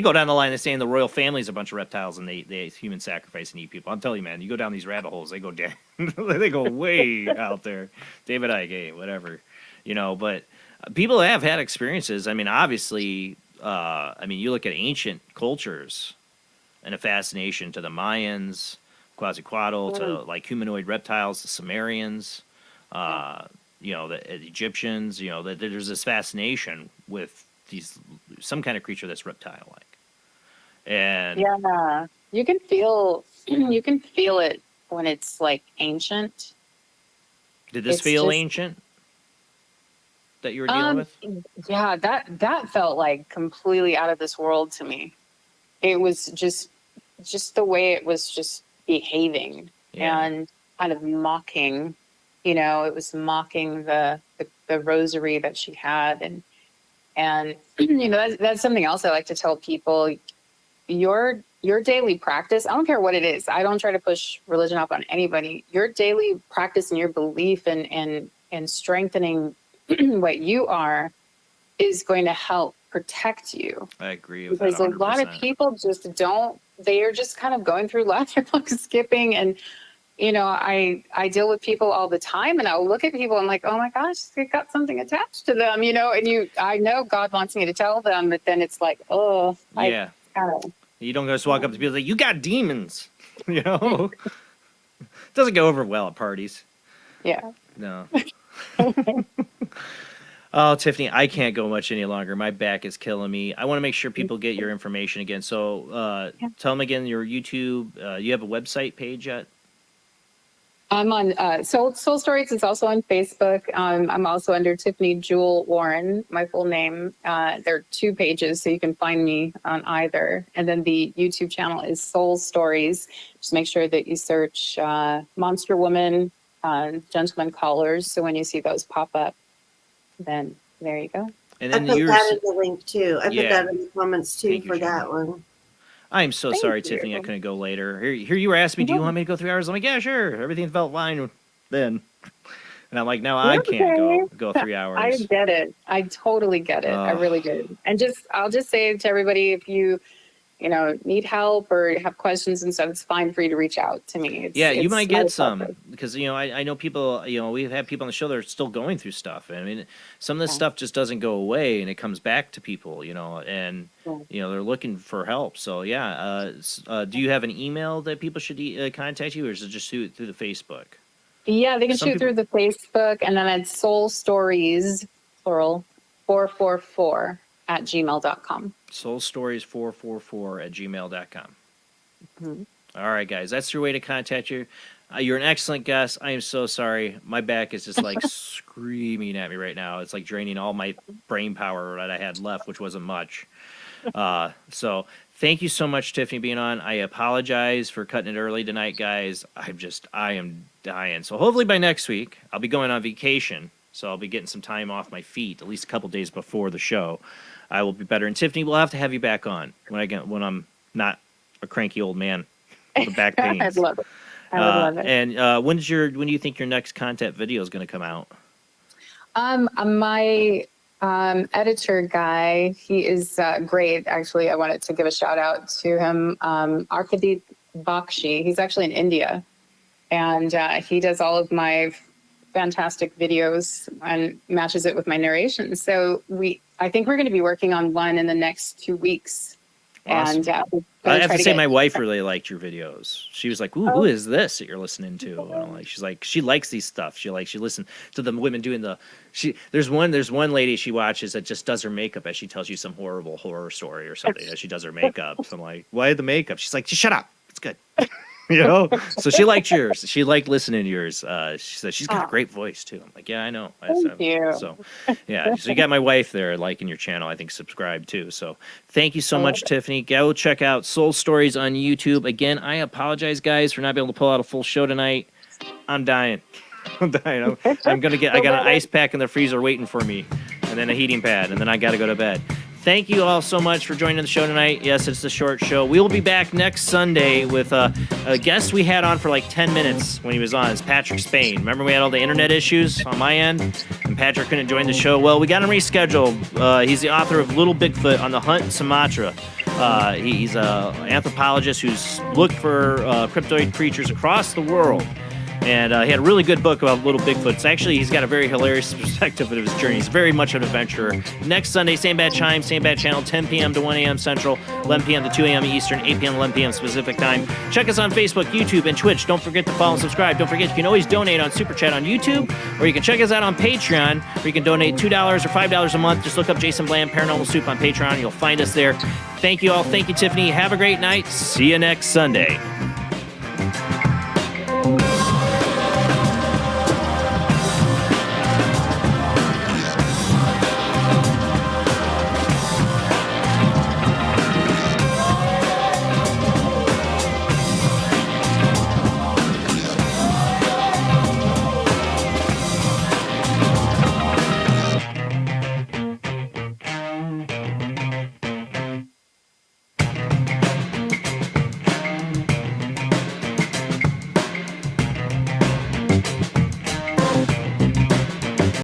go down the line and saying the royal family is a bunch of reptiles and they human sacrifice and eat people. I'm telling you, man, you go down these rabbit holes, they go down, they go way out there. David Icke, whatever, But people have had experiences. I mean, obviously, you look at ancient cultures and a fascination to the Mayans, Quetzalcoatl, to like humanoid reptiles, the Sumerians, the Egyptians. There's this fascination with some kind of creature that's reptile-like, and yeah, you can feel it when it's like ancient. Did this feel ancient that you were dealing with? Yeah, that felt like completely out of this world to me. It was just the way it was just behaving and kind of mocking. It was mocking the rosary that she had, and that's something else I like to tell people. Your daily practice, I don't care what it is. I don't try to push religion up on anybody. Your daily practice and your belief and strengthening what you are is going to help protect you. I agree with because that 100%. a lot of people just don't. They are just kind of going through life skipping, and I deal with people all the time, and I'll look at people and I'm like, oh my gosh, they got something attached to them, and I know God wants me to tell them, but then it's like, oh, yeah. You don't just walk up to people like, you got demons, It doesn't go over well at parties. Yeah. No. Oh, Tiffany, I can't go much any longer. My back is killing me. I want to make sure people get your information again. So tell them again your YouTube. You have a website page yet? I'm on Soul Stories is also on Facebook. I'm also under Tiffany Jewel Warren, my full name. There are 2 pages, so you can find me on either. And then the YouTube channel is Soul Stories. Just make sure that you search Monster Woman, Gentleman Callers. So when you see those pop up, then there you go. And then I put that in the link too. I put that in the comments too for that one. I'm so sorry, Tiffany, I couldn't go later. Here you were asking me, do you want me to go 3 hours? I'm like, yeah, sure. Everything felt fine then. And I'm like, no, I can't go 3 hours. I get it. I totally get it. I really do. And I'll just say to everybody, if you need help or have questions and stuff, it's fine for you to reach out to me. You might get some, because I know people. We've had people on the show that are still going through stuff. I mean, some of this stuff just doesn't go away, and it comes back to people. And they're looking for help. So do you have an email that people should contact you, or is it just through the Facebook? Yeah, they can shoot through the Facebook, and then it's Soul Stories plural 444 at gmail.com. Soulstories444 at gmail.com. Mm-hmm. All right, guys, that's your way to contact you. You're an excellent guest. I am so sorry. My back is just like screaming at me right now. It's like draining all my brain power that I had left, which wasn't much. So thank you so much, Tiffany, being on. I apologize for cutting it early tonight, guys. I am dying. So hopefully by next week, I'll be going on vacation. So I'll be getting some time off my feet, at least a couple days before the show. I will be better. And Tiffany, we'll have to have you back on when I'm not a cranky old man with back pains. I'd love it. I would love it. And when do you think your next content video is going to come out? My editor guy, he is great. Actually, I wanted to give a shout out to him. Arkadeep Bakshi. He's actually in India, and he does all of my fantastic videos and matches it with my narration. So I think we're going to be working on one in the next 2 weeks. Awesome. And I have to say, my wife really liked your videos. She was like, "Ooh, who is this that you're listening to?" And I'm like, she's like, she likes these stuff. She listens to the women doing There's one lady she watches that just does her makeup as she tells you some horrible horror story or something as she does her makeup. So I'm like, why the makeup? She's like, just shut up. It's good. You know, so she liked yours. She liked listening to yours. She said she's got a great voice too. I'm like, yeah, I know. Thank you. So, yeah, so you got my wife there liking your channel. I think subscribe too. So, thank you so much, Tiffany. Go check out Soul Stories on YouTube. Again, I apologize, guys, for not being able to pull out a full show tonight. I'm dying. I'm dying. I'm gonna get. I got an ice pack in the freezer waiting for me, and then a heating pad, and then I got to go to bed. Thank you all so much for joining the show tonight. Yes, it's a short show. We will be back next Sunday with a guest we had on for like 10 minutes when he was on. It's Patrick Spain. Remember we had all the internet issues on my end, and Patrick couldn't join the show. Well, we got him rescheduled. He's the author of Little Bigfoot on the Hunt in Sumatra. He's an anthropologist who's looked for cryptoid creatures across the world. And he had a really good book about Little Bigfoot. It's actually, he's got a very hilarious perspective of his journey. He's very much an adventurer. Next Sunday, same bad time, same bad channel, 10 p.m. to 1 a.m. Central, 11 p.m. to 2 a.m. Eastern, 8 p.m. to 11 p.m. Pacific time. Check us on Facebook, YouTube, and Twitch. Don't forget to follow and subscribe. Don't forget, you can always donate on Super Chat on YouTube, or you can check us out on Patreon, where you can donate $2 or $5 a month. Just look up Jason Bland, Paranormal Soup on Patreon. You'll find us there. Thank you all. Thank you, Tiffany. Have a great night. See you next Sunday.